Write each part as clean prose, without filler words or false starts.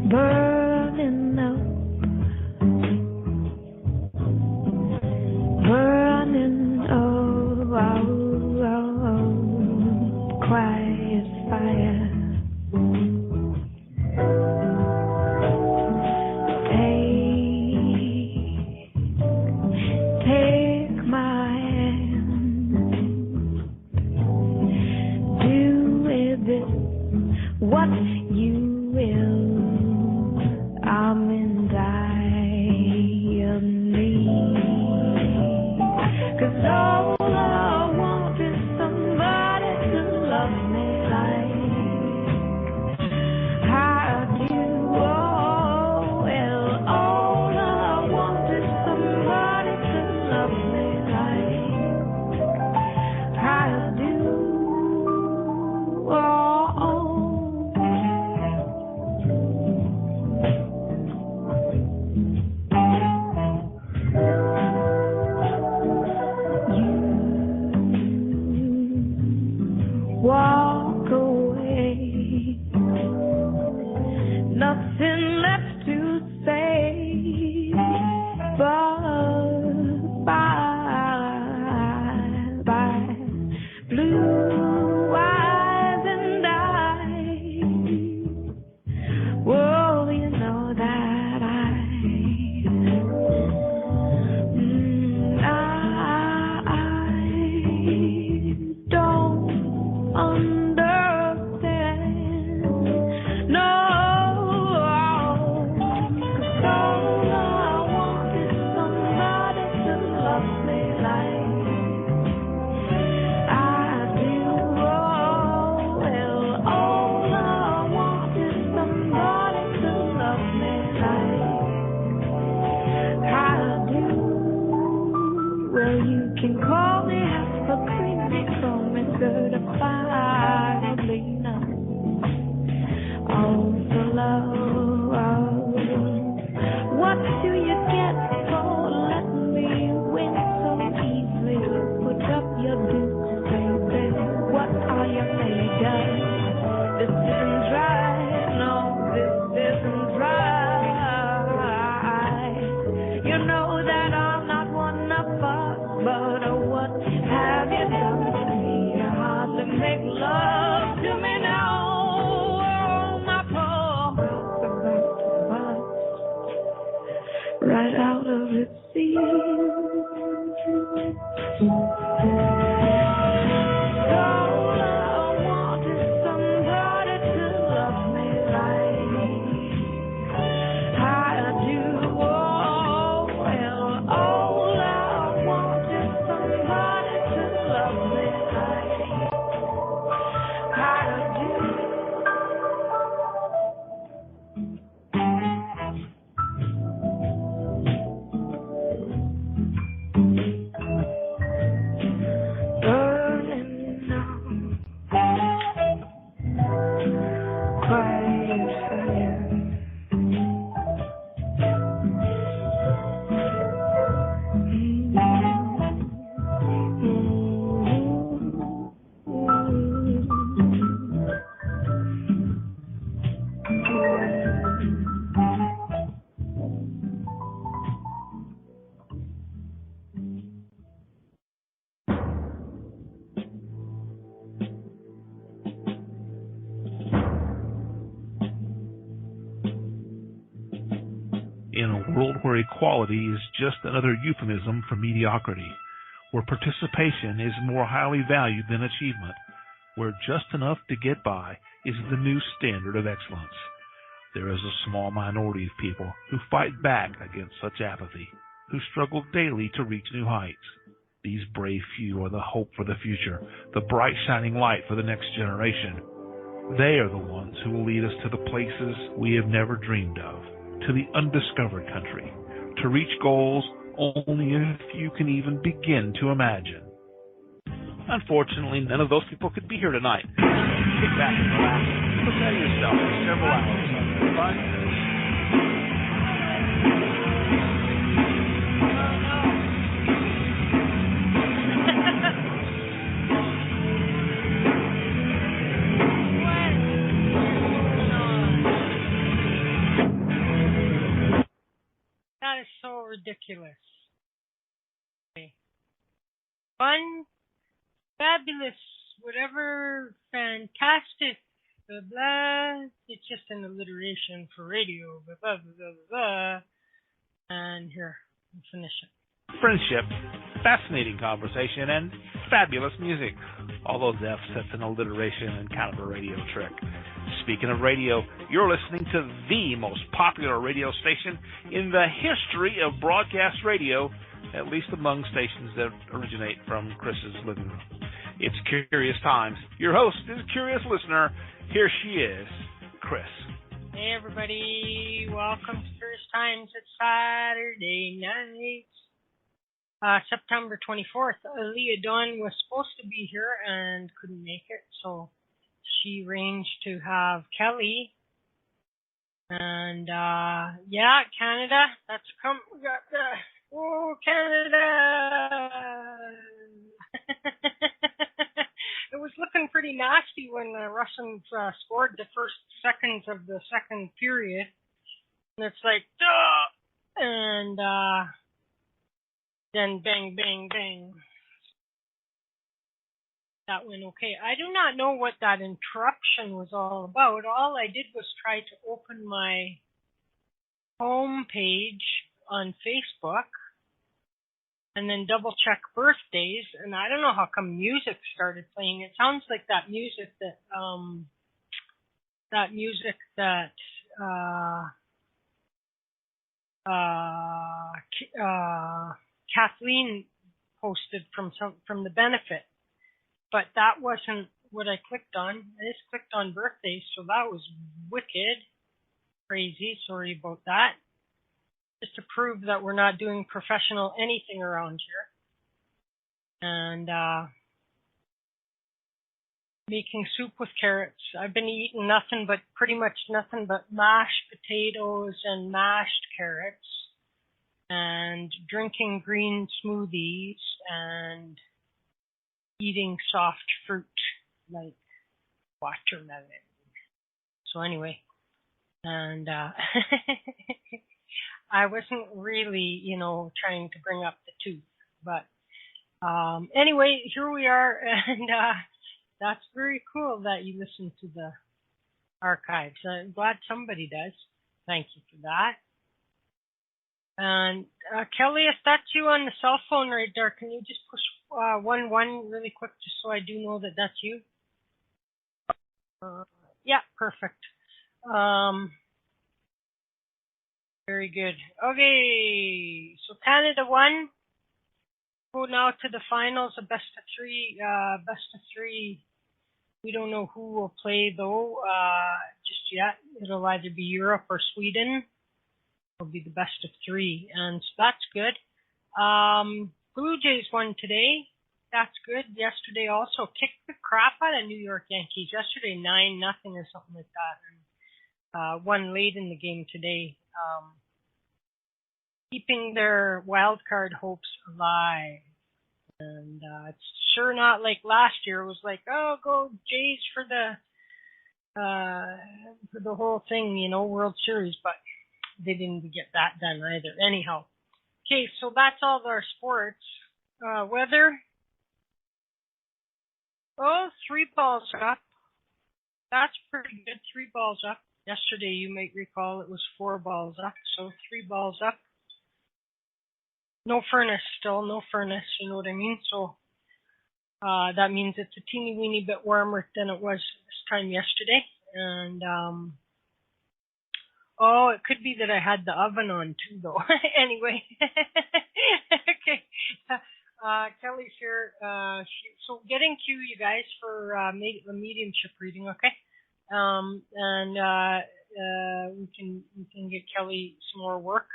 burning up, quiet fire. Take my hand, do with it what you will. I'm in dire need, 'cause all I want is somebody to love me like I do. Oh, well, all I want is somebody to love me like I do. Oh. Walk away, nothing left to say but bye, blue eyes and eyes. Well, you know that I don't understand, no, 'cause all I want is somebody to love me like I do. Oh, well, all I want is somebody to love me like I do. Well, you can call me half a crazy, call me certifiably numb. All the love. What do you get for letting me win so easily? Put up your dukes, baby. What are you made of? This isn't dry. No, this isn't dry. You know that I'm not one of us, but what have you done to me? You hardly make love to me now. Oh, my poor heart's about to bust right out of its seams. All I want is somebody to love me like I do. Oh, well, all I want is somebody to love me like I do. Burning up, quiet fire. In a world where equality is just another euphemism for mediocrity, where participation is more highly valued than achievement, where just enough to get by is the new standard of excellence, there is a small minority of people who fight back against such apathy, who struggle daily to reach new heights. These brave few are the hope for the future, the bright shining light for the next generation. They are the ones who will lead us to the places we have never dreamed of, to the undiscovered country, to reach goals only if you can even begin to imagine. Unfortunately, none of those people could be here tonight. Kick back and relax. Prepare yourself for several hours of fun. is so ridiculous. Okay. Fun, fabulous, whatever, fantastic, blah, blah. It's just an alliteration for radio, blah, blah, blah, blah, blah. And here, we'll finish it. Friendship, fascinating conversation, and fabulous music. All those F's, that's an alliteration and kind of a radio trick. Speaking of radio, you're listening to the most popular radio station in the history of broadcast radio, at least among stations that originate from Chris's living room. It's Curious Times. Your host is Curious Listener. Here she is, Chris. Hey everybody, welcome to Curious Times. It's Saturday night. September 24th, Leah Dawn was supposed to be here and couldn't make it, so she arranged to have Kelly. And, yeah, Canada, that's come, we got Canada! It was looking pretty nasty when the Russians scored the first seconds of the second period. And it's like, duh! And, then bang, bang, bang. That went okay. I do not know what that interruption was all about. All I did was try to open my home page on Facebook and then double check birthdays, and I don't know how come music started playing. It sounds like that music that Kathleen posted from the benefit, but that wasn't what I clicked on. I just clicked on birthdays, so that was wicked, crazy. Sorry about that. Just to prove that we're not doing professional anything around here. And making soup with carrots. I've been eating pretty much nothing but mashed potatoes and mashed carrots, and drinking green smoothies and eating soft fruit like watermelon. So anyway, and I wasn't really, trying to bring up the tooth, but anyway, here we are, and that's very cool that you listen to the archives. I'm glad somebody does. Thank you for that. And Kelly, if that's you on the cell phone right there, can you just push 1 really quick just so I do know that that's you? Yeah, perfect. Very good. Okay, so Canada won. Go now to the finals, a best of three. We don't know who will play though just yet. It'll either be Europe or Sweden. It'll be the best of three, and so that's good. Blue Jays won today. That's good. Yesterday also kicked the crap out of New York Yankees. Yesterday 9-0 or something like that, and won late in the game today. Keeping their wild card hopes alive. And it's sure not like last year. It was like, oh, go Jays for the whole thing, World Series. But they didn't get that done either. Anyhow. Okay, so that's all our sports. Weather. Oh, 3 balls up. That's pretty good. 3 balls up. Yesterday, you might recall, it was 4 balls up. So 3 balls up. No furnace still, no furnace, you know what I mean? So that means it's a teeny weeny bit warmer than it was this time yesterday. And it could be that I had the oven on too, though. Anyway, okay. Kelly's here. So getting to you guys for a mediumship reading, okay? And we can get Kelly some more work.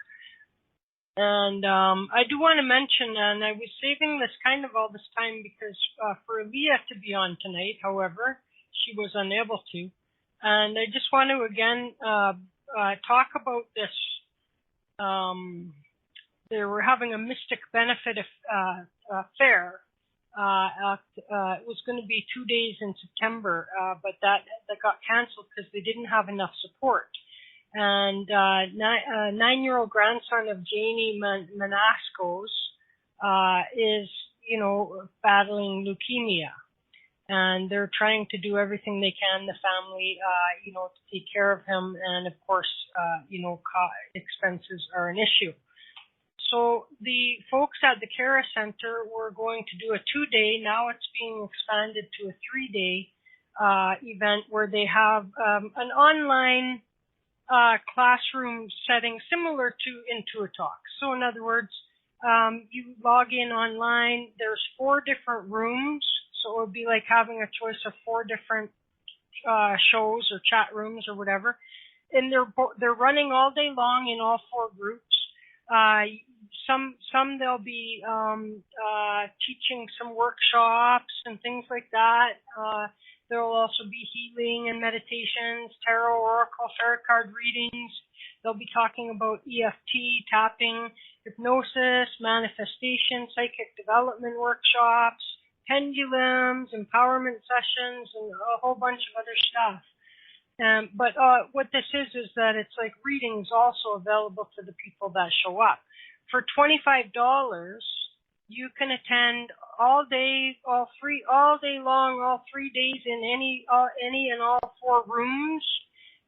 And I do want to mention, and I was saving this kind of all this time because for Leah to be on tonight, however, she was unable to. And I just want to again talk about this. They were having a Mystic Benefit fair. It was going to be 2 days in September, but that got canceled because they didn't have enough support. And 9-year-old grandson of Janie Manasco's is, battling leukemia. And they're trying to do everything they can, the family, to take care of him. And of course, expenses are an issue. So the folks at the Kera Center were going to do a 2-day, now it's being expanded to a 3-day event where they have an online classroom setting similar to IntuiTalks. So in other words, you log in online, there's 4 different rooms, so it would be like having a choice of 4 different shows or chat rooms or whatever. And they're running all day long in all 4 groups. Some they'll be teaching some workshops and things like that. There will also be healing and meditations, tarot, oracle, tarot card readings. They'll be talking about EFT, tapping, hypnosis, manifestation, psychic development workshops, pendulums, empowerment sessions, and a whole bunch of other stuff. But what this is that it's like readings also available to the people that show up. For $25, you can attend all day long, all 3 days in any and all 4 rooms.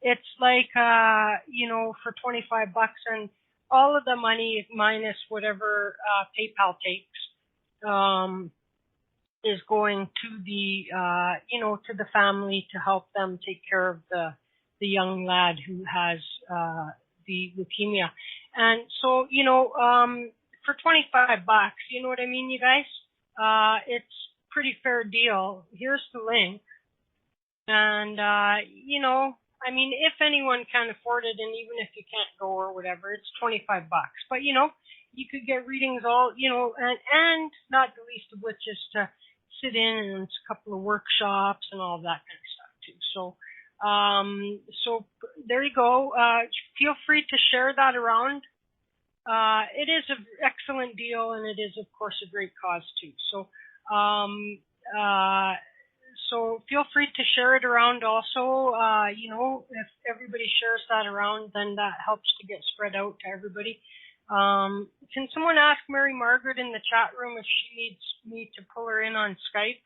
It's like, for $25, and all of the money minus whatever PayPal takes, is going to the, to the family to help them take care of the young lad who has the leukemia. And so, for $25, you know what I mean, you guys? It's pretty fair deal. Here's the link. And, if anyone can afford it, and even if you can't go or whatever, it's $25. But, you could get readings all, and not the least of which is to sit in and a couple of workshops and all that kind of stuff too. So there you go. Feel free to share that around. It is an excellent deal, and it is, of course, a great cause too. So feel free to share it around also. If everybody shares that around, then that helps to get spread out to everybody. Can someone ask Mary Margaret in the chat room if she needs me to pull her in on Skype?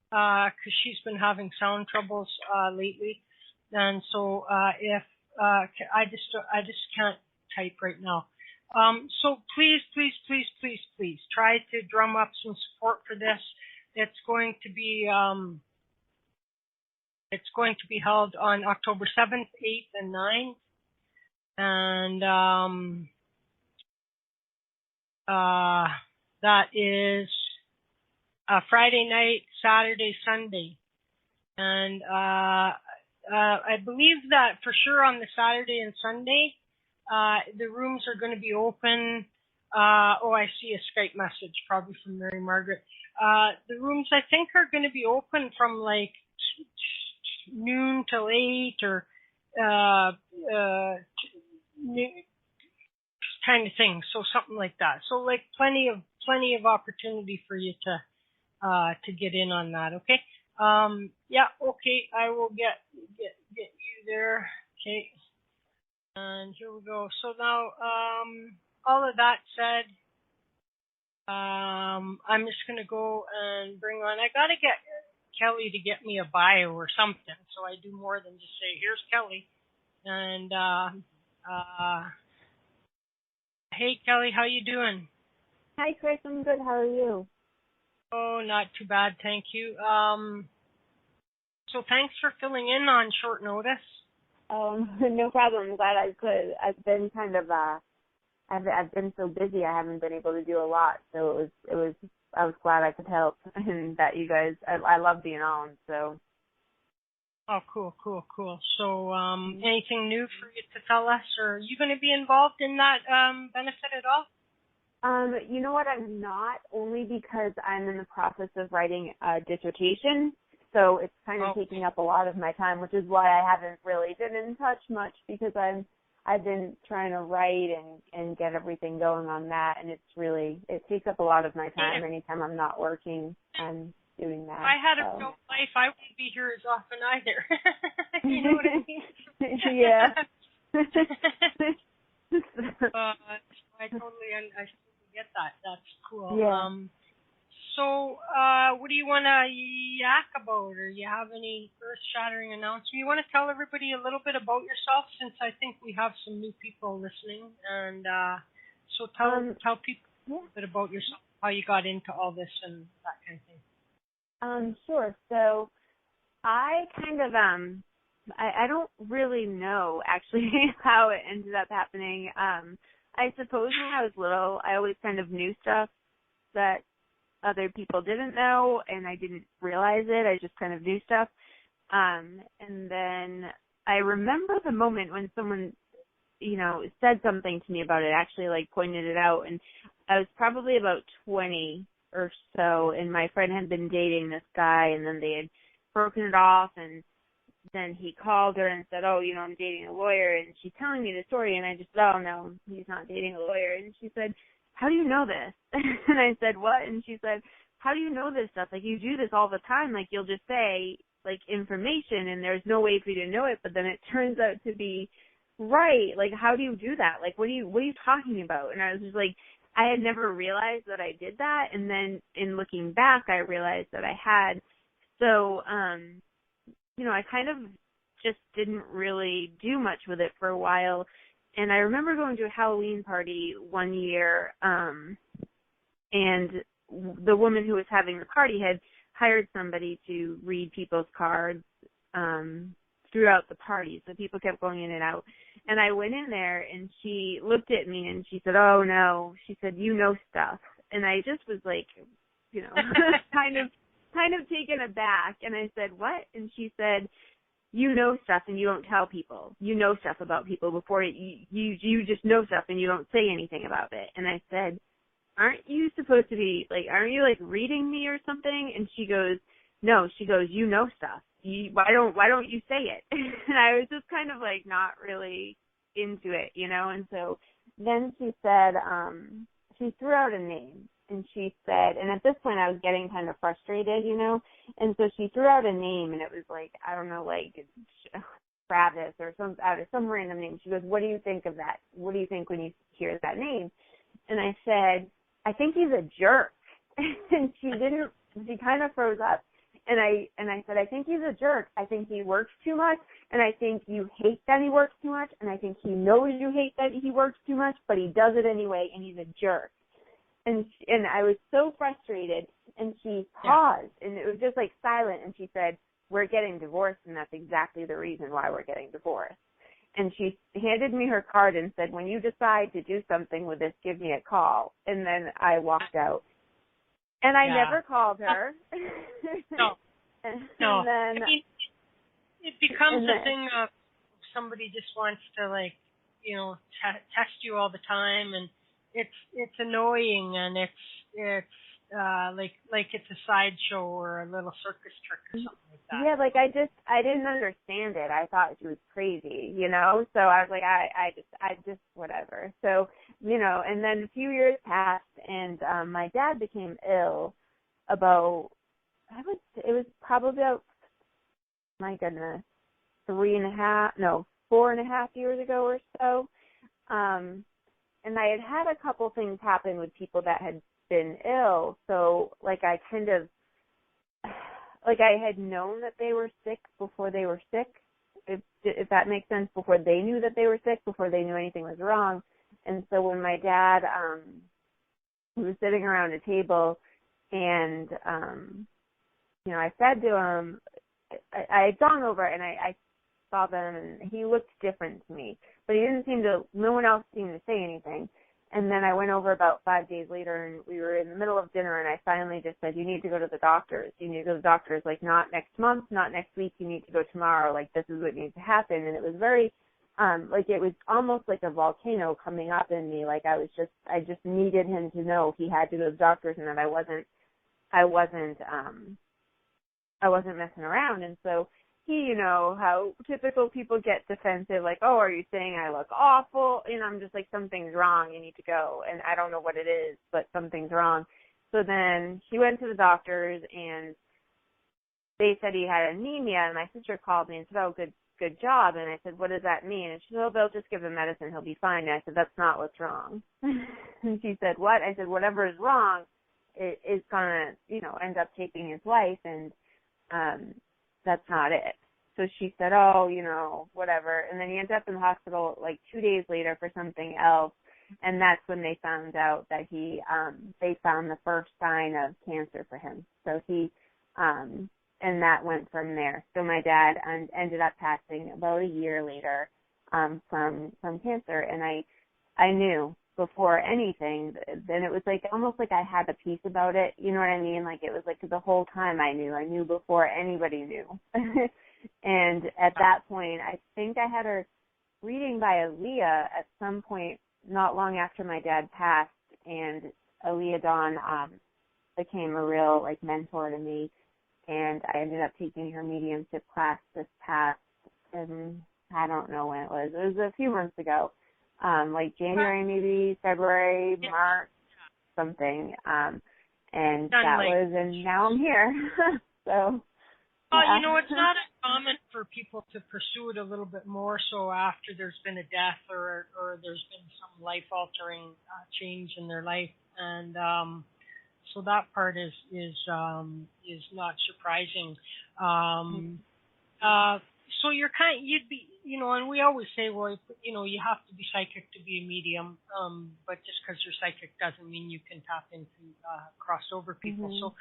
Because she's been having sound troubles lately, and so if I just can't type right now. So please try to drum up some support for this. It's going to be held on October 7th, 8th, and 9th, and that is Friday night, Saturday, Sunday, and I believe that for sure on the Saturday and Sunday, the rooms are going to be open. I see a Skype message probably from Mary Margaret. The rooms I think are going to be open from like noon till 8 or kind of thing. So something like that. So like plenty of opportunity for you to get in on that. Okay. Okay. I will get you there. Okay. And here we go. So now, all of that said, I'm just going to go and bring on, I got to get Kelly to get me a bio or something. So I do more than just say, here's Kelly. And, hey Kelly, how you doing? Hi Chris, I'm good. How are you? Oh, not too bad, thank you. So thanks for filling in on short notice. No problem. I'm glad I could. I've been kind of I've been so busy. I haven't been able to do a lot. So I was glad I could help, and that you guys. I love being on. So. Oh, cool. So, anything new for you to tell us, or are you going to be involved in that benefit at all? You know what? I'm not, only because I'm in the process of writing a dissertation. So it's kind of taking up a lot of my time, which is why I haven't really been in touch much, because I've been trying to write and get everything going on that, and it takes up a lot of my time. Yeah. Anytime I'm not working, I'm doing that. If I had a real life, I wouldn't be here as often either. You know what I mean? Yeah. I totally get that. That's cool. Yeah. So, what do you want to yak about, or you have any earth-shattering announcements? You want to tell everybody a little bit about yourself, since I think we have some new people listening, and so tell people a little bit about yourself, how you got into all this and that kind of thing. Sure. So, I kind of I don't really know actually how it ended up happening. I suppose when I was little, I always kind of knew stuff that other people didn't know, and I didn't realize it. I just kind of knew stuff. And then I remember the moment when someone, said something to me about it, actually like pointed it out. And I was probably about 20 or so, and my friend had been dating this guy, and then they had broken it off, and then he called her and said, I'm dating a lawyer, and she's telling me the story, and I just said, oh, no, he's not dating a lawyer. And she said, how do you know this? And I said, what? And she said, how do you know this stuff? Like, you do this all the time. Like, you'll just say, like, information, and there's no way for you to know it, but then it turns out to be right. Like, how do you do that? Like, what are you talking about? And I was just like, I had never realized that I did that, and then in looking back, I realized that I had. So, I kind of just didn't really do much with it for a while. And I remember going to a Halloween party one year, and the woman who was having the party had hired somebody to read people's cards throughout the party. So people kept going in and out. And I went in there, and she looked at me, and she said, oh, no. She said, you know stuff. And I just was like, kind of taken aback. And I said, what? And she said, you know stuff and you don't tell people. You know stuff about people before you just know stuff and you don't say anything about it. And I said, aren't you supposed to be, like, aren't you, like, reading me or something? And she goes, no. She goes, you know stuff. Why don't you say it? And I was just kind of, like, not really into it, And so then she said, she threw out a name. And she said, and at this point I was getting kind of frustrated, and so she threw out a name, and it was like, I don't know, like Travis or some random name. She goes, what do you think of that? What do you think when you hear that name? And I said, I think he's a jerk. And she kind of froze up. And I said, I think he's a jerk. I think he works too much, and I think you hate that he works too much, and I think he knows you hate that he works too much, but he does it anyway, and he's a jerk. And I was so frustrated, and she paused, and it was just like silent, and she said, we're getting divorced, and that's exactly the reason why we're getting divorced. And she handed me her card and said, when you decide to do something with this, give me a call. And then I walked out. And I never called her. No. And no. then, I mean, it becomes a thing of somebody just wants to, like, test you all the time, and it's annoying, and it's like it's a sideshow or a little circus trick or something like that. Yeah, like I didn't understand it. I thought she was crazy, So I was like, I just whatever. So, and then a few years passed, and my dad became ill about, it was probably about, my goodness, 4.5 years ago or so. And I had a couple things happen with people that had been ill. So, like, I kind of, like, I had known that they were sick before they were sick, if that makes sense, before they knew that they were sick, before they knew anything was wrong. And so when my dad, he was sitting around a table, and, I said to him, I had gone over and I saw them, and he looked different to me. But no one else seemed to say anything. And then I went over about 5 days later, and we were in the middle of dinner, and I finally just said, you need to go to the doctors. You need to go to the doctors, like, not next month, not next week. You need to go tomorrow. Like, this is what needs to happen. And it was very, it was almost like a volcano coming up in me. Like, I just needed him to know he had to go to the doctors, and that I wasn't messing around. And so he, how typical people get defensive, like, oh, are you saying I look awful? And I'm just like, something's wrong, you need to go. And I don't know what it is, but something's wrong. So then he went to the doctors, and they said he had anemia, and my sister called me and said, oh, good, good job. And I said, what does that mean? And she said, oh, they'll just give him medicine. He'll be fine. And I said, that's not what's wrong. And she said, what? I said, whatever is wrong is going to, you know, end up taking his life. And that's not it. So she said, oh, you know, whatever. And then he ended up in the hospital like 2 days later for something else. And that's when they found out that they found the first sign of cancer for him. So and that went from there. So my dad ended up passing about a year later from cancer. And I knew before anything, then it was like almost like I had a piece about it. You know what I mean? Like it was like the whole time I knew before anybody knew. And at that point, I think I had a reading by Aaliyah at some point not long after my dad passed, and Aaliyah Dawn became a real like mentor to me, and I ended up taking her mediumship class this past, I don't know when it was a few months ago, like January maybe, February, March, something, and that was, and now I'm here. So. You know, it's not uncommon for people to pursue it a little bit more so after there's been a death or there's been some life-altering change in their life. And so that part is not surprising. So you'd be, you know, and we always say, well, you know, you have to be psychic to be a medium, but just because you're psychic doesn't mean you can tap into crossover people. Mm-hmm. So,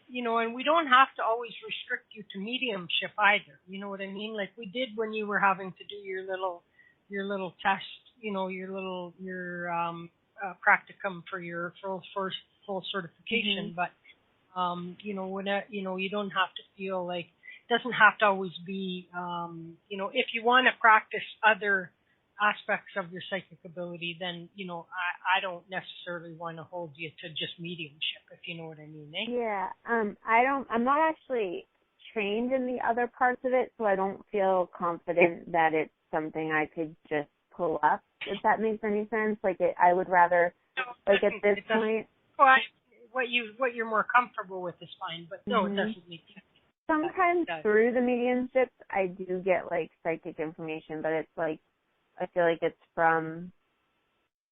you know, and we don't have to always restrict you to mediumship either. You know what I mean? Like we did when you were having to do your little test, you know, your practicum for your full certification. Mm-hmm. But you know, you don't have to feel like it doesn't have to always be. You know, if you want to practice other aspects of your psychic ability, then, you know, I don't necessarily want to hold you to just mediumship, if you know what I mean, eh? Yeah, I'm not actually trained in the other parts of it, so I don't feel confident that it's something I could just pull up, if that makes any sense. Like, I would rather, like, at this point. Well, what you're more comfortable with is fine, but no, mm-hmm. It doesn't make sense. Sometimes through the mediumship, I do get, like, psychic information, but it's, like, I feel like it's from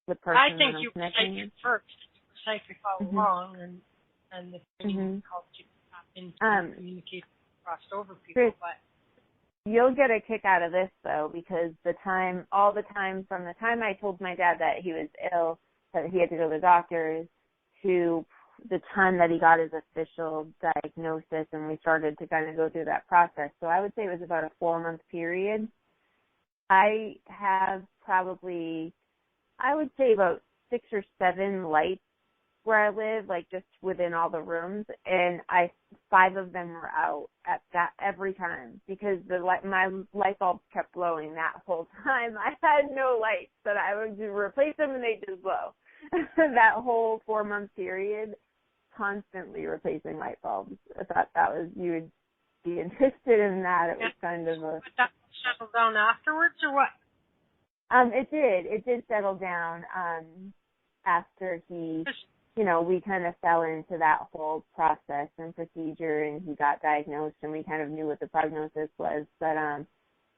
the person. I think you were psychic psychic first. You were psychic all mm-hmm. along, and the training mm-hmm. helped you tap into communicate across over people. Chris, but you'll get a kick out of this though, because all the time from the time I told my dad that he was ill, that he had to go to the doctors, to the time that he got his official diagnosis, and we started to kind of go through that process. So I would say it was about a 4-month period. I have probably, I would say about 6 or 7 lights where I live, like just within all the rooms, and 5 of them were out at that every time because my light bulbs kept blowing that whole time. I had no lights, but I would replace them and they just blow. That whole 4-month period, constantly replacing light bulbs. I thought you would be interested in that. It was kind of a. But that settled down afterwards, or what? It did settle down after he, you know, we kind of fell into that whole process and procedure, and he got diagnosed, and we kind of knew what the prognosis was. But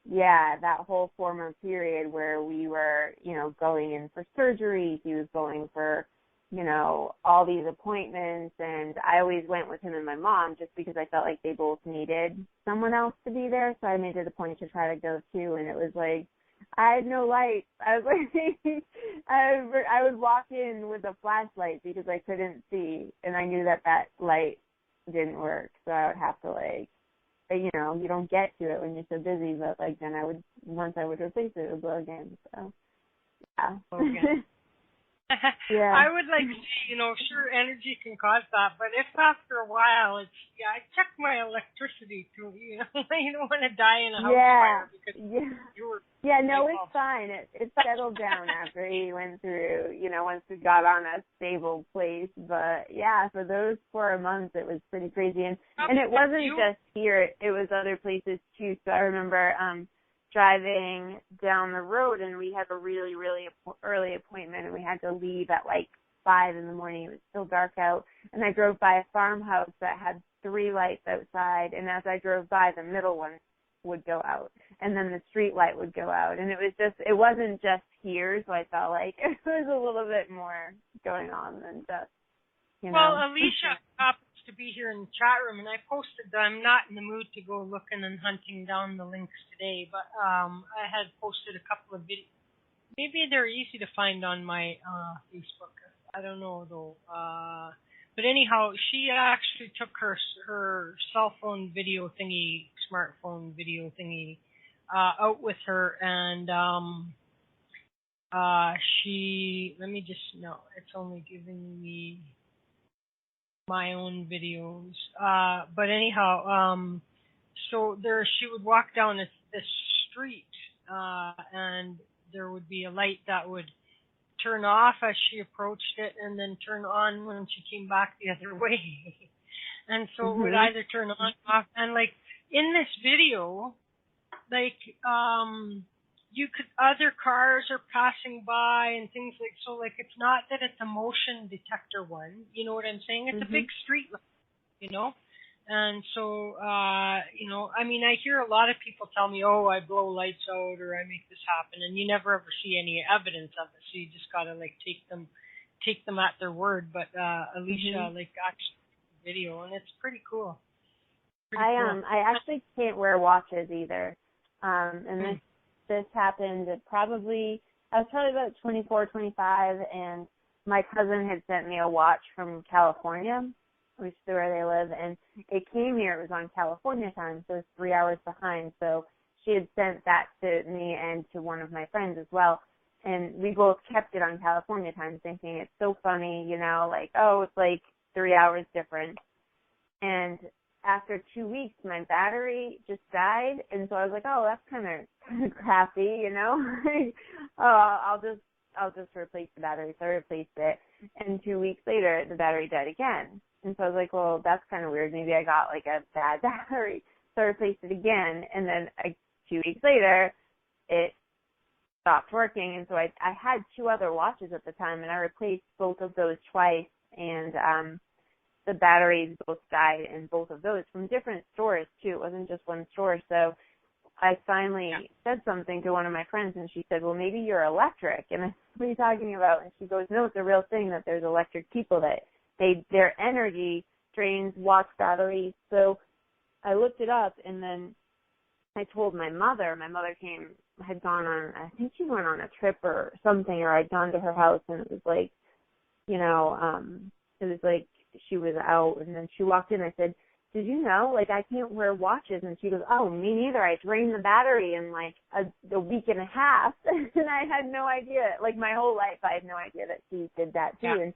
yeah, that whole 4-month period where we were, you know, going in for surgery, he was going for, you know, all these appointments, and I always went with him and my mom just because I felt like they both needed someone else to be there, so I made it a point to try to go too, and it was like, I had no light. I was like, I would walk in with a flashlight because I couldn't see, and I knew that light didn't work, so I would have to, like, you know, you don't get to it when you're so busy, but, like, then once I would replace it, it would blow again, so, yeah. Okay. Yeah. I would like to see, you know, sure, energy can cause that, but if after a while I check my electricity too, you know, you don't want to die in a house fire because you were. Yeah, no, it's fine. It settled down after he went through, you know, once we got on a stable place. But yeah, for those 4 months, it was pretty crazy, and it wasn't just here; it was other places too. So I remember driving down the road, and we had a really, really early appointment, and we had to leave at like 5 in the morning. It was still dark out, and I drove by a farmhouse that had 3 lights outside, and as I drove by, the middle one would go out, and then the street light would go out, and it wasn't just here, so I felt like it was a little bit more going on than just, Well, Alicia happens to be here in the chat room, and I posted that I'm not in the mood to go looking and hunting down the links today, but I had posted a couple of videos. Maybe they're easy to find on my Facebook. I don't know, though. But anyhow, she actually took her cell phone video thingy, smartphone video thingy, out with her, and it's only giving me my own videos. But anyhow, so she would walk down this street, and there would be a light that would turn off as she approached it and then turn on when she came back the other way. And so it would either turn on or off. And like in this video, like other cars are passing by and things like, so like it's not that it's a motion detector one, you know what I'm saying? It's a big street light, you know? And so, I mean, I hear a lot of people tell me, oh, I blow lights out or I make this happen, and you never ever see any evidence of it. So you just gotta like take them at their word. But Alicia like actually video, and it's pretty cool. I actually can't wear watches either. And this happened I was probably about 24, 25, and my cousin had sent me a watch from California, which is where they live, and it came here. It was on California time, so it's 3 hours behind. So she had sent that to me and to one of my friends as well, and we both kept it on California time, thinking it's so funny, you know, like, oh, it's like 3 hours different. And after 2 weeks, my battery just died, and so I was like, oh, that's kind of crappy, you know. I'll just replace the battery. So I replaced it, and 2 weeks later, the battery died again. And so I was like, well, that's kind of weird. Maybe I got like a bad battery. So I replaced it again, and then 2 weeks later, it stopped working. And so I had two other watches at the time, and I replaced both of those twice, and the batteries both died in both of those from different stores, too. It wasn't just one store. So I finally said something to one of my friends, and she said, well, maybe you're electric. And I said, what are you talking about? And she goes, no, it's a real thing that there's electric people that their energy drains watch batteries. So I looked it up, and then I told my mother. My mother had gone on, I think she went on a trip or something, or I'd gone to her house, and it was like, you know, it was like she was out, and then she walked in. I said, did you know, like, I can't wear watches? And she goes, oh, me neither. I drained the battery in like a week and a half. And I had no idea. Like, my whole life, I had no idea that she did that too. And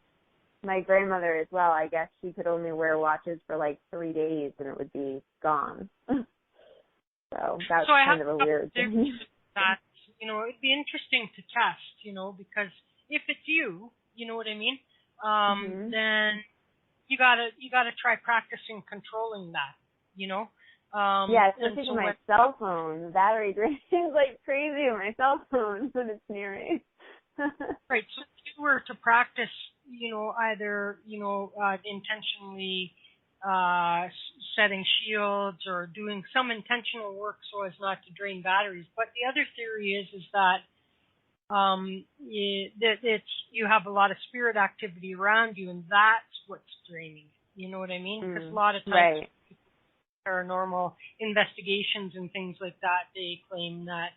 my grandmother as well, I guess she could only wear watches for like 3 days and it would be gone. So that's kind of a weird thing. That, you know, it'd be interesting to test, you know, because if it's you know what I mean, then you gotta try practicing controlling that, you know. Especially so my cell phone. The battery drains like crazy on my cell phone when it's near me. Right. So if you were to practice, you know, either, you know, intentionally setting shields or doing some intentional work so as not to drain batteries. But the other theory is that you have a lot of spirit activity around you, and that's what's draining. You know what I mean? Because a lot of times, paranormal investigations and things like that, they claim that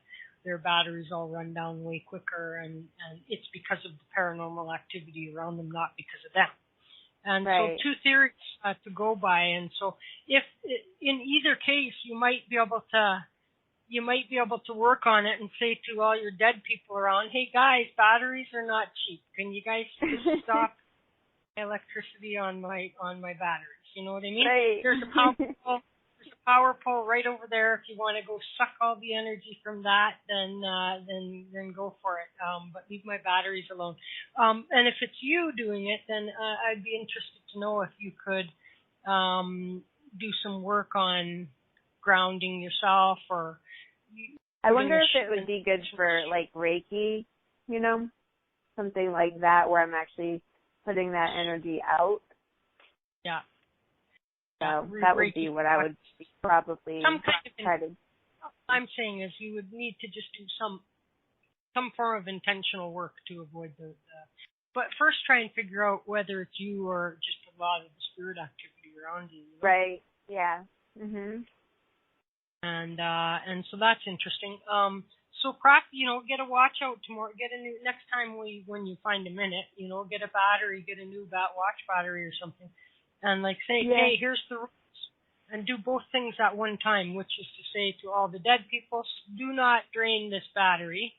their batteries all run down way quicker, and it's because of the paranormal activity around them, not because of them. And so two theories to go by. And so if in either case, you might be able to work on it and say to all your dead people around, hey guys, batteries are not cheap. Can you guys just stop electricity on my batteries? You know what I mean? Right. There's a power pole right over there. If you want to go suck all the energy from that, then go for it. But leave my batteries alone. And if it's you doing it, then I'd be interested to know if you could do some work on grounding yourself, or I wonder if it would be good for like Reiki, you know, something like that where I'm actually putting that energy out. Yeah. So that would be what I would probably try to. I'm saying is you would need to just do some form of intentional work to avoid the but first try and figure out whether it's you or just a lot of the spirit activity around you. Right. Yeah. Mhm. And so that's interesting. So get a watch out tomorrow. Get a new next time when you find a minute, get a battery, get a new watch battery or something, and say, hey, here's the rules, and do both things at one time, which is to say to all the dead people, do not drain this battery,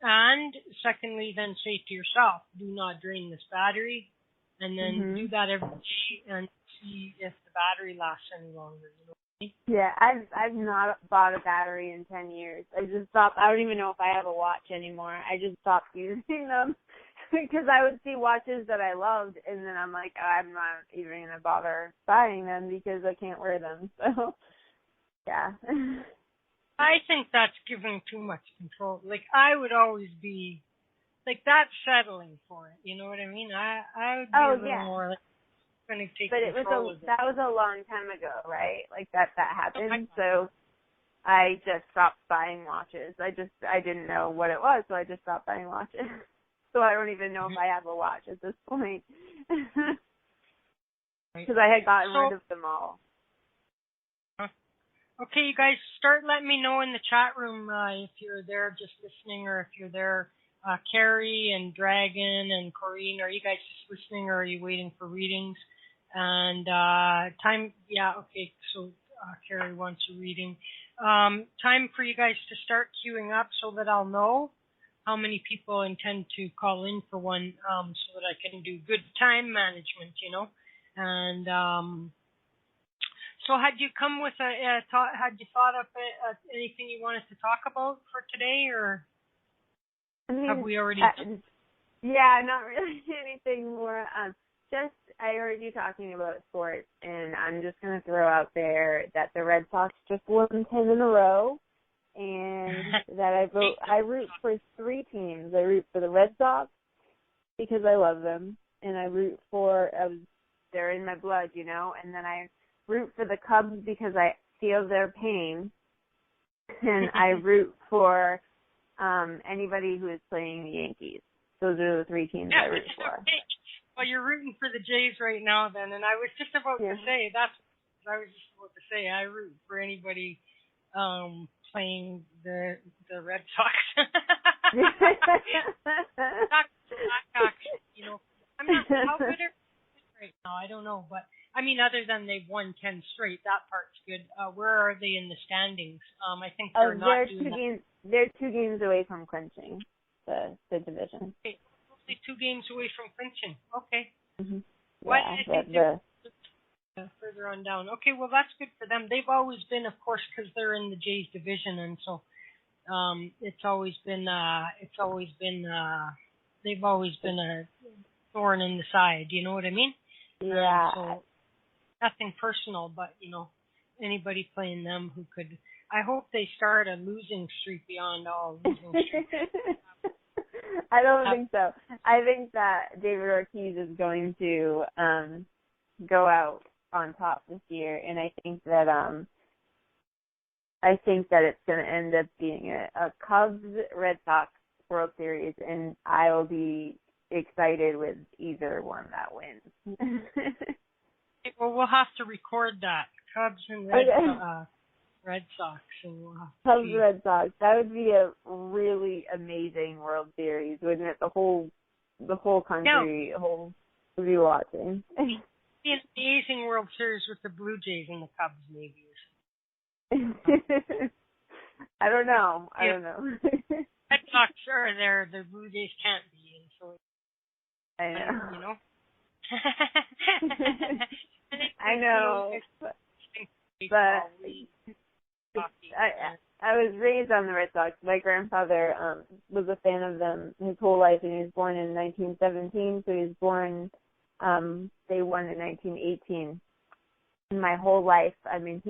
and secondly, then say to yourself, do not drain this battery, and then do that every day and see if the battery lasts any longer. Yeah, I've not bought a battery in 10 years. I just stopped. I don't even know if I have a watch anymore. I just stopped using them because I would see watches that I loved, and then I'm like, I'm not even going to bother buying them because I can't wear them. So, yeah. I think that's giving too much control. I would always be, that's settling for it. You know what I mean? I would be a little more going to take control of it. That was a long time ago, right? That happened. So I just stopped buying watches. I didn't know what it was, so I just stopped buying watches. So I don't even know if I have a watch at this point. Because I had gotten rid of them all. Okay, you guys, start letting me know in the chat room if you're there just listening, or if you're there. Carrie and Dragon and Corrine, are you guys just listening, or are you waiting for readings? And so Carrie wants a reading. Time for you guys to start queuing up so that I'll know how many people intend to call in for one, so that I can do good time management, And so had you come with had you thought up anything you wanted to talk about for today, or have we already? Yeah, not really anything more. I heard you talking about sports, and I'm just going to throw out there that the Red Sox just won 10 in a row, and that I root for 3 teams. I root for the Red Sox because I love them, and I root for they're in my blood, and then I root for the Cubs because I feel their pain, and I root for anybody who is playing the Yankees. Those are the 3 teams I root for. Well, you're rooting for the Jays right now, then, and I was just about to say I root for anybody playing the Red Sox. I'm not how good are right now. I don't know, but I mean, other than they've won 10 straight, that part's good. Where are they in the standings? I think they're not doing that. They're 2 games away from clinching the division. Okay. 2 games away from clinching. Okay. Mm-hmm. Why did I think they're further on down? Okay, well that's good for them. They've always been, of course, because they're in the Jays division, and so they've always been a thorn in the side. You know what I mean? Yeah. So nothing personal, but anybody playing them who could. I hope they start a losing streak beyond all losing streaks. I don't think so. I think that David Ortiz is going to go out on top this year, and I think that it's going to end up being a Cubs Red Sox World Series, and I will be excited with either one that wins. Well, we'll have to record that Cubs and Red Sox, and we'll have to Cubs see. Red Sox. That would be a really amazing World Series, wouldn't it? The whole country would be watching. It'd be an amazing World Series with the Blue Jays and the Cubs, maybe. I don't know. Red Sox are there. The Blue Jays can't be, and so I know. I know. But I was raised on the Red Sox. My grandfather was a fan of them his whole life, and he was born in 1917. So he was born. They won in 1918. And my whole life, I mean,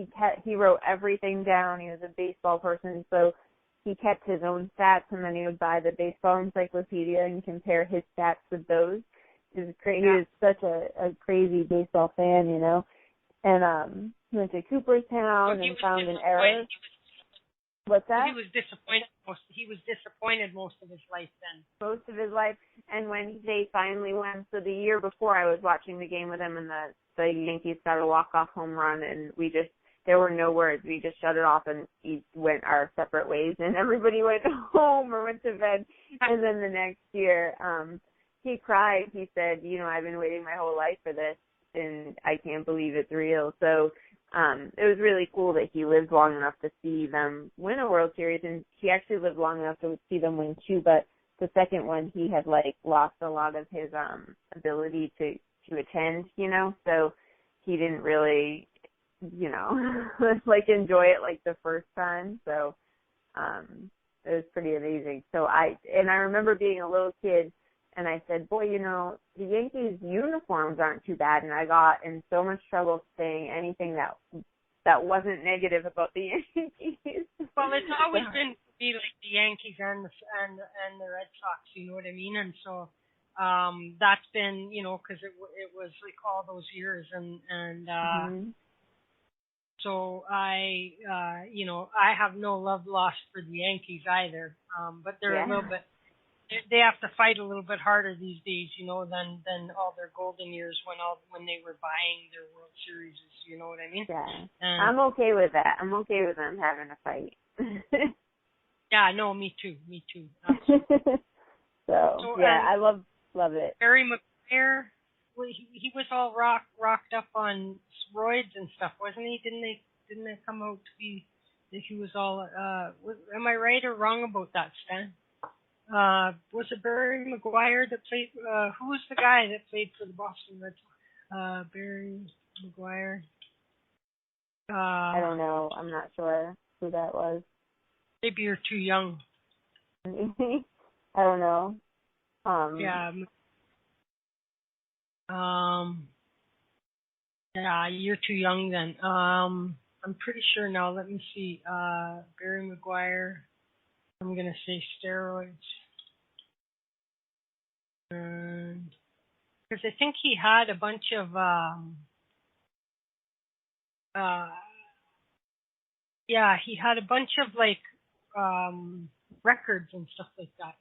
he wrote everything down. He was a baseball person, so he kept his own stats, and then he would buy the baseball encyclopedia and compare his stats with those. He was such a crazy baseball fan, And he went to Cooperstown and found an error. What's that? He was disappointed. He was disappointed most of his life then. Most of his life, and when they finally won, so the year before I was watching the game with him, and the Yankees got a walk-off home run, and there were no words. We just shut it off, and we went our separate ways, and everybody went home or went to bed. And then the next year, he cried. He said, I've been waiting my whole life for this, and I can't believe it's real. So it was really cool that he lived long enough to see them win a World Series, and he actually lived long enough to see them win 2, but the second one he had lost a lot of his ability to attend, so he didn't really, enjoy it the first time. So it was pretty amazing. So I remember being a little kid, and I said, boy, the Yankees uniforms aren't too bad. And I got in so much trouble saying anything that wasn't negative about the Yankees. Well, it's always been the Yankees and the Red Sox, you know what I mean? And so that's been, because it was all those years, and so I have no love lost for the Yankees either. But they're a little bit. They have to fight a little bit harder these days, than all their golden years when they were buying their World Series. You know what I mean? Yeah. And I'm okay with that. I'm okay with them having a fight. Yeah, no, me too. So yeah, I love it. Barry McGuire, he was all rocked up on steroids and stuff, wasn't he? Didn't they come out to be that he was all? Am I right or wrong about that, Stan? Was it Barry McGuire that played? Who was the guy that played for the Boston Red Sox? Barry McGuire. I don't know. I'm not sure who that was. Maybe you're too young. I don't know. Yeah. Yeah, you're too young then. I'm pretty sure now. Let me see. Barry McGuire. I'm gonna say steroids. Because I think he had a bunch of he had a bunch of records and stuff like that,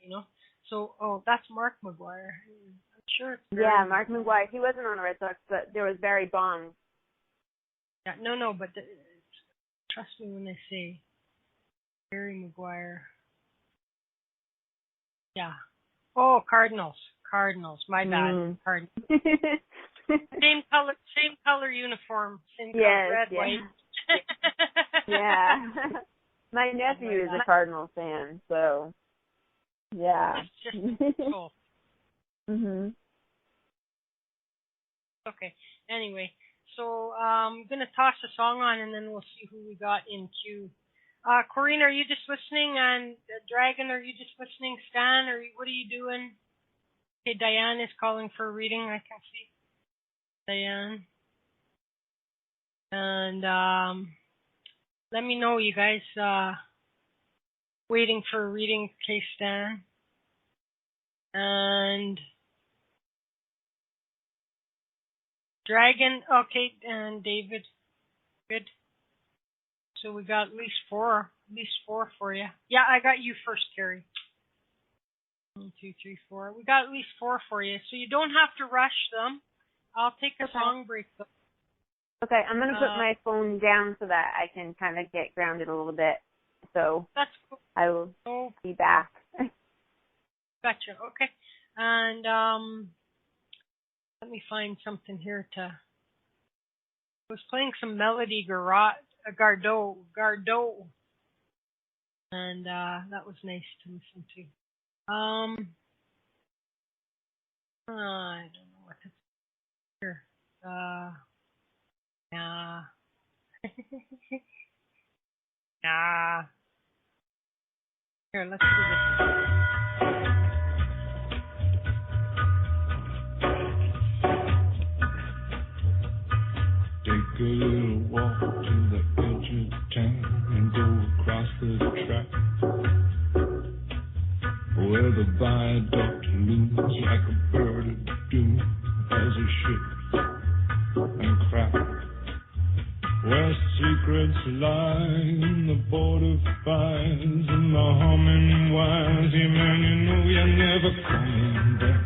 So that's Mark McGuire. I'm sure it's Barry Mark McGuire. He wasn't on the Red Sox, but there was Barry Bonds. Yeah, no, but trust me when I say Barry McGuire. Yeah. Oh, Cardinals. My bad. Cardinals. Same color uniform. Same color, red, white. Yeah. My nephew is a Cardinals fan, so yeah. It's just cool. Mhm. Okay. Anyway, so I'm gonna toss a song on, and then we'll see who we got in queue. Corrine, are you just listening? And Dragon, are you just listening? Stan, what are you doing? Okay, Diane is calling for a reading. I can see Diane. And let me know, you guys. Waiting for a reading. Okay, Stan. And Dragon. Okay, and David. Good. So we got at least four for you. Yeah, I got you first, Carrie. 1, 2, 3, 4. We got at least 4 for you, so you don't have to rush them. I'll take a song break. Okay, I'm gonna put my phone down so that I can kind of get grounded a little bit. So that's cool. I will be back. Gotcha. Okay, and let me find something here to. I was playing some Melody Gardot, and that was nice to listen to. I don't know what to here. Nah. Nah. Here, let's do this. Take a little walk to the edge of town and go across the track where the viaduct looms like a bird of doom as it shifts and cracks, where secrets lie in the fortifies and the humming wires. Yeah, man, you know you're never coming back.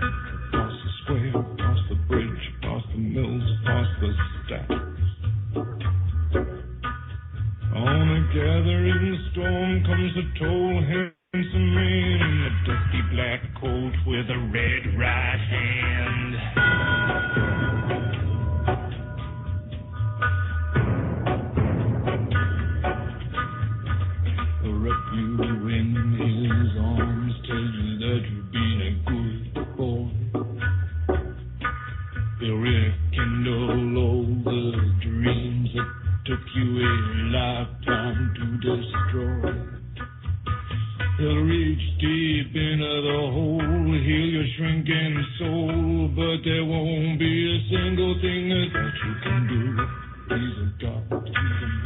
Past the square, past the bridge, past the mills, past the stacks. On a gathering storm comes a tall, handsome man in a dusty black coat with a red right hand. Wrap you in his arms, tell you that you've been a good boy. He'll rekindle all the dreams that took you a lifetime to destroy. He'll reach deep into the hole, heal your shrinking soul, but there won't be a single thing that you can do. He's a god, he's a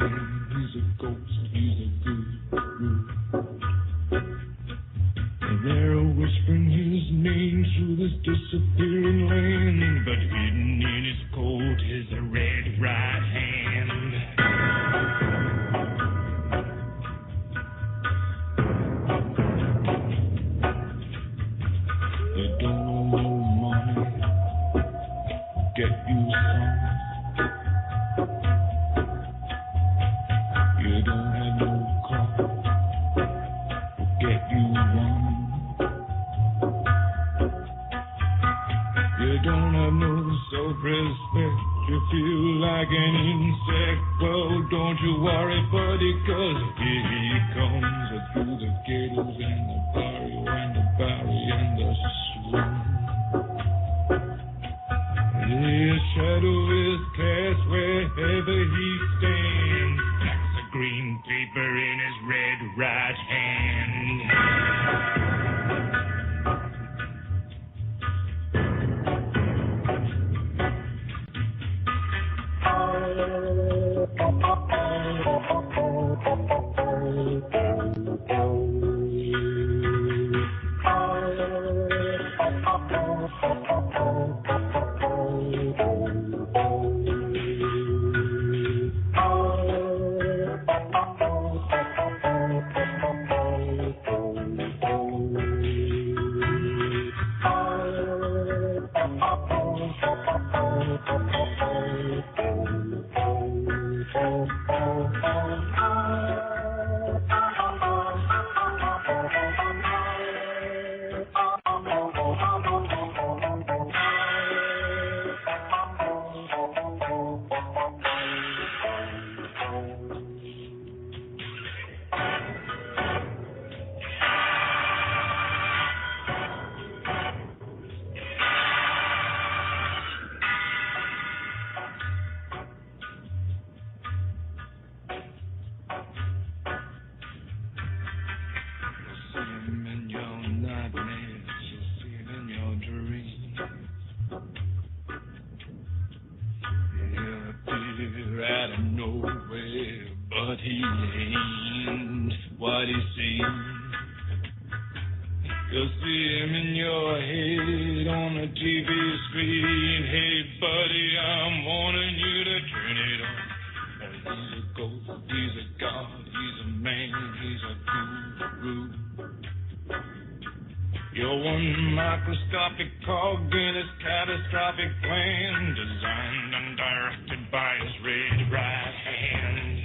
man, he's a ghost, he's a guru. And they're whispering his name through this disappearing land, but hidden in his coat is a red right hand. You don't know money, get you some. You don't have no car, get you one. You don't have no self-respect, you feel like an insect. Well, don't you worry, buddy, 'cause here he comes through the ghettos and the barrio and the barry and the slum. His shadow is cast wherever he stands. Stacks of green paper in his red right hand. Out of nowhere, but he ain't what he seems. You'll see him in your head on the TV screen. Hey, buddy, I'm warning you to turn it on. He's a ghost, he's a god, he's a man, he's a guru. You're one microscopic cog in his catastrophic plan, designed and directed by his red right hand.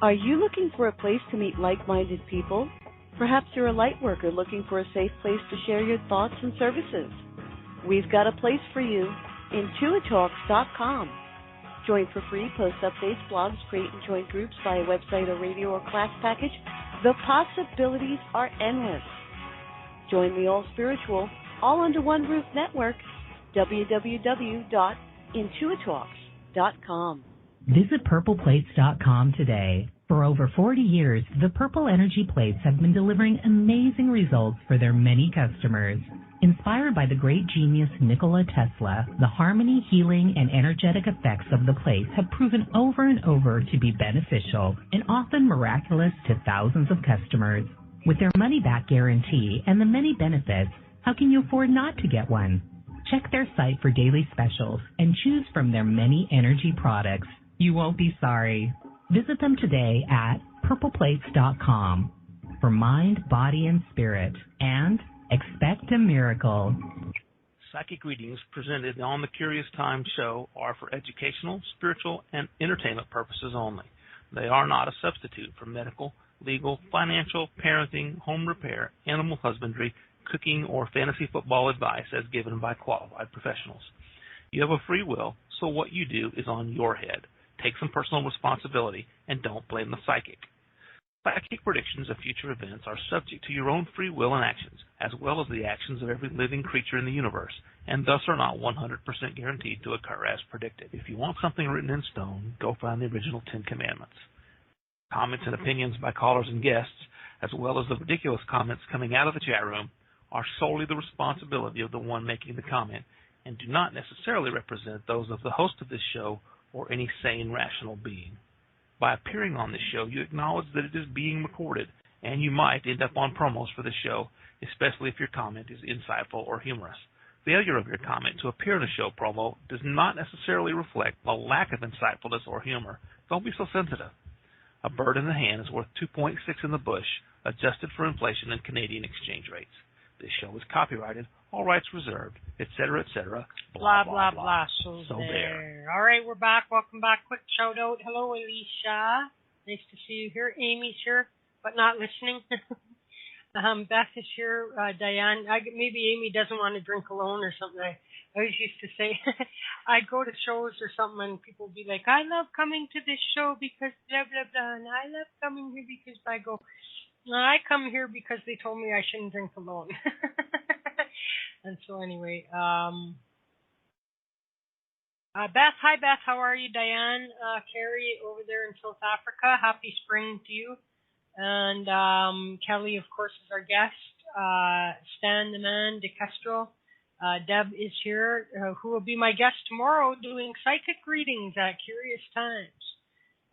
Are you looking for a place to meet like-minded people? Perhaps you're a light worker looking for a safe place to share your thoughts and services. We've got a place for you, IntuiTalks.com. Join for free, post updates, blogs, create and join groups via website or radio or class package. The possibilities are endless. Join the all-spiritual, all-under-one-roof network, www.IntuiTalks.com. Visit purpleplates.com today. For over 40 years, the Purple Energy Plates have been delivering amazing results for their many customers. Inspired by the great genius Nikola Tesla, the harmony, healing, and energetic effects of the plates have proven over and over to be beneficial and often miraculous to thousands of customers. With their money-back guarantee and the many benefits, how can you afford not to get one? Check their site for daily specials and choose from their many energy products. You won't be sorry. Visit them today at purpleplates.com for mind, body, and spirit, and expect a miracle. Psychic readings presented on the Curious Time show are for educational, spiritual, and entertainment purposes only. They are not a substitute for medical, legal, financial, parenting, home repair, animal husbandry, cooking, or fantasy football advice as given by qualified professionals. You have a free will, so what you do is on your head. Take some personal responsibility and don't blame the psychic. Psychic predictions of future events are subject to your own free will and actions, as well as the actions of every living creature in the universe, and thus are not 100% guaranteed to occur as predicted. If you want something written in stone, go find the original 10 Commandments. Comments and opinions by callers and guests, as well as the ridiculous comments coming out of the chat room, are solely the responsibility of the one making the comment, and do not necessarily represent those of the host of this show or any sane, rational being. By appearing on this show, you acknowledge that it is being recorded, and you might end up on promos for the show, especially if your comment is insightful or humorous. Failure of your comment to appear in a show promo does not necessarily reflect a lack of insightfulness or humor. Don't be so sensitive. A bird in the hand is worth 2.6 in the bush, adjusted for inflation and Canadian exchange rates. This show is copyrighted, all rights reserved, etc., etc., blah, blah, blah. So there. All right, we're back. Welcome back. Quick shout out. Hello, Alicia. Nice to see you here. Amy's here, but not listening. Beth is here. Diane. Maybe Amy doesn't want to drink alone or something. I always used to say, I'd go to shows or something and people would be like, I love coming to this show because blah, blah, blah. And I love coming here because I go, I come here because they told me I shouldn't drink alone. And so anyway, Beth, hi Beth, how are you? Diane, Carrie over there in South Africa, happy spring to you. And Kelly, of course, is our guest. Stan the Man, De Castro. Deb is here, who will be my guest tomorrow doing psychic readings at Curious Times.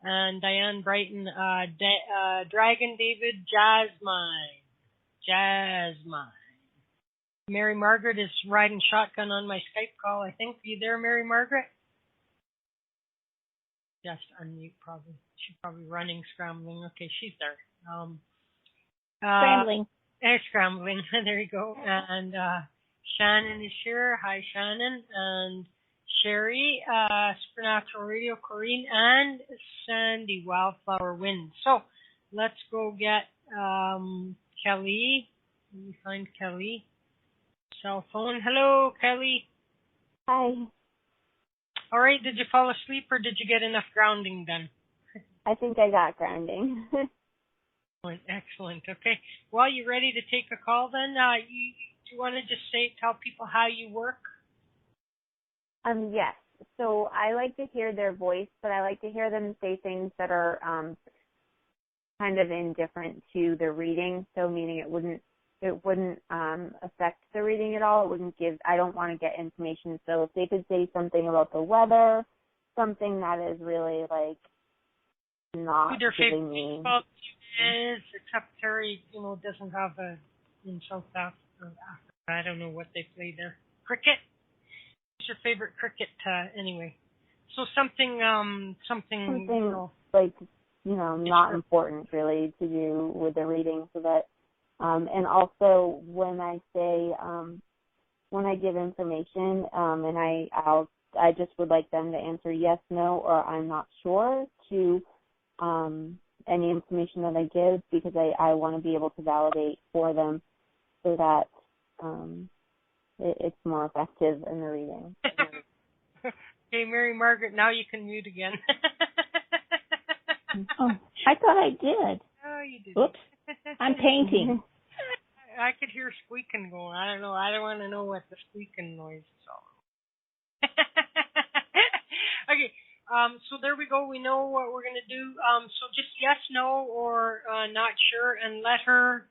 And Diane Brighton, Dragon David, Jasmine. Mary Margaret is riding shotgun on my Skype call, I think. Are you there, Mary Margaret? Just unmute, probably. She's probably running, scrambling. Okay, she's there. Scrambling. Scrambling. There you go. And Shannon is here. Hi, Shannon. And Sherry, Supernatural Radio, Corrine, and Sandy, Wildflower Wind. So let's go get Kelly. Let me find Kelly. Cell phone. Hello, Kelly. Hi. All right. Did you fall asleep or did you get enough grounding done? I think I got grounding. Excellent. Okay. Well, you ready to take a call then? Do you want to just tell people how you work? Yes. So I like to hear their voice, but I like to hear them say things that are kind of indifferent to the reading. So meaning it wouldn't affect the reading at all. It wouldn't give. I don't want to get information. So if they could say something about the weather, something that is really like not giving me. Is except Terry, doesn't have a in South Africa. I don't know what they play there. Cricket. What's your favorite cricket? Anyway, so something like not important really to do with the reading, so that and also when I say when I give information and I just would like them to answer yes, no, or I'm not sure to any information that I give, because I want to be able to validate for them so that it's more effective in the reading. Okay, Mary Margaret, now you can mute again. Oh, I thought I did. Oh, you did. Oops. I'm painting. I could hear squeaking going. I don't know. I don't want to know what the squeaking noise is all. Okay. So there we go. We know what we're going to do. So just yes, no, or not sure, and let her.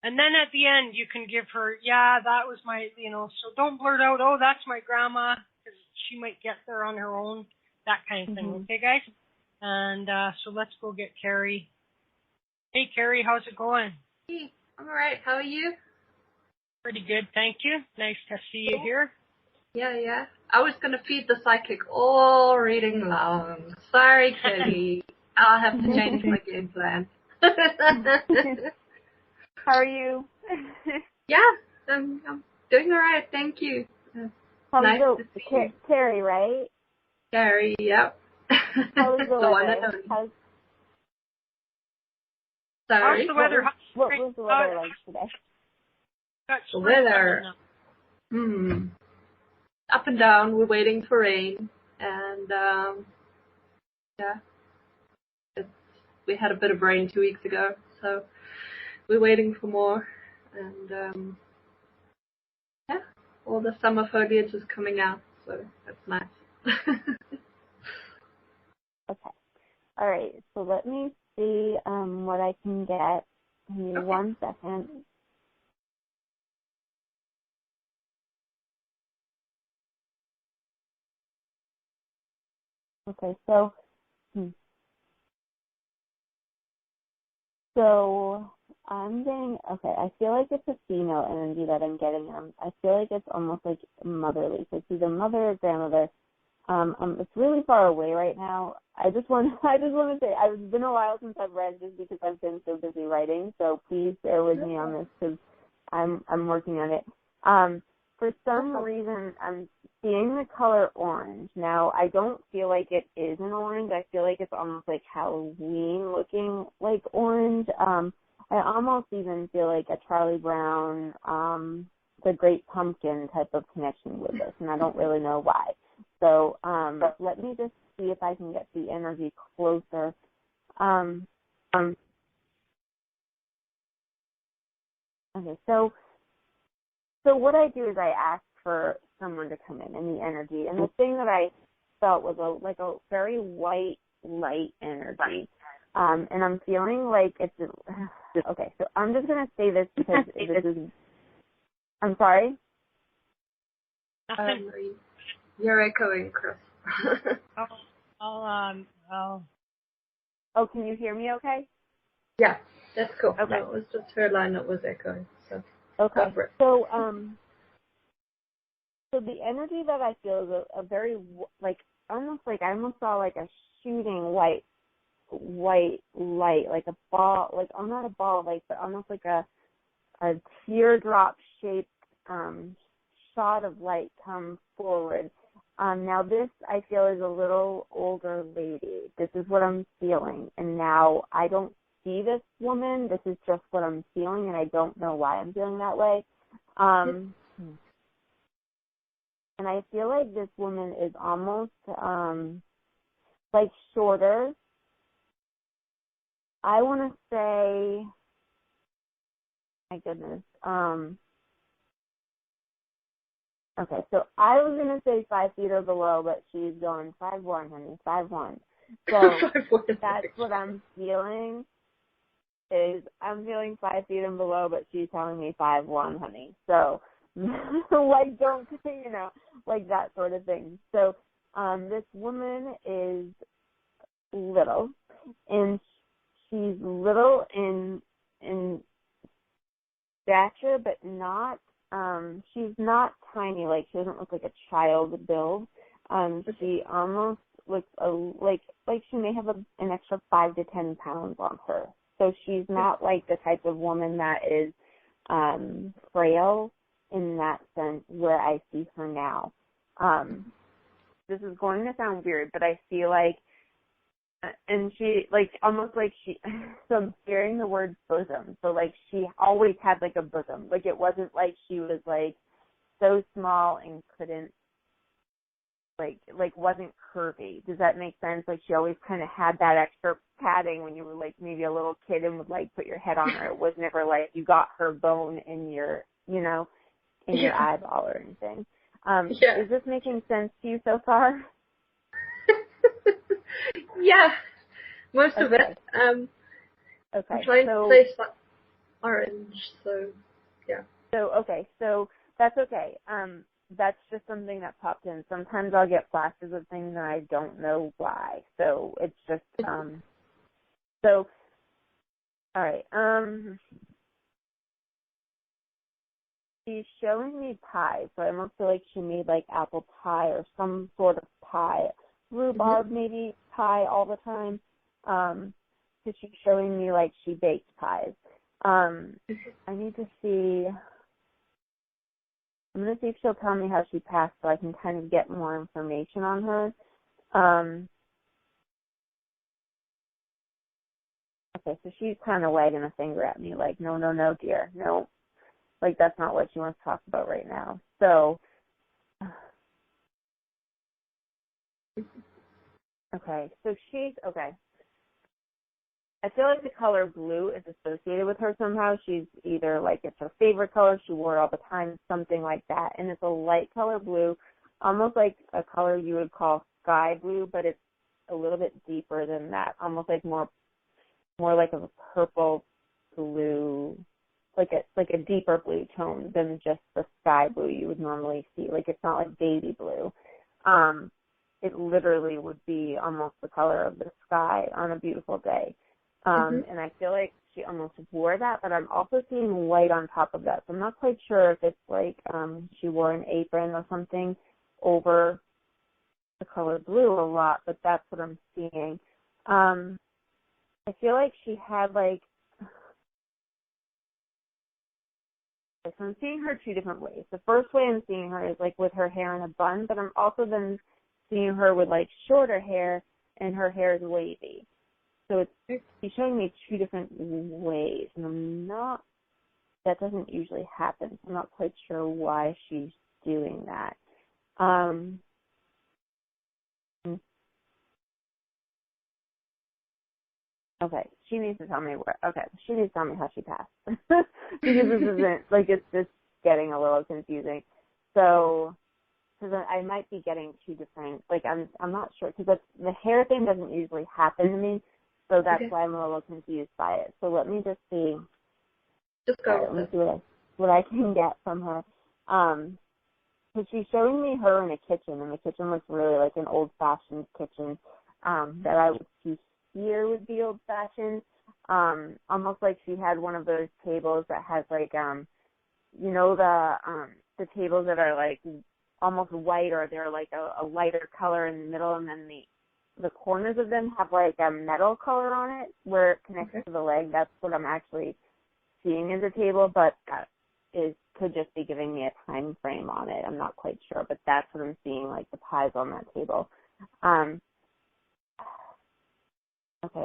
And then at the end, you can give her, yeah, that was my, so don't blurt out, oh, that's my grandma, because she might get there on her own, that kind of thing. Okay, guys? And so let's go get Carrie. Hey, Carrie, how's it going? Hey, I'm all right. How are you? Pretty good, thank you. Nice to see you here. Yeah. I was going to feed the psychic all reading long. Sorry, Kelly. I'll have to change my game plan. How are you? Yeah, I'm doing all right. Thank you. Nice to see you. Carrie, right? Carrie, yep. How's the weather? Sorry? How's the weather? What was the weather like today? The weather. Up and down. We're waiting for rain. And, we had a bit of rain 2 weeks ago, so we're waiting for more. And, all the summer foliage is coming out, so that's nice. Okay. All right. So let me see what I can get. Give me 1 second. Okay. So I'm getting, I feel like it's a female energy that I'm getting. I feel like it's almost like motherly. So it's either mother or grandmother. It's really far away right now. I just want to say, it's been a while since I've read just because I've been so busy writing. So please bear with me on this because I'm working on it. For some reason, I'm seeing the color orange. Now, I don't feel like it is an orange. I feel like it's almost like Halloween looking like orange. I almost even feel like a Charlie Brown, the Great Pumpkin type of connection with this, and I don't really know why. So let me just see if I can get the energy closer. Okay, so what I do is I ask for someone to come in the energy, and the thing that I felt was a very white light energy, and I'm feeling like it's okay. So I'm just gonna say this because this is. I'm sorry. You're echoing, Chris. Oh, can you hear me? Okay. Yeah, that's cool. Okay. No, it was just her line that was echoing. So. Okay. So so the energy that I feel is a very almost like I almost saw like a shooting white light, like a ball, like not a ball of light, but almost like a teardrop shaped shot of light come forward. Now this I feel is a little older lady. This is what I'm feeling, and now I don't see this woman. This is just what I'm feeling, and I don't know why I'm feeling that way. And I feel like this woman is almost like shorter. I want to say, my goodness. Okay, so I was going to say 5 feet or below, but she's going 5'1", honey, 5'1". So that's what I'm feeling. Is I'm feeling 5 feet and below, but she's telling me 5'1", honey. So, like, don't, like that sort of thing. So, this woman is little, and she's little in stature, but not, she's not tiny. Like, she doesn't look like a child build. She almost looks like she may have an extra 5 to 10 pounds on her. So she's not like the type of woman that is frail in that sense where I see her now. This is going to sound weird, but I feel like, and she, like, almost like she, so I'm hearing the word bosom. So, like, she always had, like, a bosom. Like, it wasn't like she was, like, so small and couldn't, like wasn't curvy. Does that make sense? Like, she always kind of had that extra padding when you were, like, maybe a little kid and would, like, put your head on her. It was never, like, you got her bone in your, in your eyeball or anything. Is this making sense to you so far? Yeah, most of it. Okay. I'm trying to place orange, so yeah. So that's okay. That's just something that popped in. Sometimes I'll get flashes of things and I don't know why. So it's just so all right. She's showing me pie, so I almost feel like she made like apple pie or some sort of pie. Rhubarb maybe pie all the time. So she's showing me like she baked pies. I need to see. I'm going to see if she'll tell me how she passed so I can kind of get more information on her. Okay, so she's kind of wagging a finger at me like, no, dear, no. Like, that's not what she wants to talk about right now. So, okay, so okay. I feel like the color blue is associated with her somehow. She's either like it's her favorite color, she wore it all the time, something like that. And it's a light color blue, almost like a color you would call sky blue, but it's a little bit deeper than that, almost like more like a purple blue, like a deeper blue tone than just the sky blue you would normally see. Like it's not like baby blue. It literally would be almost the color of the sky on a beautiful day. And I feel like she almost wore that, but I'm also seeing white on top of that. So I'm not quite sure if it's like she wore an apron or something over the color blue a lot, but that's what I'm seeing. I feel like she had like, so I'm seeing her two different ways. The first way I'm seeing her is like with her hair in a bun, but I'm also then seeing her with like shorter hair and her hair is wavy. So she's showing me two different ways, and that doesn't usually happen. I'm not quite sure why she's doing that. Okay, she needs to tell me she needs to tell me how she passed. Because this isn't, like, it's just getting a little confusing. So, because I might be getting two different, like, I'm not sure, because the hair thing doesn't usually happen to me. So that's why I'm a little confused by it. So let me just see. Just go. Let me see what I can get from her. Because she's showing me her in a kitchen, and the kitchen looks really like an old-fashioned kitchen that I would see here would be old-fashioned. Almost like she had one of those tables that has like, you know, the tables that are like almost white, or they're like a lighter color in the middle, and then the corners of them have like a metal color on it where it connects to the leg. That's what I'm actually seeing as a table, but that could just be giving me a time frame on it. I'm not quite sure, but that's what I'm seeing, like the pies on that table. Okay,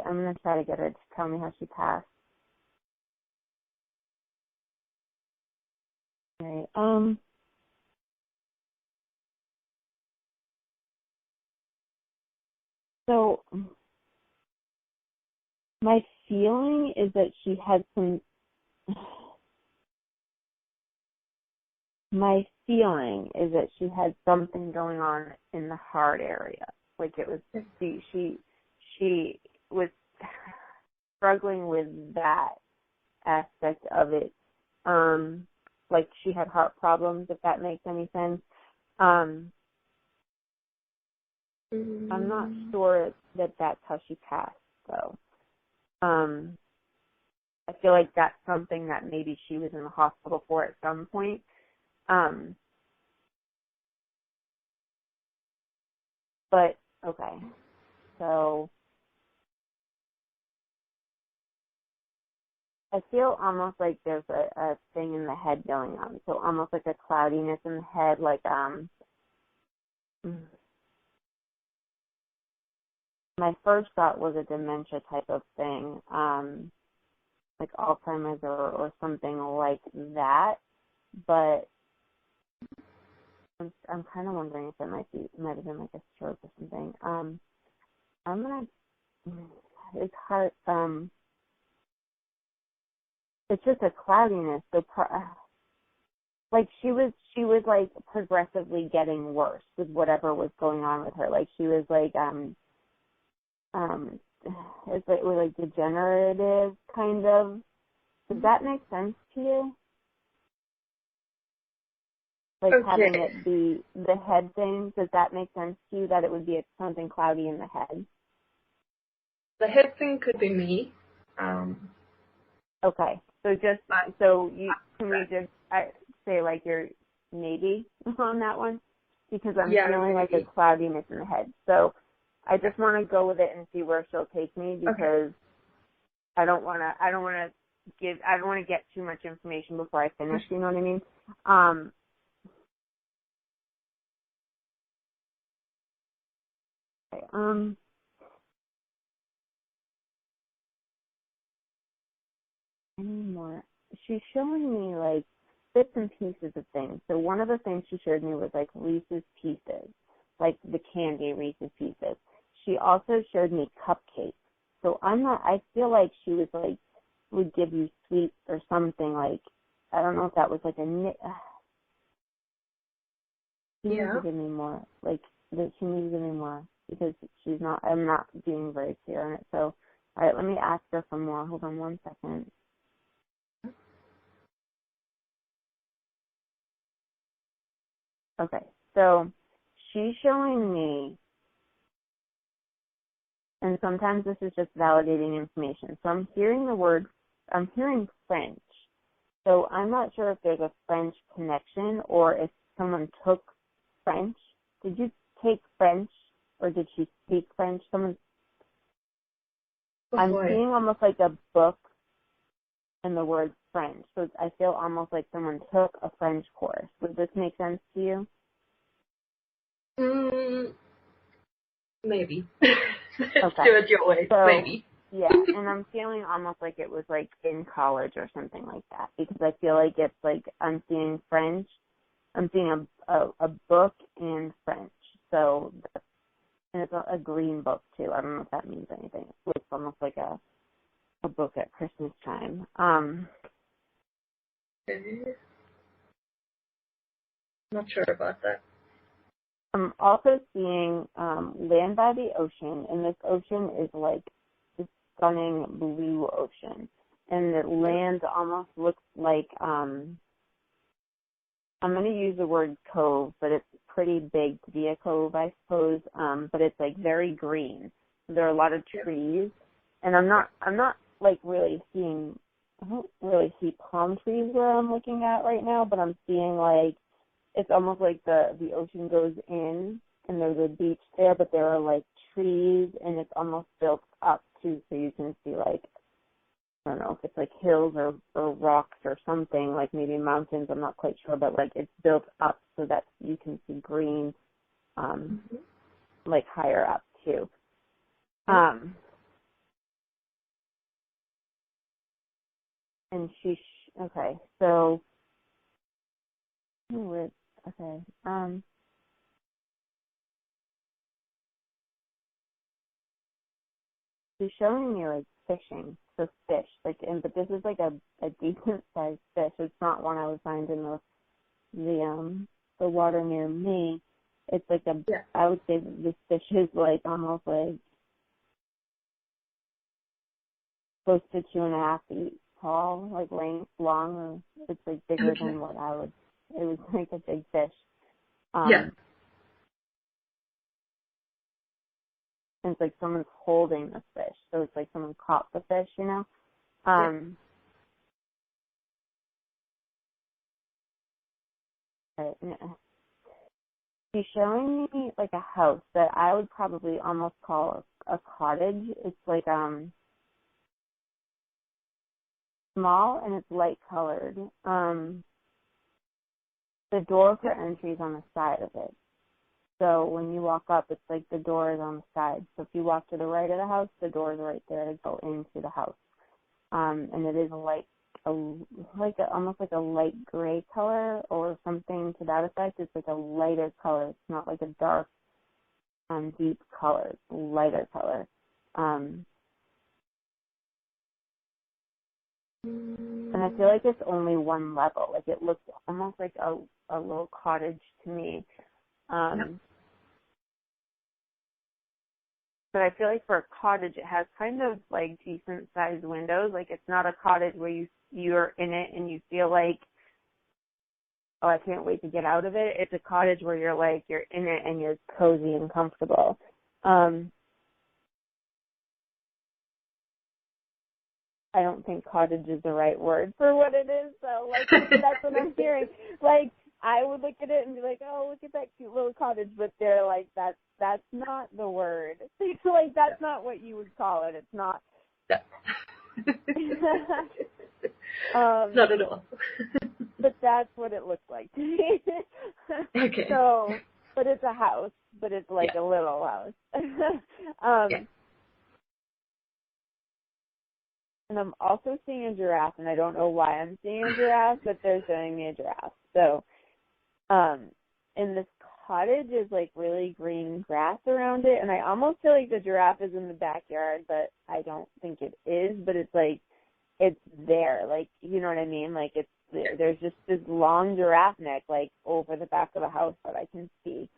I'm going to try to get her to tell me how she passed. Okay, so my feeling is that she had some. My feeling is that she had something going on in the heart area. Like it was she was struggling with that aspect of it. Like she had heart problems, if that makes any sense. I'm not sure that that's how she passed, though. I feel like that's something that maybe she was in the hospital for at some point. But, okay. So, I feel almost like there's a thing in the head going on. So almost like a cloudiness in the head, like, my first thought was a dementia type of thing, like Alzheimer's or something like that. But I'm kind of wondering if it might have been like a stroke or something. It's hard. It's just a cloudiness. So, like she was like progressively getting worse with whatever was going on with her. Like she was like it's like degenerative kind of. Does that make sense to you? Like having it be the head thing, does that make sense to you, that it would be something cloudy in the head? The head thing could be me. Okay. So can we just say like you're maybe on that one? Because I'm feeling like a cloudiness in the head. So I just want to go with it and see where she'll take me, because I don't want to get too much information before I finish, you know what I mean? Any more? She's showing me like bits and pieces of things. So one of the things she showed me was like Reese's Pieces, like the candy Reese's Pieces. She also showed me cupcakes. So I feel like she was like, would give you sweets or something, like, I don't know if that was like she needs to give me more, like, that she needs to give me more, because I'm not being very clear on it. So, all right, let me ask her for more. Hold on one second. Okay, so she's showing me, and sometimes this is just validating information. So I'm hearing French. So I'm not sure if there's a French connection or if someone took French. Did you take French, or did she speak French? I'm seeing almost like a book and the word French. So I feel almost like someone took a French course. Would this make sense to you? Maybe. Okay. Do it your way. So, maybe. Yeah, and I'm feeling almost like it was like in college or something like that, because I feel like it's like I'm seeing French. I'm seeing a book in French. So, and it's a green book too. I don't know if that means anything. It looks almost like a book at Christmas time. Not sure about that. I'm also seeing land by the ocean, and this ocean is like this stunning blue ocean, and the land almost looks like I'm going to use the word cove, but it's pretty big to be a cove, I suppose. But it's like very green. There are a lot of trees, and I'm not like really seeing. I don't really see palm trees where I'm looking at right now, but I'm seeing like it's almost like the ocean goes in, and there's a beach there, but there are like trees, and it's almost built up too, so you can see like, I don't know if it's like hills or rocks or something, like maybe mountains, I'm not quite sure, but like it's built up so that you can see green, like higher up too. And okay, so, okay, she's showing me like fishing, so fish, like, but this is like a decent sized fish. It's not one I would find in the water near me. It's like I would say that this fish is like almost like close to 2.5 feet tall, like length, long, or it's like bigger than what it was like a big fish. And it's like someone's holding the fish, so it's like someone caught the fish, you know? She's showing me like a house that I would probably almost call a cottage. It's like small and it's light colored. The door for entry is on the side of it. So when you walk up, it's like the door is on the side. So if you walk to the right of the house, the door is right there to go into the house. And it is almost like a light gray color or something to that effect. It's like a lighter color. It's not like a dark, deep color. It's a lighter color. And I feel like it's only one level. Like it looks almost like a little cottage to me. But I feel like for a cottage, it has kind of like decent sized windows. Like it's not a cottage where you're in it and you feel like, oh, I can't wait to get out of it. It's a cottage where you're in it and you're cozy and comfortable. I don't think cottage is the right word for what it is, so like that's what I'm hearing. Like I would look at it and be like, oh, look at that cute little cottage, but they're like that's not the word. Like that's not what you would call it. It's not. Not at all. But that's what it looks like to me. Okay. So, but it's a house, but it's like a little house. And I'm also seeing a giraffe, and I don't know why I'm seeing a giraffe, but they're showing me a giraffe. So, and this cottage is like really green grass around it, and I almost feel like the giraffe is in the backyard, but I don't think it is. But it's like it's there, like you know what I mean? Like it's there's just this long giraffe neck like over the back of the house that I can see.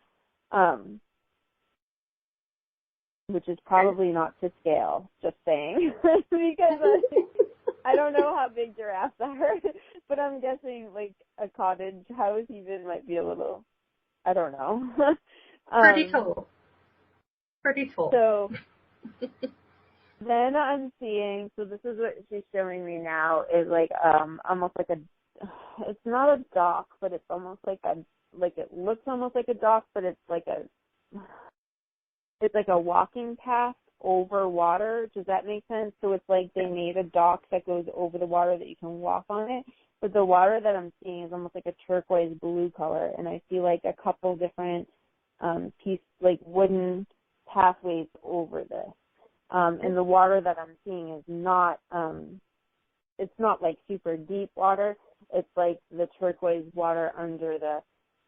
Which is probably not to scale, just saying, because I don't know how big giraffes are, but I'm guessing like a cottage house even might be a little, I don't know. Pretty tall. Pretty tall. So then I'm seeing, so this is what she's showing me now, is like almost like it's not a dock, but it's almost like it looks almost like a dock, but it's like a walking path over water. Does that make sense? So it's like they made a dock that goes over the water that you can walk on it. But the water that I'm seeing is almost like a turquoise blue color, and I see like a couple different like wooden pathways over this. And the water that I'm seeing is not it's not like super deep water. It's like the turquoise water under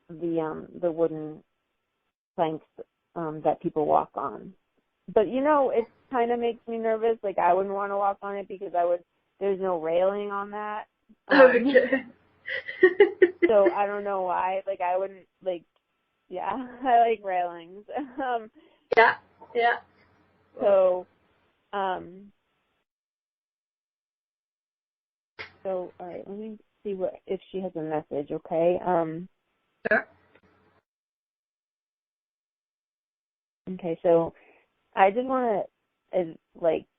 the wooden planks that people walk on. But, you know, it kind of makes me nervous. Like, I wouldn't want to walk on it because there's no railing on that. Okay. So I don't know why. Like, I wouldn't, like, yeah, I like railings. Yeah. So, all right, let me see if she has a message, okay? Sure. Okay, so I just want to,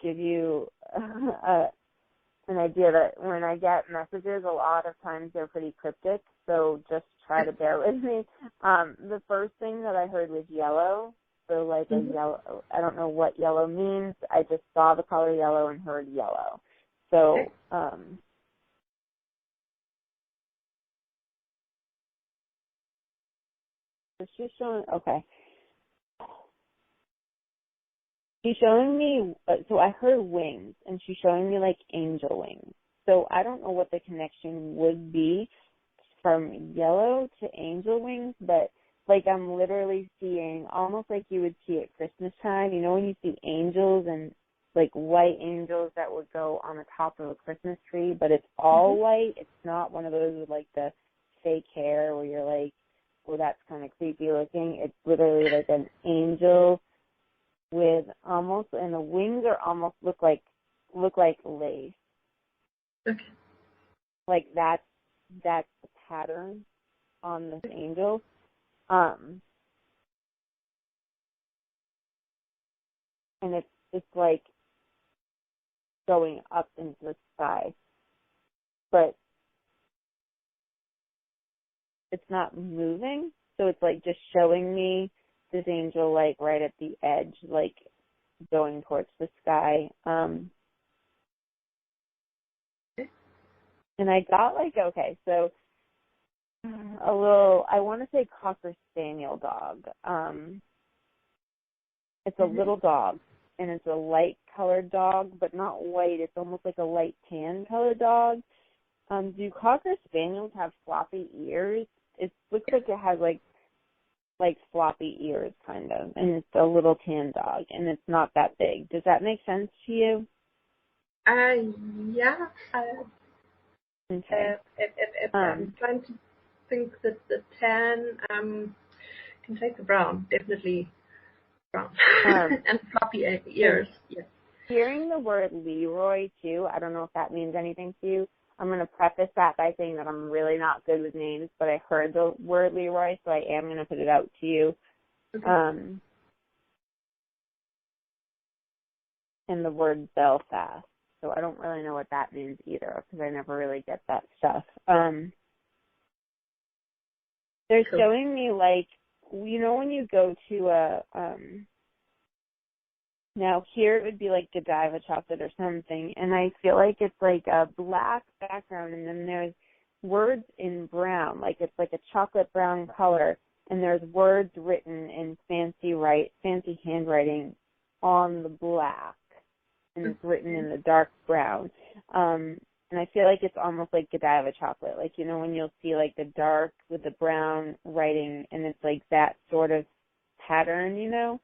give you an idea that when I get messages, a lot of times they're pretty cryptic, so just try to bear with me. The first thing that I heard was yellow, so like a yellow, I don't know what yellow means. I just saw the color yellow and heard yellow. So, is she showing, okay. She's showing me, so I heard wings, and she's showing me, like, angel wings. So I don't know what the connection would be from yellow to angel wings, but, like, I'm literally seeing, almost like you would see at Christmas time, you know when you see angels and, like, white angels that would go on the top of a Christmas tree, but it's all white. It's not one of those with, like, the fake hair where you're like, oh, that's kind of creepy looking. It's literally, like, an angel with almost, and the wings are almost look like lace. Okay. Like that's the pattern on this angel. And it's like going up into the sky, but it's not moving. So it's like just showing me this angel like right at the edge, like going towards the sky. And I got like, okay, so a little, I want to say Cocker Spaniel dog. It's a little dog, and it's a light colored dog, but not white. It's almost like a light tan colored dog. Do Cocker Spaniels have floppy ears? It looks like it has like floppy ears, kind of, and it's a little tan dog, and it's not that big. Does that make sense to you? Yeah. Okay. If I'm trying to think that the tan, can take the brown, definitely. Brown. And floppy ears. Yes. Hearing the word Leroy, too, I don't know if that means anything to you. I'm going to preface that by saying that I'm really not good with names, but I heard the word Leroy, so I am going to put it out to you. Okay. And the word Belfast. So I don't really know what that means either, because I never really get that stuff. They're showing me, like, you know when you go to a, now here it would be like Godiva chocolate or something, and I feel like it's like a black background, and then there's words in brown, like it's like a chocolate brown color, and there's words written in fancy handwriting on the black, and it's written in the dark brown. And I feel like it's almost like Godiva chocolate, like, you know, when you'll see like the dark with the brown writing, and it's like that sort of pattern, you know.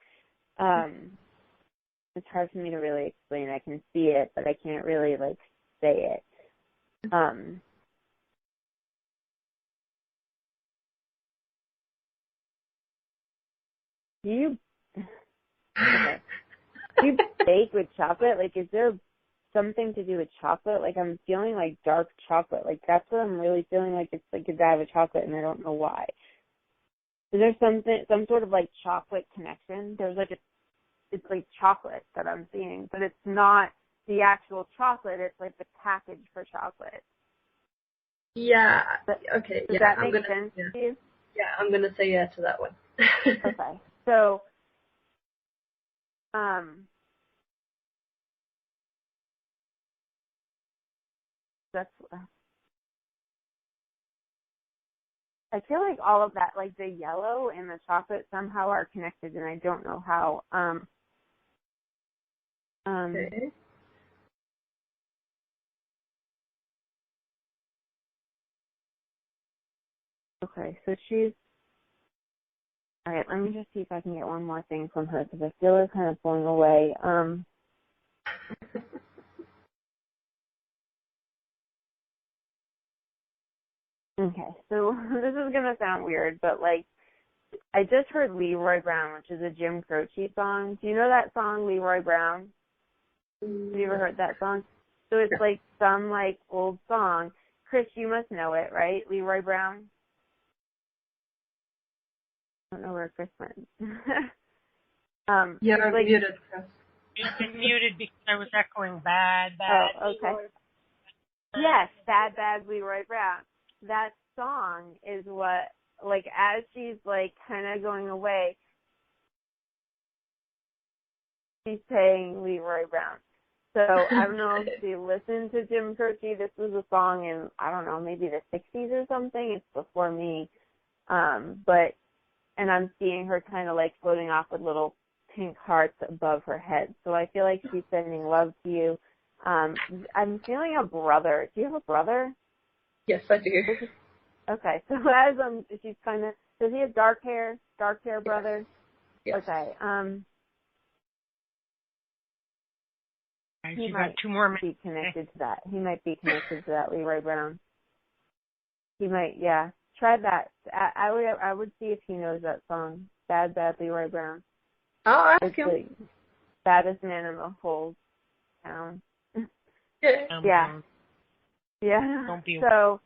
It's hard for me to really explain. I can see it, but I can't really like say it. Do you bake with chocolate? Like, is there something to do with chocolate? Like, I'm feeling like dark chocolate. Like, that's what I'm really feeling like. It's like Godiva chocolate, and I don't know why. Is there some sort of like chocolate connection? There's like it's like chocolate that I'm seeing, but it's not the actual chocolate. It's like the package for chocolate. Yeah. Okay. Does that make sense to you? Yeah, I'm going to say yeah to that one. Okay. So, that's, I feel like all of that, like the yellow and the chocolate somehow are connected, and I don't know how. Okay. Okay, so she's, all right, let me just see if I can get one more thing from her, because I feel her kind of pulling away. Okay, so this is going to sound weird, but like, I just heard Leroy Brown, which is a Jim Croce song. Do you know that song, Leroy Brown? Have you ever heard that song? So it's like some like old song. Chris, you must know it, right? Leroy Brown? I don't know where Chris went. You're like, muted, Chris. You've been muted because I was echoing bad. Oh, okay. Yes, bad Leroy Brown. That song is what, like, as she's like kind of going away, she's saying Leroy Brown. So I don't know if you listened to Jim Croce. This was a song in, I don't know, maybe the 60s or something. It's before me. And I'm seeing her kind of like floating off with little pink hearts above her head. So I feel like she's sending love to you. I'm feeling a brother. Do you have a brother? Yes, I do. Okay. So as she's kind of, does he have dark hair brother? Yes. Okay. He You might got 2 more minutes. be connected to that. He might be connected to that Leroy Brown. He might, yeah. Try that. I would see if he knows that song. Bad Leroy Brown. I'll ask It's him. the baddest man in the whole town. Yeah. Yeah. Don't be. So,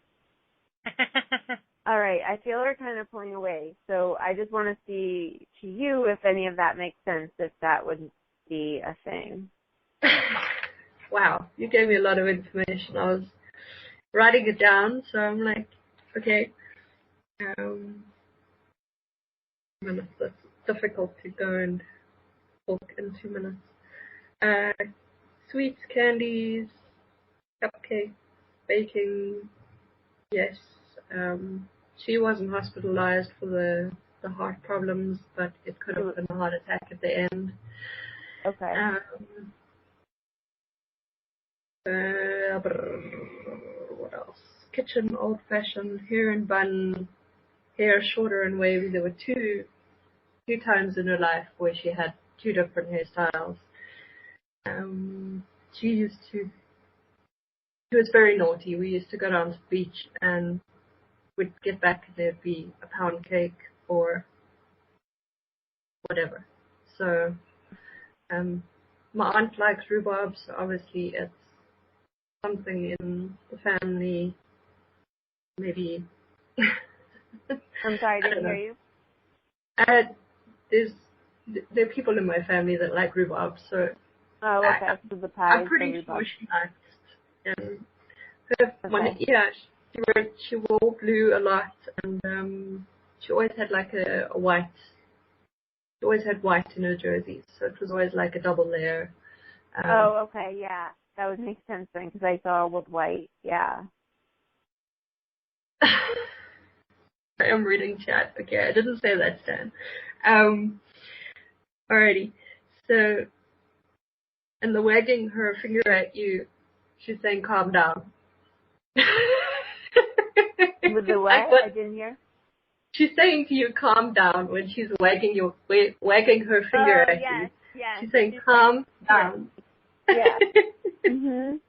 all right. I feel her kind of pulling away. So I just want to see to you if any of that makes sense, if that would be a thing. Wow, you gave me a lot of information. I was writing it down, so I'm like, okay. Minutes. That's difficult to go and talk in 2 minutes. Sweets, candies, cupcakes, baking. Yes. She wasn't hospitalized for the heart problems, but it could have been a heart attack at the end. Okay. What else? Kitchen, old-fashioned, hair and bun, hair shorter and wavy. There were two times in her life where she had 2 different hairstyles. She was very naughty. We used to go down to the beach and we'd get back and there'd be a pound cake or whatever. So my aunt likes rhubarb, so obviously it's something in the family. Maybe. I'm sorry, I didn't hear you. There are people in my family that like rhubarb, so Oh, okay. So the pie. I'm pretty sure she likes. And her she wore blue a lot, and she always had like a white. She always had white in her jerseys, so it was always like a double layer. Oh, okay, yeah, that would make sense then, because I saw with white, yeah. I am reading chat. Okay, I didn't say that, Stan. Alrighty. So, and the wagging her finger at you, she's saying, calm down. With the what? I didn't hear. She's saying to you, calm down, when she's wagging her finger at you. Yes. She's saying, calm down. Yeah. Mhm.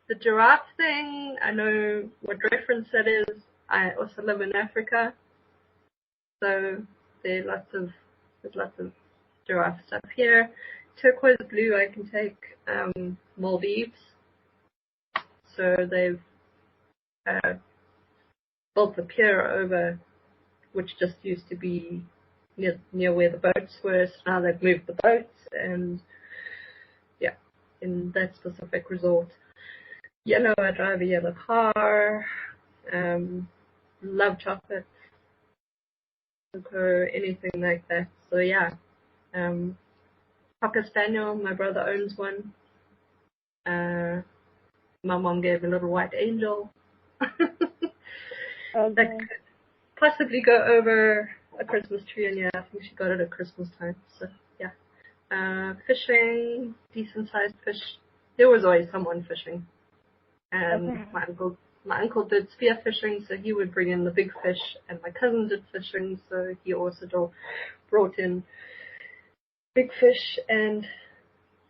The giraffe thing, I know what reference that is. I also live in Africa, so there's lots of giraffe stuff here. Turquoise blue, I can take Maldives. So they've built the pier over, which just used to be near where the boats were. So now they've moved the boats, and yeah, in that specific resort. Yellow, I drive a yellow car. Love chocolate, cocoa, anything like that. So yeah, Cocker Spaniel. My brother owns one. My mom gave a little white angel. That could possibly go over a Christmas tree, and yeah, I think she got it at Christmas time. So yeah, fishing, decent sized fish. There was always someone fishing, and my uncle did spear fishing, so he would bring in the big fish, and my cousin did fishing, so he also brought in big fish and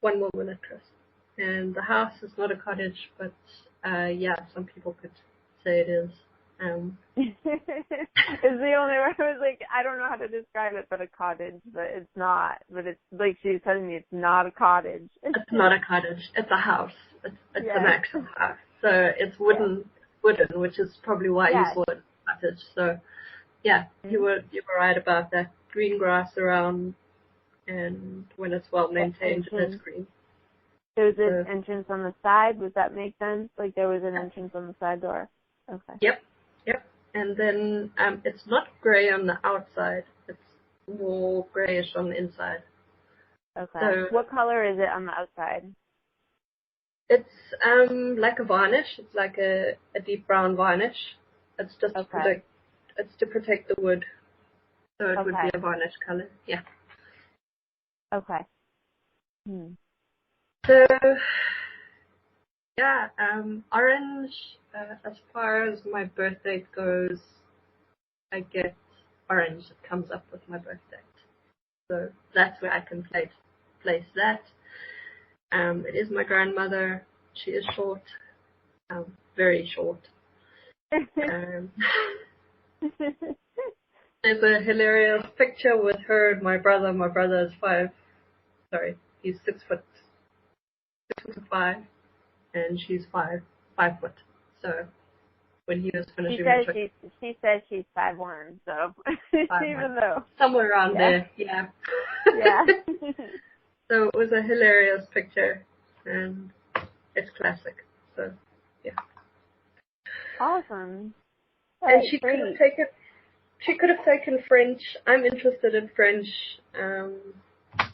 one more actress. And the house is not a cottage, but yeah, some people could say it is. It's the only word. I was like, I don't know how to describe it, but a cottage, but it's not. But it's like she was telling me it's not a cottage. It's not a cottage. It's a house. It's an actual house. So it's wooden, which is probably why you saw it cottage. So yeah, you were right about that. Green grass around, and when it's well maintained, it's green. There's an entrance on the side. Does that make sense? Like there was an entrance on the side door. Okay. Yep. And then it's not gray on the outside. It's more grayish on the inside. Okay. So, what color is it on the outside? It's like a varnish. It's like a deep brown varnish. It's just to protect the wood. So it would be a varnish color. Yeah. Okay. So yeah, orange. As far as my birthday goes, I get orange. It comes up with my birthday. So that's where I can place that. It is my grandmother. She is short, very short. There's a hilarious picture with her and my brother. My brother is he's 6'5", and she's 5 foot. So when he was finishing she says she's 5'1", so even though somewhere around there, yeah. Yeah. So it was a hilarious picture, and it's classic. So yeah. Awesome. And she could have taken. She could have taken French. I'm interested in French, so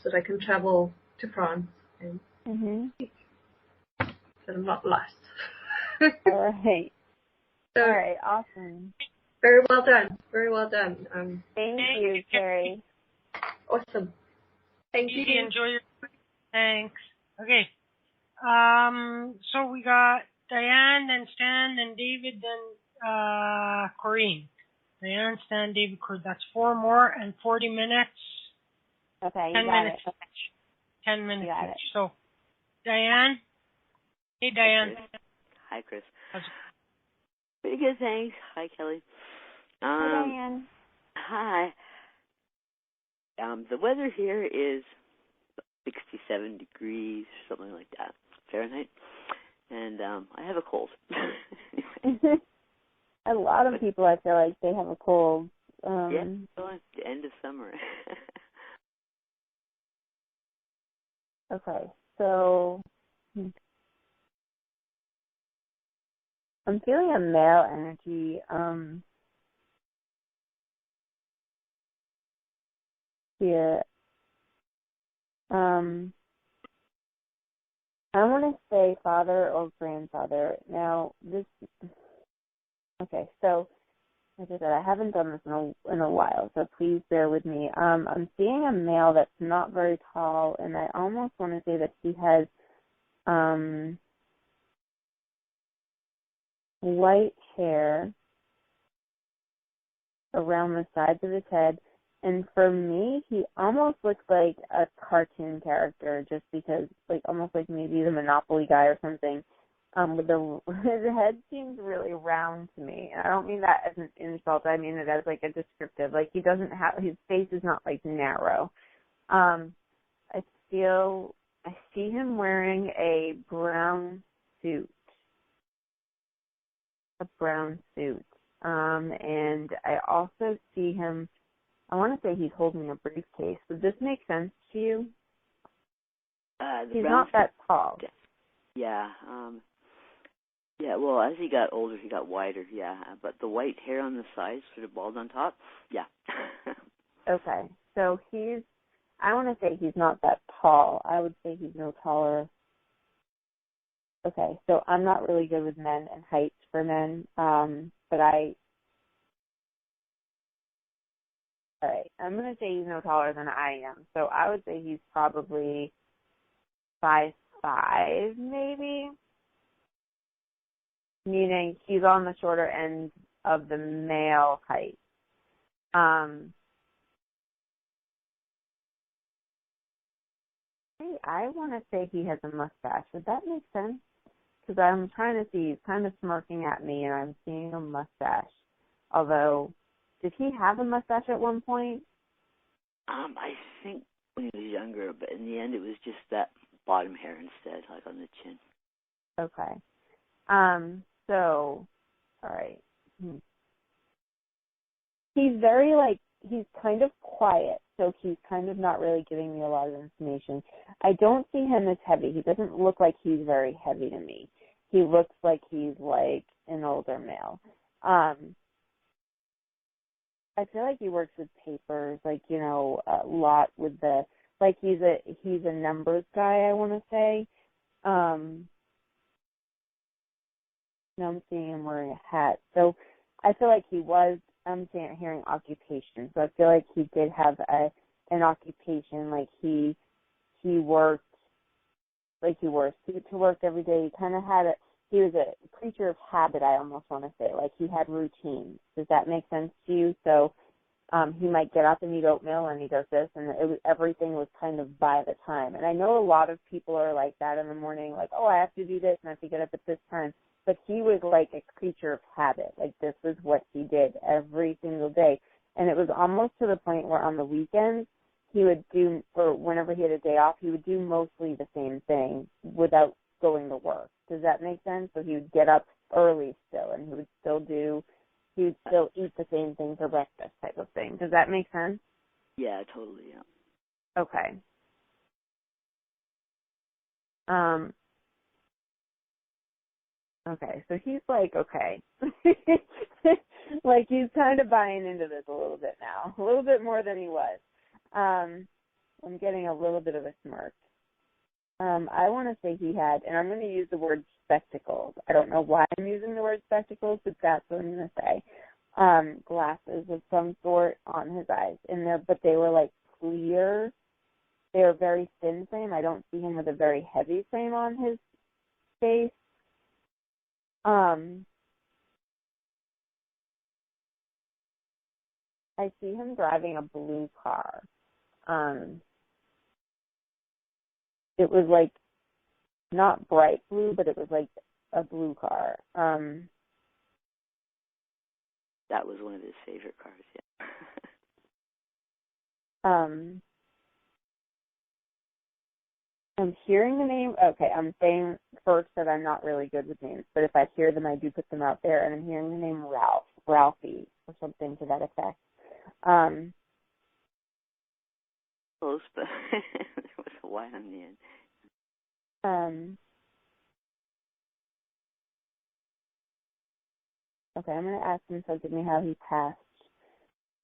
that I can travel to France and so I'm not lost. All right. So, all right. Awesome. Very well done. Very well done. Thank you, Carrie. Awesome. Thank you. Enjoy your food. Thanks. Okay. So we got Diane, then Stan, then David, then Corinne. Diane, Stan, David, Corinne. That's 4 more and 40 minutes. Okay, 10 minutes each. 10 minutes each. So, Diane. Hey, Diane. Hi, Chris. Pretty good, thanks. Hi, Kelly. Hi, Diane. Hi. The weather here is 67 degrees, something like that, Fahrenheit. And I have a cold. A lot of people, I feel like, they have a cold. Yeah, well, it's the end of summer. Okay, so I'm feeling a male energy here. I want to say father or grandfather. Now, okay, so like I said, I haven't done this in a while, so please bear with me. I'm seeing a male that's not very tall, and I almost want to say that he has white hair around the sides of his head. And for me, he almost looks like a cartoon character, just because, like, almost like maybe the Monopoly guy or something. His head seems really round to me. And I don't mean that as an insult. I mean it as, like, a descriptive. Like, his face is not, like, narrow. I see him wearing a brown suit. And I also see him, I want to say he's holding a briefcase. Would this make sense to you? He's not that tall. Yeah. Well, as he got older, he got wider, yeah. But the white hair on the sides, sort of bald on top, yeah. Okay. So I want to say he's not that tall. I would say he's no taller. Okay, so I'm not really good with men and heights for men, but all right, I'm going to say he's no taller than I am. So I would say he's probably 5'5", maybe, meaning he's on the shorter end of the male height. I want to say he has a mustache. Would that make sense? Because I'm trying to see, he's kind of smirking at me, and I'm seeing a mustache. Although, did he have a mustache at one point? I think when he was younger, but in the end it was just that bottom hair instead, like on the chin. Okay. So, all right. He's very, he's kind of quiet, so he's kind of not really giving me a lot of information. I don't see him as heavy. He doesn't look like he's very heavy to me. He looks like he's, like, an older male. I feel like he works with papers, like, you know, a lot with he's a numbers guy, I want to say. Now I'm seeing him wearing a hat. So I feel like I'm hearing occupation. So I feel like he did have an occupation, like he worked, like he wore a suit to work every day. He was a creature of habit, I almost want to say. Like, he had routines. Does that make sense to you? So he might get up and eat oatmeal, and he does this, and everything was kind of by the time. And I know a lot of people are like that in the morning, like, oh, I have to do this, and I have to get up at this time. But he was like a creature of habit. Like, this was what he did every single day. And it was almost to the point where on the weekends, he would do, or whenever he had a day off, he would do mostly the same thing without going to work. Does that make sense? So he would get up early still, and he would still eat the same thing for breakfast type of thing. Does that make sense? Yeah, totally, yeah. Okay. Okay, so he's like, okay. Like, he's kind of buying into this a little bit now. A little bit more than he was. I'm getting a little bit of a smirk. I want to say he had, and I'm going to use the word spectacles. I don't know why I'm using the word spectacles, but that's what I'm going to say. Glasses of some sort on his eyes, but they were like clear. They were very thin frame. I don't see him with a very heavy frame on his face. I see him driving a blue car. It was like not bright blue, but it was like a blue car. That was one of his favorite cars, yeah. I'm hearing the name. Okay, I'm saying first that I'm not really good with names, but if I hear them, I do put them out there. And I'm hearing the name Ralphie, or something to that effect. Close, but there was a Y on the end. Okay, I'm going to ask him to give me how he passed,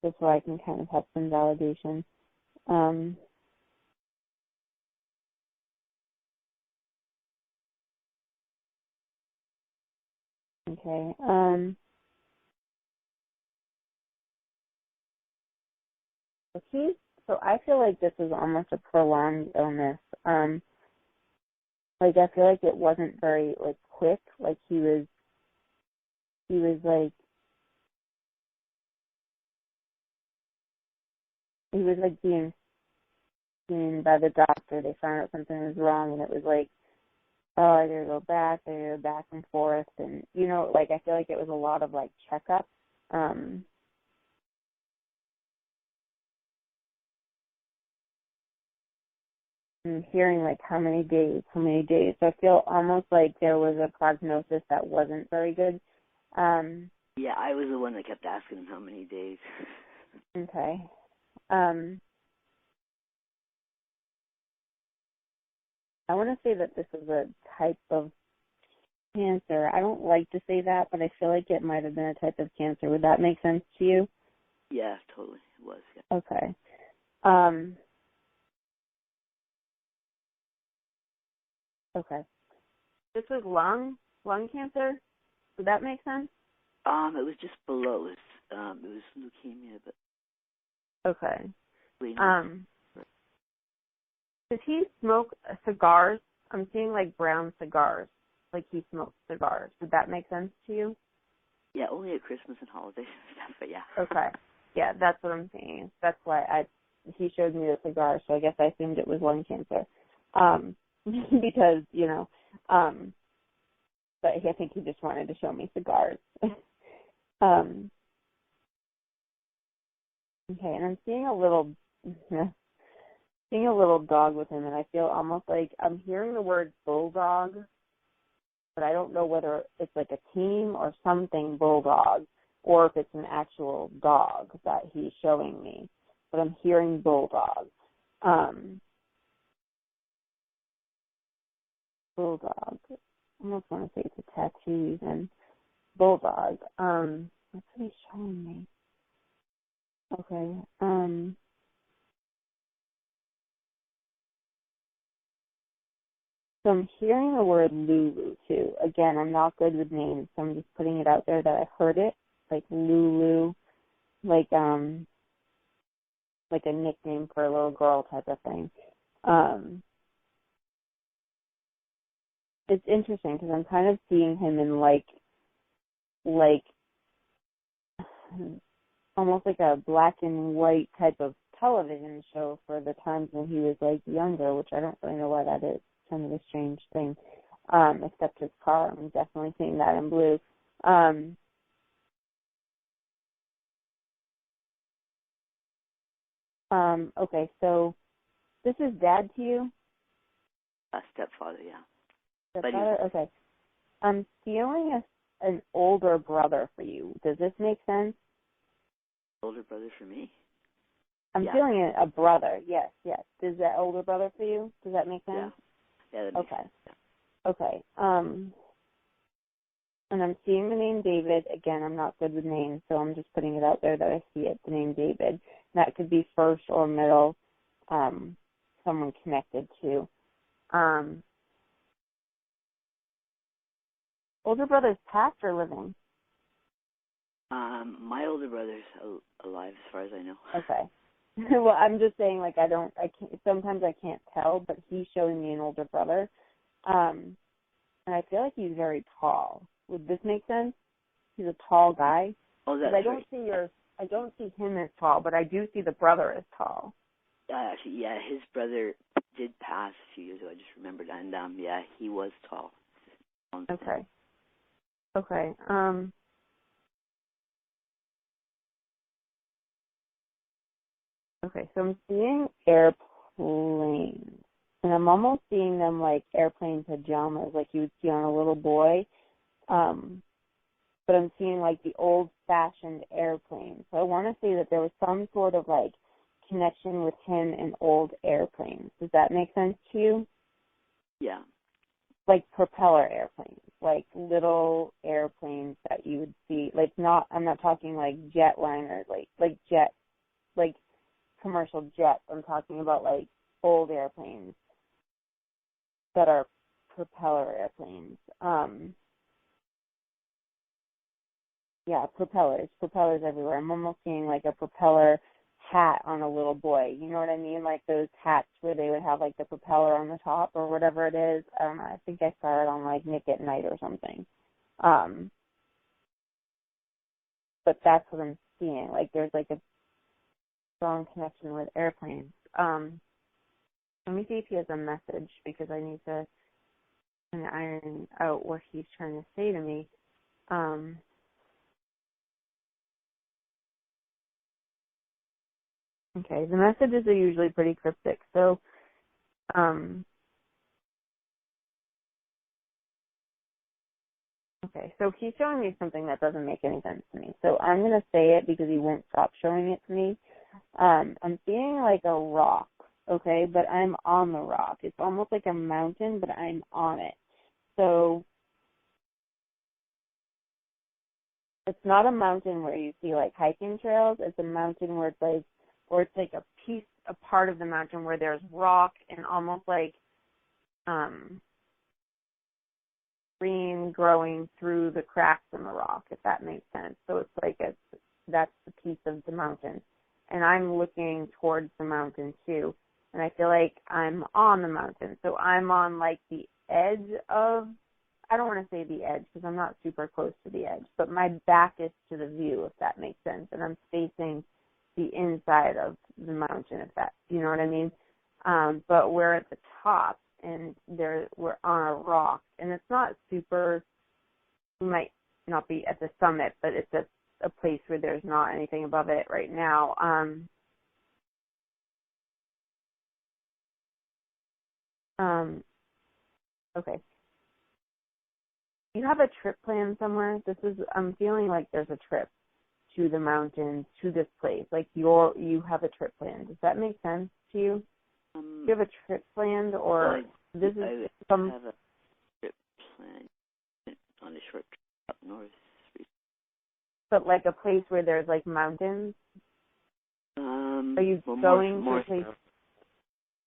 just so I can kind of have some validation. Okay. So I feel like this is almost a prolonged illness. Like I feel like it wasn't very like quick. Like he was being seen by the doctor. They found out something was wrong, and it was like, oh, I gotta go back, I gotta go back and forth, and like I feel like it was a lot of like checkups. I'm hearing like how many days. So I feel almost like there was a prognosis that wasn't very good. Yeah, I was the one that kept asking him how many days. Okay. I want to say that this is a type of cancer. I don't like to say that, but I feel like it might have been a type of cancer. Would that make sense to you? Yeah, totally. It was, yeah. Okay. Okay. This was lung cancer? Would that make sense? It was just below. It was leukemia, but... Okay. Does he smoke cigars? I'm seeing like brown cigars. Like he smokes cigars. Would that make sense to you? Yeah, only at Christmas and holidays and stuff, but yeah. Okay. Yeah, that's what I'm saying. That's why he showed me the cigar, so I guess I assumed it was lung cancer. Because, but I think he just wanted to show me cigars. Okay, and I'm seeing a little dog with him, and I feel almost like I'm hearing the word bulldog, but I don't know whether it's like a team or something bulldog, or if it's an actual dog that he's showing me. But I'm hearing bulldog. Bulldog. I almost want to say it's a tattoo even. Bulldog. What's he showing me? Okay. So I'm hearing the word Lulu too. Again, I'm not good with names, so I'm just putting it out there that I heard it, like Lulu, like a nickname for a little girl type of thing. It's interesting because I'm kind of seeing him in like almost like a black and white type of television show for the times when he was like younger, which I don't really know why that is. Kind of a strange thing. Except his car. I'm definitely seeing that in blue. Okay, so this is dad to you? Stepfather, yeah. Stepfather? Okay. I'm feeling an older brother for you. Does this make sense? Older brother for me? I'm feeling a brother. Yes. Is that older brother for you? Does that make sense? Yeah, that makes sense. Okay. And I'm seeing the name David. Again, I'm not good with names, so I'm just putting it out there that I see it, the name David. That could be first or middle, someone connected to. Older brother's passed or living? My older brother's alive as far as I know. Okay. Well, I'm just saying, like, sometimes I can't tell, but he's showing me an older brother. And I feel like he's very tall. Would this make sense? He's a tall guy. Oh, that's right. I don't see him as tall, but I do see the brother as tall. Actually, yeah, his brother did pass a few years ago. I just remembered, and yeah, he was tall. Okay. Okay, so I'm seeing airplanes. And I'm almost seeing them like airplane pajamas, like you would see on a little boy. But I'm seeing like the old-fashioned airplanes. So I want to say that there was some sort of like connection with him and old airplanes. Does that make sense to you? Yeah. Like propeller airplanes, like little airplanes that you would see. Like I'm not talking like jetliners, like jet, like commercial jets. I'm talking about like old airplanes that are propeller airplanes. Yeah, propellers everywhere. I'm almost seeing like a propeller hat on a little boy. You know what I mean? Like those hats where they would have like the propeller on the top or whatever it is. I don't know. I think I saw it on like Nick at Night or something. But that's what I'm seeing. Like there's like a strong connection with airplanes. Let me see if he has a message because I need to kind of iron out what he's trying to say to me. Okay, the messages are usually pretty cryptic. So, okay, so he's showing me something that doesn't make any sense to me. So I'm going to say it because he won't stop showing it to me. I'm seeing like a rock, okay, but I'm on the rock. It's almost like a mountain, but I'm on it. So it's not a mountain where you see like hiking trails. It's a mountain where it's like a part of the mountain where there's rock and almost like green growing through the cracks in the rock, if that makes sense. So it's like that's the piece of the mountain. And I'm looking towards the mountain too. And I feel like I'm on the mountain. So I'm on like the edge of, I don't want to say the edge because I'm not super close to the edge, but my back is to the view, if that makes sense. And I'm facing the inside of the mountain, if that, you know what I mean? But we're at the top and we're on a rock. And it's not super, we might not be at the summit, but it's a place where there's not anything above it right now. Okay. You have a trip planned somewhere? I'm feeling like there's a trip to the mountains, to this place. Like you have a trip planned. Does that make sense to you? Do you have a trip planned or I have a trip planned on a short trip up north. But like a place where there's like mountains? Are you going to a place?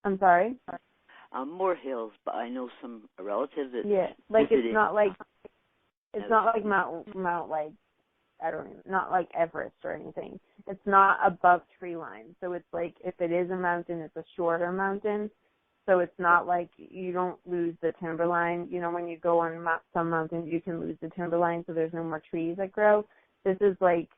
I'm sorry? More hills, but I know some relatives that like it's not like Mount like I don't even, not like Everest or anything. It's not above tree line. So it's like if it is a mountain, it's a shorter mountain. So it's not like you don't lose the timberline. You know, when you go on some mountains, you can lose the timberline, so there's no more trees that grow. This is like,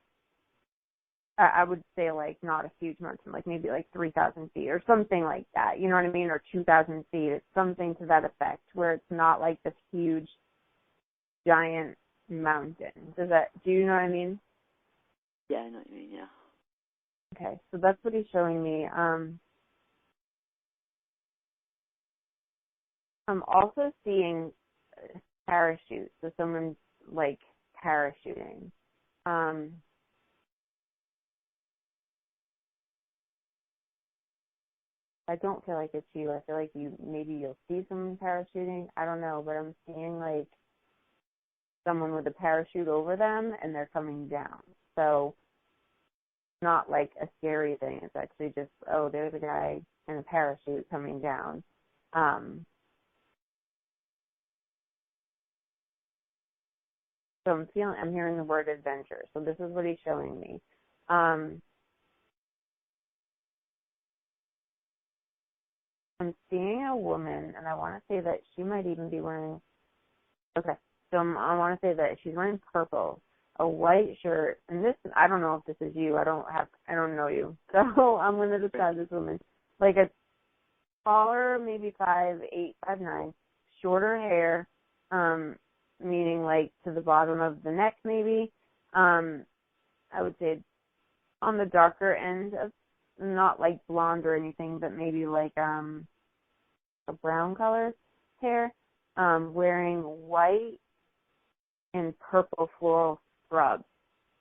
I would say like not a huge mountain, like maybe like 3,000 feet or something like that. You know what I mean? Or 2,000 feet. It's something to that effect where it's not like this huge, giant mountain. Do you know what I mean? Yeah, I know what you mean, yeah. Okay, so that's what he's showing me. I'm also seeing parachutes, so someone's like parachuting. I don't feel like it's you. I feel like you'll see someone parachuting. I don't know, but I'm seeing like someone with a parachute over them and they're coming down. So it's not like a scary thing. It's actually just, oh, there's a guy in a parachute coming down. So I'm hearing the word adventure. So this is what he's showing me. I'm seeing a woman, and I want to say that she might even be wearing, okay, so I want to say that she's wearing purple, a white shirt, and this, I don't know if this is you. I don't know you. So I'm going to describe this woman. Like a taller, maybe 5'8", 5'9", shorter hair, meaning like to the bottom of the neck maybe. I would say on the darker end of not like blonde or anything, but maybe like a brown color hair, wearing white and purple floral scrubs,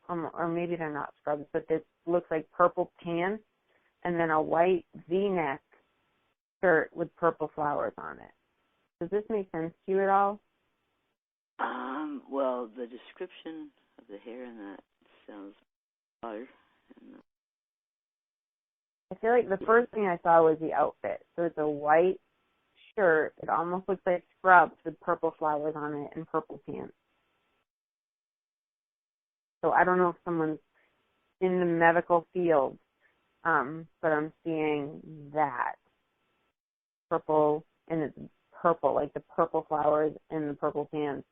or maybe they're not scrubs, but this looks like purple pants, and then a white V-neck shirt with purple flowers on it. Does this make sense to you at all? Well, the description of the hair in that sounds better. I feel like the first thing I saw was the outfit. So it's a white shirt. It almost looks like scrubs with purple flowers on it and purple pants. So I don't know if someone's in the medical field, but I'm seeing that. Purple, and it's purple, like the purple flowers and the purple pants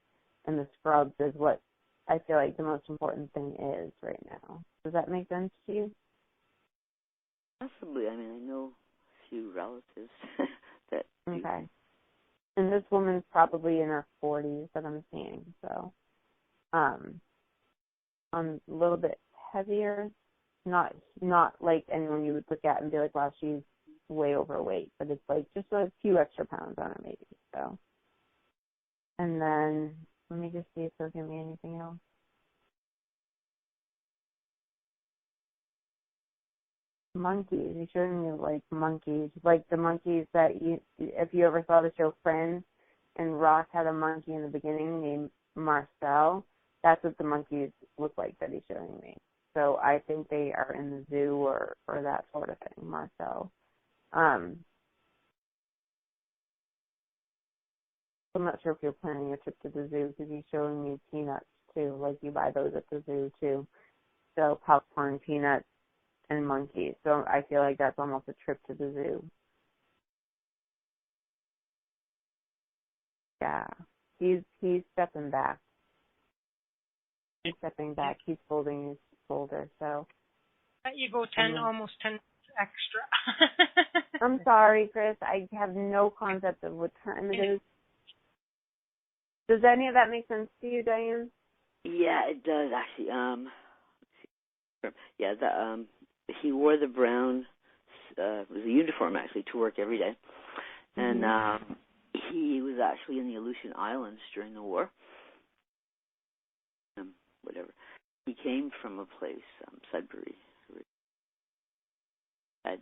and the scrubs is what I feel like the most important thing is right now. Does that make sense to you? Possibly. I mean, I know a few relatives that Okay. And this woman's probably in her 40s that I'm seeing, so I'm a little bit heavier, not like anyone you would look at and be like, wow, she's way overweight, but it's like just a few extra pounds on her maybe. So, and then let me just see if there'll give me anything else. Monkeys. He's showing me like monkeys, like the monkeys that if you ever saw the show Friends, and Ross had a monkey in the beginning named Marcel. That's what the monkeys look like that he's showing me. So I think they are in the zoo or that sort of thing, Marcel. I'm not sure if you're planning a trip to the zoo because he's showing me peanuts too, like you buy those at the zoo too. So popcorn, peanuts, and monkeys. So I feel like that's almost a trip to the zoo. Yeah. He's stepping back. He's stepping back. He's folding his shoulder. So you go almost 10 extra. I'm sorry, Chris. I have no concept of what time it is. Does any of that make sense to you, Diane? Yeah, it does actually. He wore the brown. It was a uniform actually to work every day, and he was actually in the Aleutian Islands during the war. Whatever. He came from a place, Sudbury, had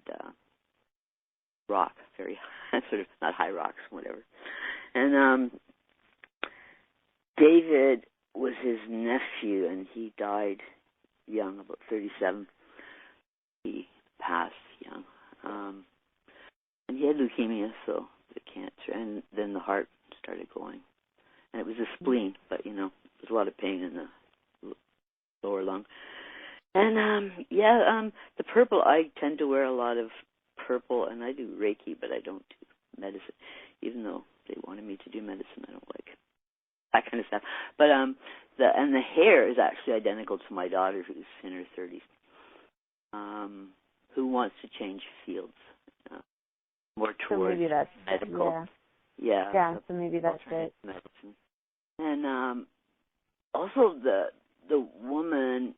rock, very sort of not high rocks, whatever. And David was his nephew, and he died young, about 37. He passed young. And he had leukemia, so the cancer, and then the heart started going. And it was a spleen, but, there's a lot of pain in the lower lung. And, the purple, I tend to wear a lot of purple, and I do Reiki, but I don't do medicine, even though they wanted me to do medicine. I don't like that kind of stuff. But the hair is actually identical to my daughter, who's in her 30s, who wants to change fields more towards so maybe that's, medical. Yeah. Yeah. So maybe that's it. Medicine. And also the woman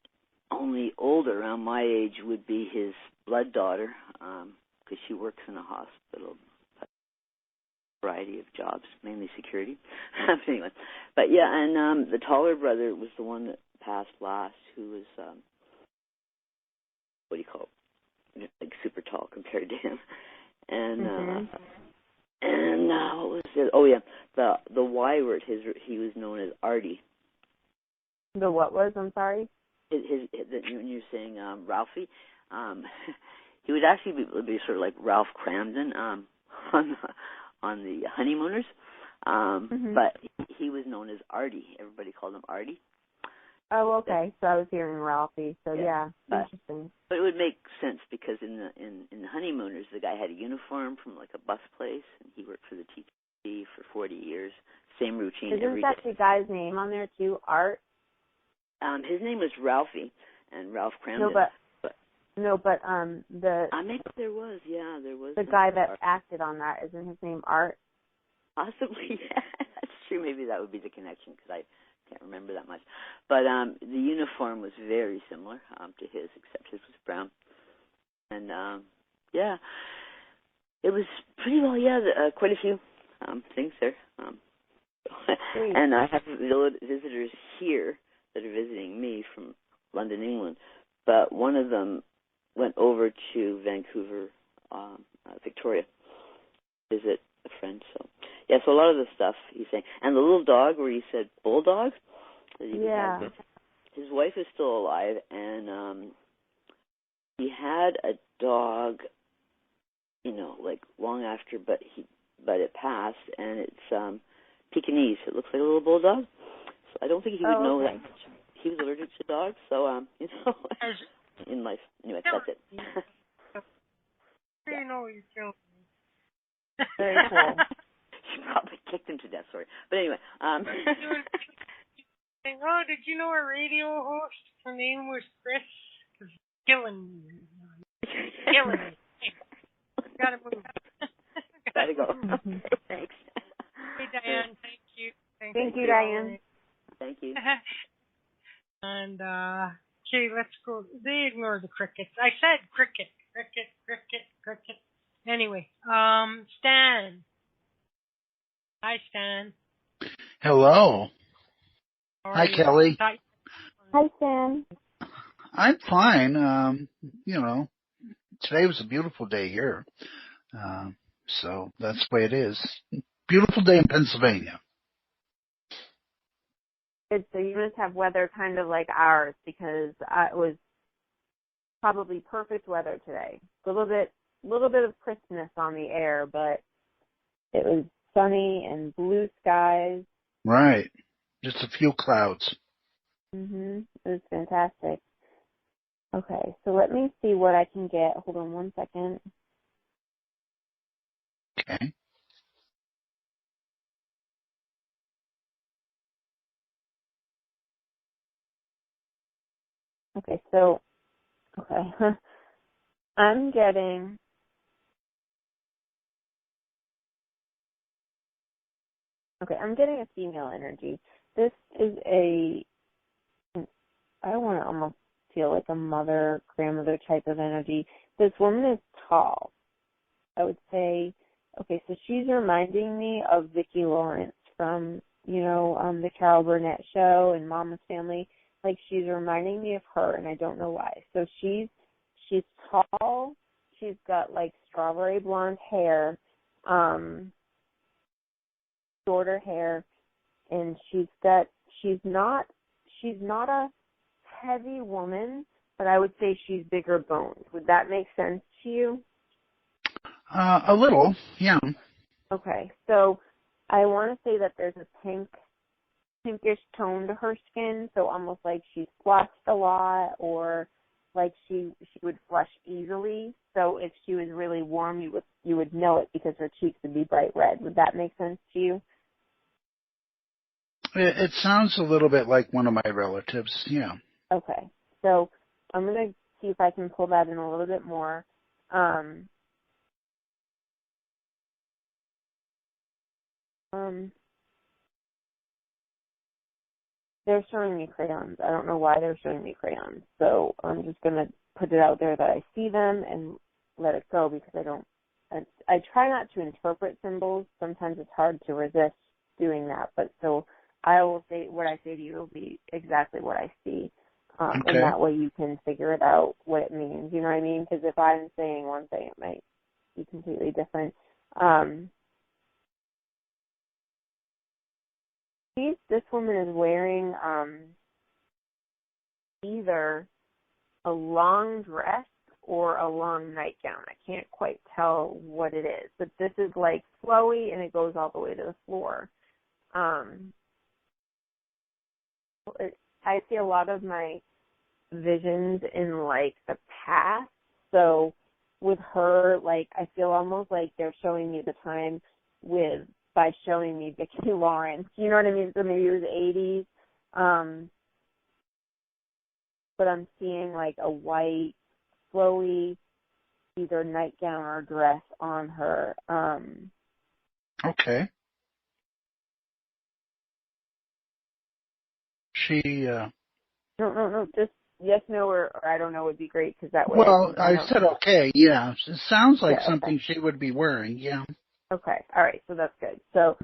only older, around my age, would be his blood daughter, because she works in a hospital. Variety of jobs, mainly security. Anyway, but yeah, and the taller brother was the one that passed last, who was what do you call it? Like super tall compared to him. And what was it? Oh yeah, the Y word. He was known as Artie. The what was? I'm sorry. When you're saying Ralphie, he would actually be sort of like Ralph Cramden on the Honeymooners, but he was known as Artie. Everybody called him Artie. Oh, okay. So I was hearing Ralphie. So yeah, interesting. But it would make sense because in the Honeymooners, the guy had a uniform from like a bus place, and he worked for the TTC for 40 years. Same routine every day. Isn't that the guy's name on there too? Art. His name was Ralphie, and Ralph Cramden. Maybe there was. Yeah, there was. The guy that acted on that, isn't his name Art? Possibly, yeah. That's true. Maybe that would be the connection because I can't remember that much. But the uniform was very similar to his, except his was brown. And, yeah, it was pretty well, quite a few things there. And I have visitors here that are visiting me from London, England, but one of them went over to Vancouver, Victoria, visit a friend. So, yeah, so a lot of the stuff he's saying. And the little dog where he said bulldog, Yeah. his wife is still alive, and he had a dog, like long after, but it passed, and it's Pekingese. It looks like a little bulldog. So I don't think he would know that he was allergic to dogs. So in life, anyway, that's it. You know you're killing me. Very cool. She probably kicked him to death. Sorry, but anyway. Oh, did you know our radio host? Her name was Chris. Killing me. Killing me. Gotta move. Gotta go. Thanks. Hey, Diane. Thank you. Thank you, Diane. Thank you. And, okay, let's go. They ignore the crickets. I said cricket. Anyway, Stan. Hi, Stan. Hello. Hi, Kelly. Hi, Stan. I'm fine. Today was a beautiful day here. So that's the way it is. Beautiful day in Pennsylvania. Good. So you must have weather kind of like ours, because it was probably perfect weather today. A little bit of crispness on the air, but it was sunny and blue skies. Right. Just a few clouds. It was fantastic. Okay, so let me see what I can get. Hold on one second. Okay. Okay, so, I'm getting, a female energy. This is I want to almost feel like a mother, grandmother type of energy. This woman is tall. I would say, okay, so she's reminding me of Vicki Lawrence from, the Carol Burnett show and Mama's Family. Like, she's reminding me of her, and I don't know why. So she's tall. She's got like strawberry blonde hair, shorter hair, and she's not a heavy woman, but I would say she's bigger boned. Would that make sense to you? A little, yeah. Okay, so I want to say that there's a pinkish tone to her skin, so almost like she's flushed a lot, or like she would flush easily. So if she was really warm, you would know it because her cheeks would be bright red. Would that make sense to you? It sounds a little bit like one of my relatives, yeah. Okay, so I'm going to see if I can pull that in a little bit more. They're showing me crayons. I don't know why they're showing me crayons. So I'm just going to put it out there that I see them and let it go, because I try not to interpret symbols. Sometimes it's hard to resist doing that. But so I will say, what I say to you will be exactly what I see. Okay. And that way you can figure it out what it means. You know what I mean? Because if I'm saying one thing, it might be completely different. This woman is wearing either a long dress or a long nightgown. I can't quite tell what it is, but this is like flowy and it goes all the way to the floor. I see a lot of my visions in like the past. So with her, like, I feel almost like they're showing me the time by showing me Vicki Lawrence. You know what I mean? So maybe it was 80s. But I'm seeing like a white, flowy, either nightgown or dress on her. Okay. She, No, yes, no, or I don't know would be great because that way Well, I I can said okay, yeah. It sounds like yeah, something okay. she would be wearing, yeah. Okay, all right, so that's good. So,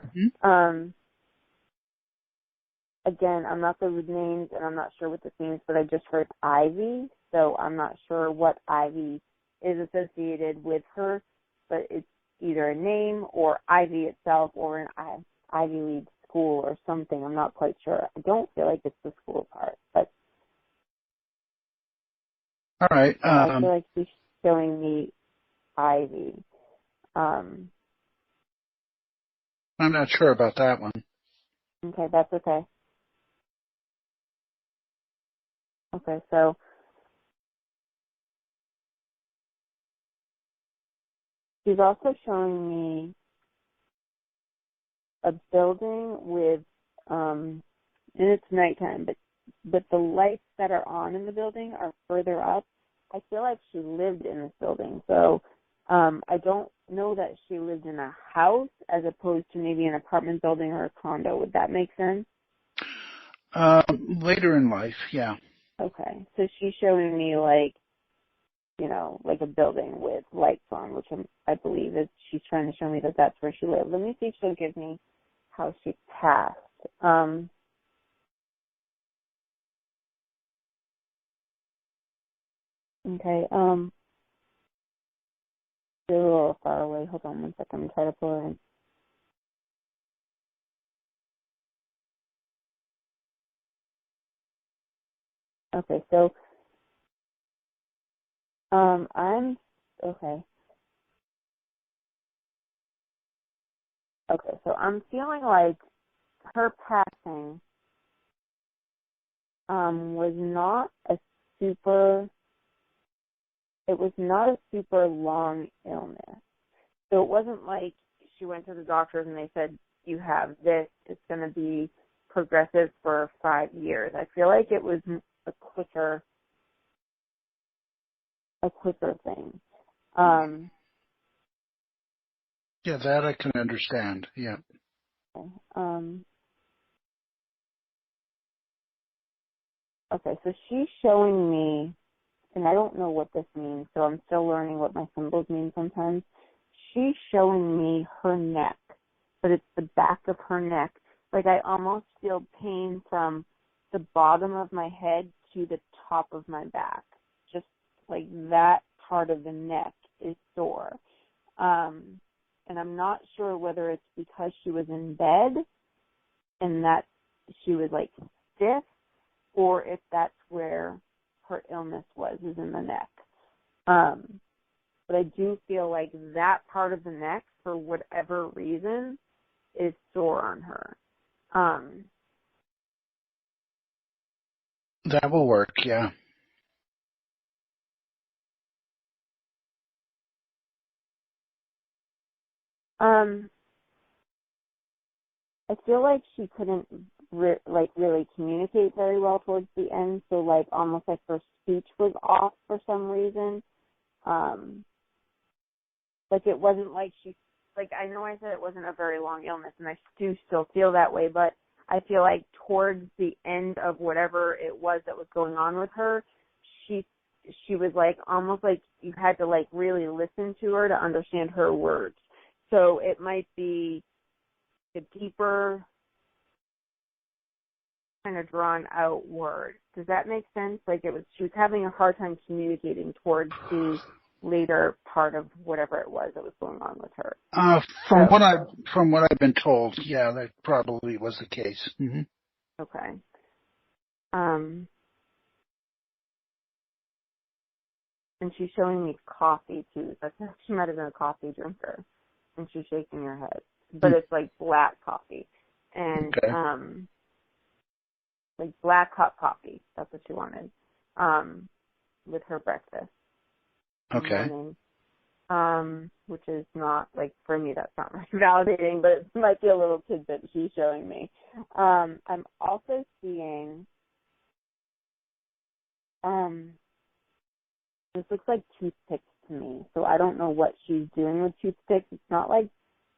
again, I'm not good with names, and I'm not sure what this means, but I just heard Ivy, so I'm not sure what Ivy is associated with her, but it's either a name or Ivy itself or an Ivy League school or something. I'm not quite sure. I don't feel like it's the school part, but All right. I feel like she's showing me Ivy. I'm not sure about that one. Okay, that's okay. Okay, so she's also showing me a building with, and it's nighttime, but the lights that are on in the building are further up. I feel like she lived in this building, so I don't know that she lived in a house as opposed to maybe an apartment building or a condo. Would that make sense? Later in life, yeah. Okay, so she's showing me like, you know, like a building with lights on, which I believe is she's trying to show me that that's where she lived. Let me see if she'll give me how she passed. Okay, she's a little far away. Hold on one second. I'm trying to pull her in. Okay, so I'm okay. Okay, so I'm feeling like her passing was not a super. It was not a super long illness. So it wasn't like she went to the doctors and they said, you have this, it's going to be progressive for 5 years. I feel like it was a quicker thing. Yeah, that I can understand, yeah. Okay, so she's showing me, and I don't know what this means, so I'm still learning what my symbols mean sometimes. She's showing me her neck, but it's the back of her neck. Like I almost feel pain from the bottom of my head to the top of my back. Just like that part of the neck is sore. And I'm not sure whether it's because she was in bed and that she was like stiff, or if that's where her illness is in the neck. But I do feel like that part of the neck, for whatever reason, is sore on her. That will work, yeah. I feel like she couldn't really communicate very well towards the end, so like almost like her speech was off for some reason. Like it wasn't like I know I said it wasn't a very long illness, and I do still feel that way, but I feel like towards the end of whatever it was that was going on with her, she was like almost like you had to like really listen to her to understand her words. So it might be a deeper kind of drawn out word. Does that make sense? Like she was having a hard time communicating towards the later part of whatever it was that was going on with her. From what I've been told, yeah, that probably was the case. Mm-hmm. Okay. And she's showing me coffee too. So she might have been a coffee drinker, and she's shaking her head. But it's like black coffee, and okay. Like black hot coffee. That's what she wanted. With her breakfast. Okay. Morning, which is not, like, for me, that's not very validating, but it might be a little tidbit she's showing me. I'm also seeing, this looks like toothpicks to me, so I don't know what she's doing with toothpicks. It's not like,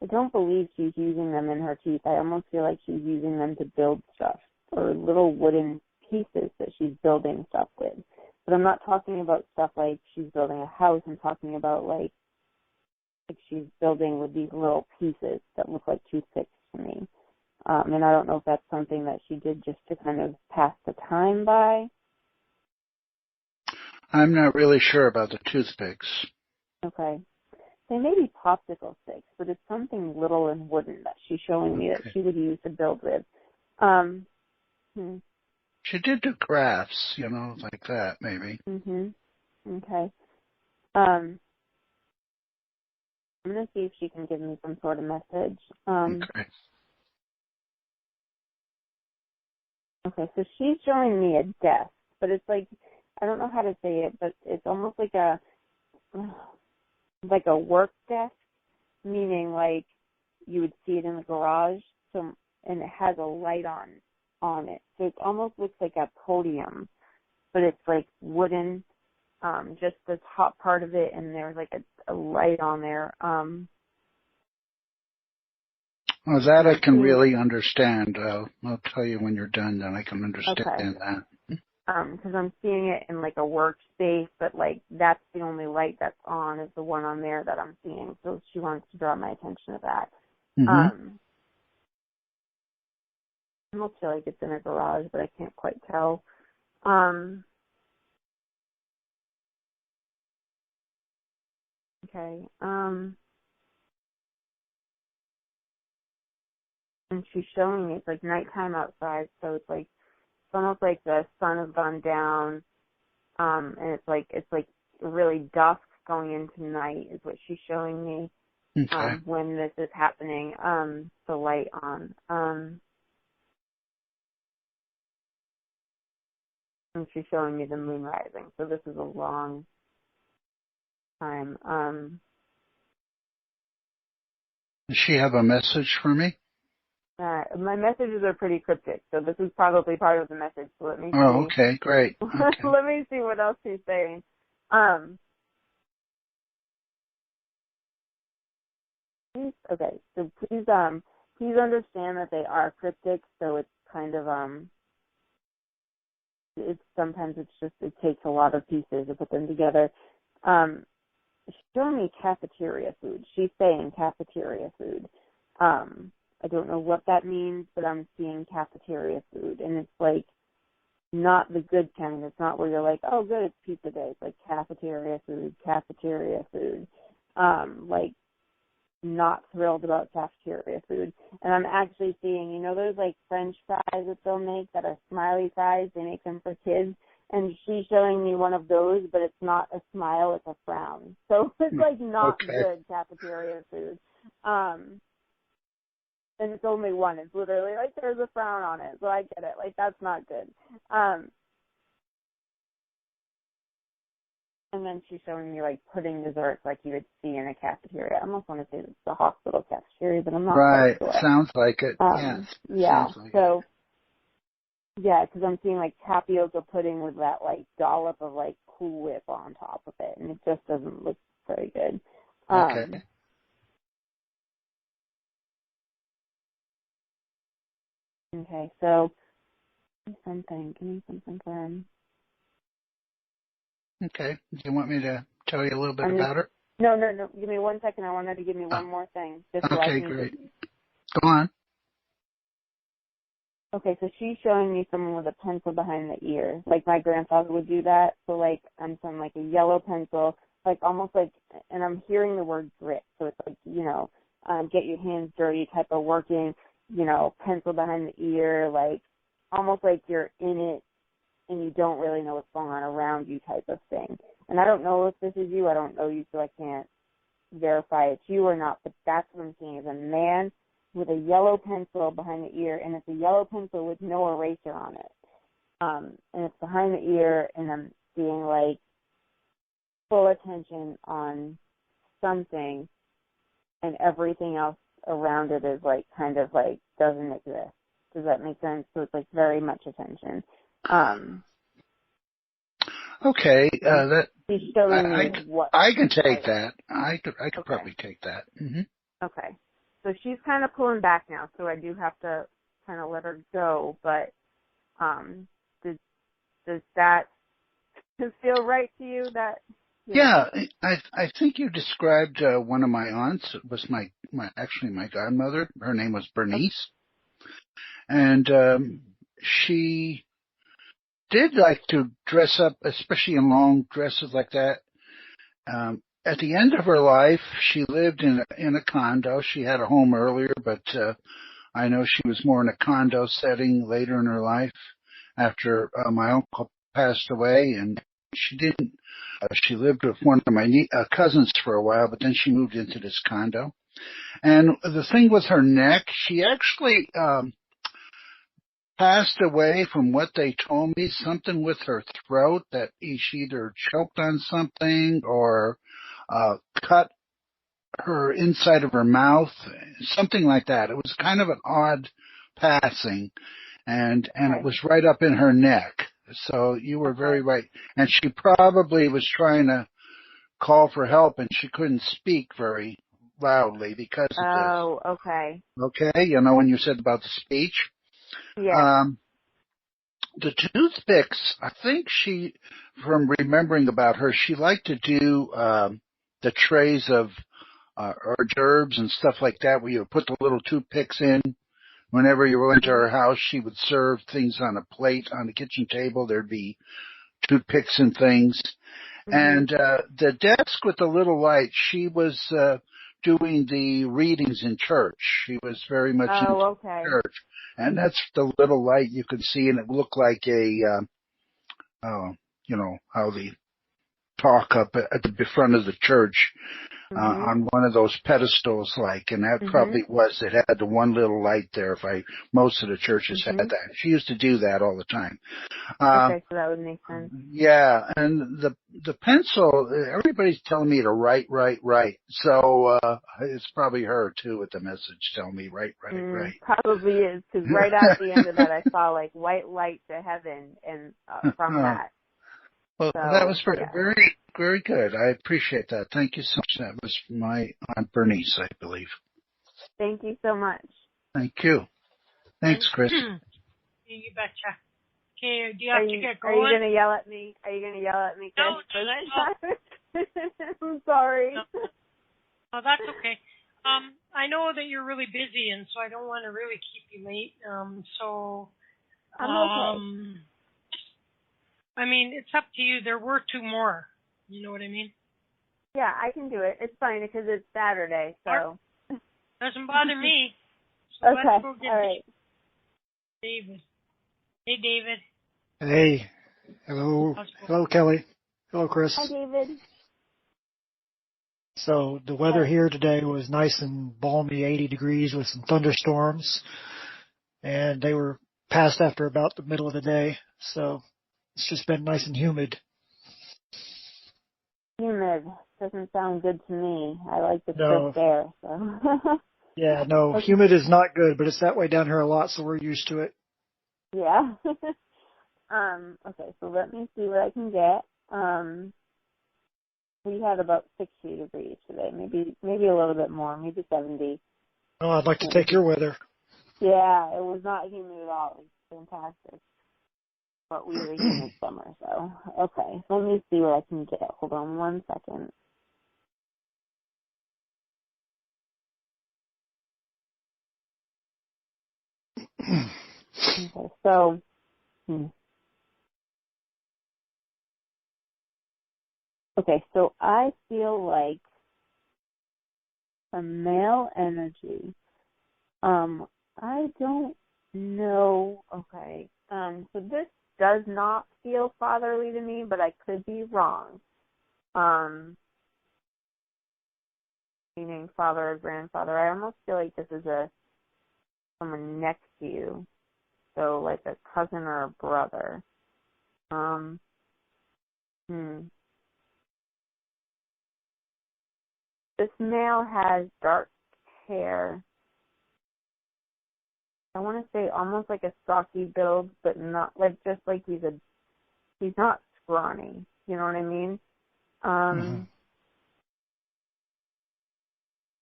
I don't believe she's using them in her teeth. I almost feel like she's using them to build stuff, or little wooden pieces that she's building stuff with. But I'm not talking about stuff like she's building a house. I'm talking about like she's building with these little pieces that look like toothpicks to me. And I don't know if that's something that she did just to kind of pass the time by. I'm not really sure about the toothpicks. Okay. They may be popsicle sticks, but it's something little and wooden that she's showing me that she would use to build with. She did do crafts, like that, maybe. Okay. I'm going to see if she can give me some sort of message. Okay. Okay, so she's showing me a desk, but it's like, I don't know how to say it, but it's almost like a work desk, meaning like you would see it in the garage, and it has a light on it. So it almost looks like a podium, but it's like wooden, just the top part of it, and there's like a light on there. Well, that I can really understand. I'll tell you when you're done, then I can understand that. Because I'm seeing it in like a workspace, but like that's the only light that's on is the one on there that I'm seeing. So she wants to draw my attention to that. I almost feel like it's in a garage, but I can't quite tell. Okay. And she's showing me it's like nighttime outside, so it's almost like the sun has gone down, and it's like really dusk going into night is what she's showing me. Okay. When this is happening, the light on. And she's showing me the moon rising, so this is a long time. Does she have a message for me? My messages are pretty cryptic, so this is probably part of the message. So let me see. Oh, okay, great. Okay. Let me see what else she's saying. Okay, so please understand that they are cryptic. So it's kind of sometimes it takes a lot of pieces to put them together. She's showing me cafeteria food. She's saying cafeteria food. I don't know what that means, but I'm seeing cafeteria food, and it's like not the good kind. It's not where you're like, oh, good, it's pizza day. It's like cafeteria food. Like not thrilled about cafeteria food. And I'm actually seeing, those like French fries that they'll make that are smiley fries. They make them for kids. And she's showing me one of those, but it's not a smile, it's a frown. So it's like not good cafeteria food. And it's only one. It's literally like there's a frown on it. So I get it. Like that's not good. And then she's showing me like pudding desserts like you would see in a cafeteria. I almost want to say it's the hospital cafeteria, but I'm not quite sure. Sounds like it. Yes. Yeah. Sounds like so, yeah, because I'm seeing like tapioca pudding with that like dollop of like Cool Whip on top of it, and it just doesn't look very good. Okay. Okay, so give me something for him. Okay. Do you want me to tell you a little bit about her? No. Give me 1 second. I want her to give me one more thing. Okay, great. Go on. Okay, so she's showing me someone with a pencil behind the ear. Like my grandfather would do that. So like I'm showing like a yellow pencil, like almost like, and I'm hearing the word grit. So it's like, get your hands dirty type of working, pencil behind the ear, like almost like you're in it and you don't really know what's going on around you type of thing. And I don't know if this is you. I don't know you, so I can't verify it's you or not, but that's what I'm seeing is a man with a yellow pencil behind the ear, and it's a yellow pencil with no eraser on it. And it's behind the ear, and I'm seeing like full attention on something, and everything else around it is like kind of like doesn't exist. Does that make sense? So it's like very much attention. Okay, that she's showing me what I can take that. I could probably take that. Mm-hmm. Okay, so she's kind of pulling back now, so I do have to kind of let her go. But does that feel right to you? That yeah, I think you described one of my aunts. It was my godmother. Her name was Bernice, and she did like to dress up, especially in long dresses like that. At the end of her life, she lived in a condo. She had a home earlier, but I know she was more in a condo setting later in her life after my uncle passed away, and she didn't. She lived with one of my cousins for a while, but then she moved into this condo. And the thing with her neck, she actually passed away from what they told me, something with her throat that she either choked on something or cut her inside of her mouth, something like that. It was kind of an odd passing, and it was right up in her neck. So you were very right. And she probably was trying to call for help, and she couldn't speak very loudly because of this. Oh, okay. Okay, you know when you said about the speech? Yeah. The toothpicks, I think from remembering about her, she liked to do the trays of hors d'oeuvres and stuff like that where you put the little toothpicks in. Whenever you went to her house, she would serve things on a plate on the kitchen table. There'd be toothpicks and things. And the desk with the little light, she was doing the readings in church. She was very much into church. And that's the little light you could see, and it looked like a, you know, how they talk up at the front of the church on one of those pedestals, and that probably it had the one little light there. Most of the churches had that. She used to do that all the time. Okay, so that would make sense. Yeah, and the pencil, everybody's telling me to write. So it's probably her too with the message telling me write. Probably is, because right at the end of that I saw like white light to heaven, and from that. Well, so, that was very, very good. I appreciate that. Thank you so much. That was my Aunt Bernice, I believe. Thank you so much. Thank you. Thanks, Chris. You betcha. Okay, do you have to get going? Are you going to yell at me? Chris? No. I'm sorry. No. Oh, that's okay. I know that you're really busy, and so I don't want to really keep you late. So I'm okay. I mean, it's up to you. There were two more. You know what I mean? Yeah, I can do it. It's fine because it's Saturday, so. Doesn't bother me. So okay, let's go get all right. David. Hey, David. Hey. Hello. Hello, Kelly. Hello, Chris. Hi, David. So the weather here today was nice and balmy, 80 degrees with some thunderstorms, and they were passed after about the middle of the day, so it's just been nice and humid. Humid doesn't sound good to me. I like the crisp air. So. Yeah, no, humid is not good, but it's that way down here a lot, so we're used to it. Yeah. Okay, so let me see what I can get. We had about 60 degrees today, maybe a little bit more, maybe 70. Oh, I'd like to take your weather. Yeah, it was not humid at all. It was fantastic. But we were in the summer, so. Okay, let me see what I can get. Hold on 1 second. Okay, so. Okay, so I feel like a male energy. I don't know. Okay. So this does not feel fatherly to me, but I could be wrong. Meaning father or grandfather. I almost feel like this is someone next to you. So like a cousin or a brother. This male has dark hair. I want to say almost like a stocky build, but not like just like he's not scrawny. You know what I mean?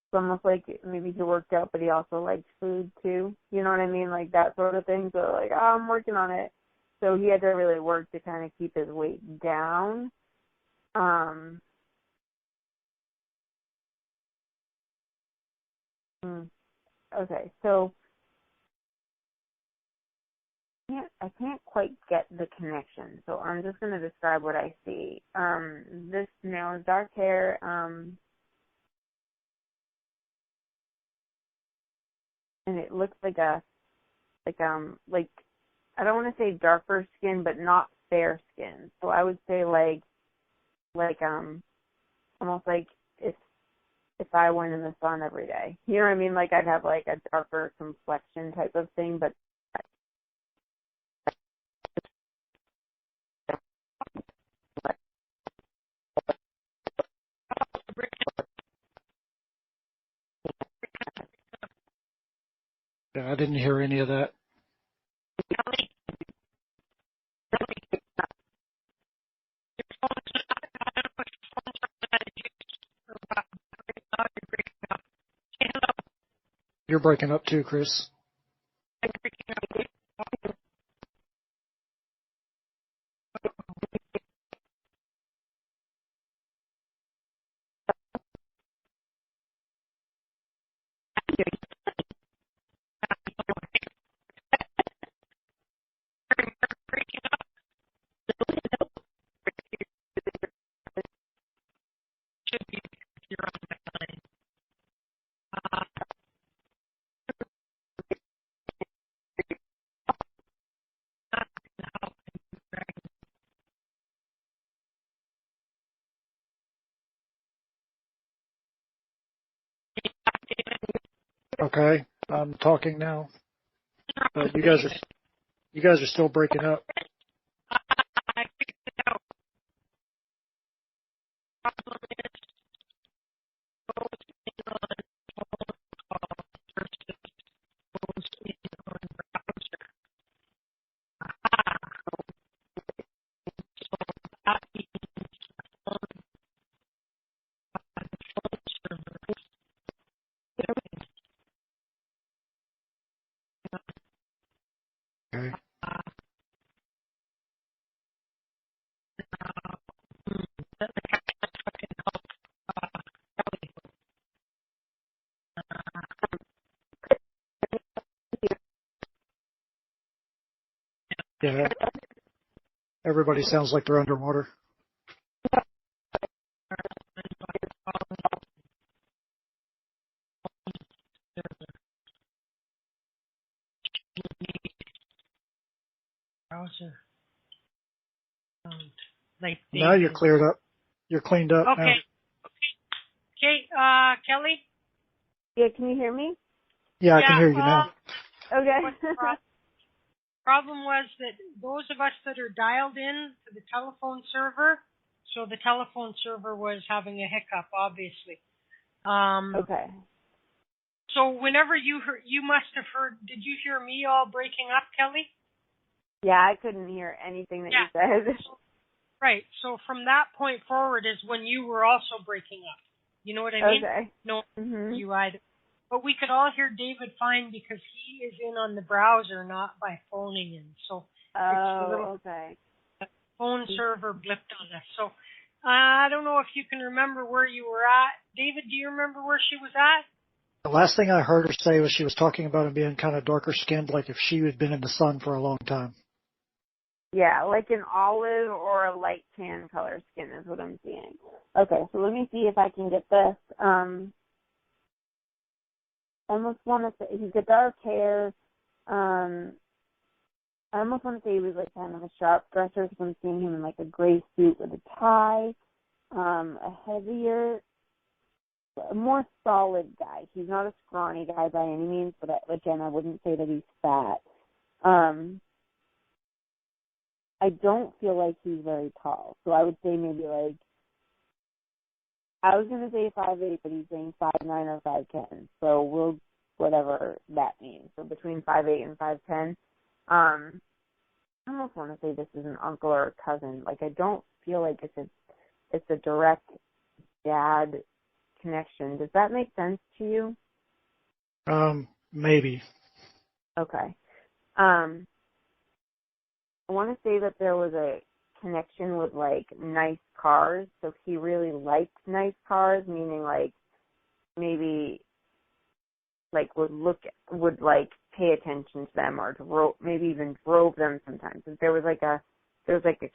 It's almost like maybe he worked out, but he also likes food too. You know what I mean? Like that sort of thing. So like, I'm working on it. so he had to really work to kind of keep his weight down. Okay, so I can't quite get the connection, so I'm just going to describe what I see. This male has dark hair. And it looks like I don't want to say darker skin, but not fair skin. So I would say almost like if I went in the sun every day. You know what I mean? Like I'd have like a darker complexion type of thing, but Yeah, I didn't hear any of that. You're breaking up too, Chris. Okay, I'm talking now, but you guys are still breaking up. Okay. Yeah. Everybody sounds like they're underwater. Browser. Like Now you're cleared up. You're cleaned up now. Okay. Okay, Kelly? yeah, can you hear me? Yeah, I can hear you now. Okay. Problem was that those of us that are dialed in to the telephone server, so the telephone server was having a hiccup, obviously. Okay. So whenever you must have heard, did you hear me all breaking up, Kelly? Yeah, I couldn't hear anything that you said. Right. So from that point forward is when you were also breaking up. You know what I mean? Okay. No, you either. But we could all hear David fine because he is in on the browser, not by phoning in. So it's a little phone server blipped on us. So I don't know if you can remember where you were at. David, do you remember where she was at? The last thing I heard her say was she was talking about him being kind of darker skinned, like if she had been in the sun for a long time. Yeah, like an olive or a light tan color skin is what I'm seeing. Okay, so let me see if I can get this. I almost want to say he's got dark hair. I almost want to say he was like kind of a sharp dresser because I'm seeing him in like a gray suit with a tie. A heavier, a more solid guy. He's not a scrawny guy by any means, but again, I wouldn't say that he's fat. I don't feel like he's very tall, so I would say maybe like, I was going to say 5'8", but he's saying 5'9" or 5'10", so we'll, whatever that means. So between 5'8" and 5'10". I almost want to say this is an uncle or a cousin. Like, I don't feel like it's a direct dad connection. Does that make sense to you? Maybe. Okay. I want to say that there was a connection with like nice cars. So he really liked nice cars, meaning like maybe like would like pay attention to them or maybe even drove them sometimes. If there was like a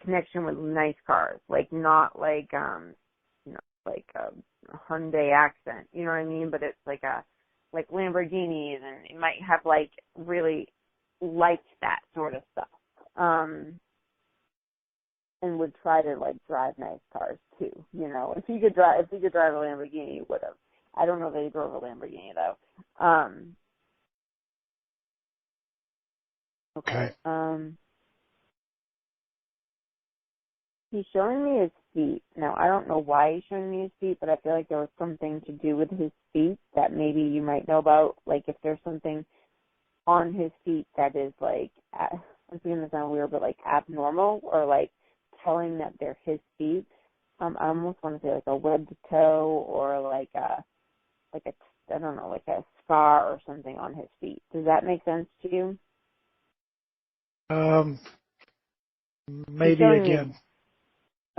connection with nice cars, like not like like a Hyundai accent, you know what I mean? But it's like Lamborghinis, and it might have like really liked that sort of stuff. And would try to like drive nice cars too, you know. If he could drive a Lamborghini, he would have. I don't know that he drove a Lamborghini though. Okay. He's showing me his feet. Now, I don't know why he's showing me his feet, but I feel like there was something to do with his feet that maybe you might know about. Like if there's something on his feet that is like, it's going to sound weird, but like abnormal or like telling that they're his feet. I almost want to say like a webbed toe or like a I don't know, like a scar or something on his feet. Does that make sense to you? Maybe again.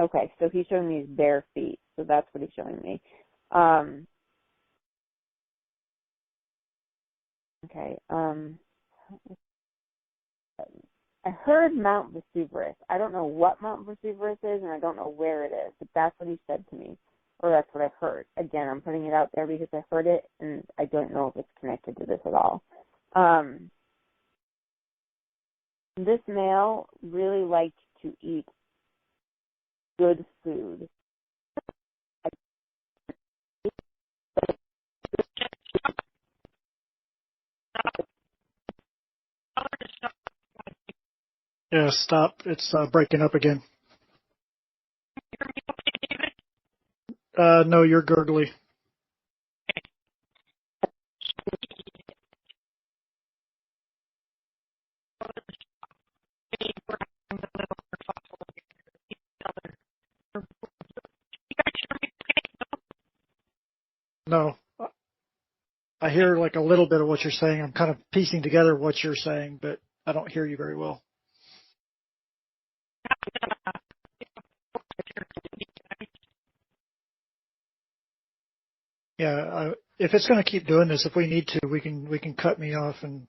Okay, so he's showing me his bare feet. So that's what he's showing me. Okay. I heard Mount Vesuvius. I don't know what Mount Vesuvius is, and I don't know where it is, but that's what he said to me, or that's what I heard. Again, I'm putting it out there because I heard it, and I don't know if it's connected to this at all. This male really liked to eat good food. Yeah, stop. It's breaking up again. No, you're gurgly. No. I hear like a little bit of what you're saying. I'm kind of piecing together what you're saying, but I don't hear you very well. Yeah, if it's going to keep doing this, if we need to, we can cut me off and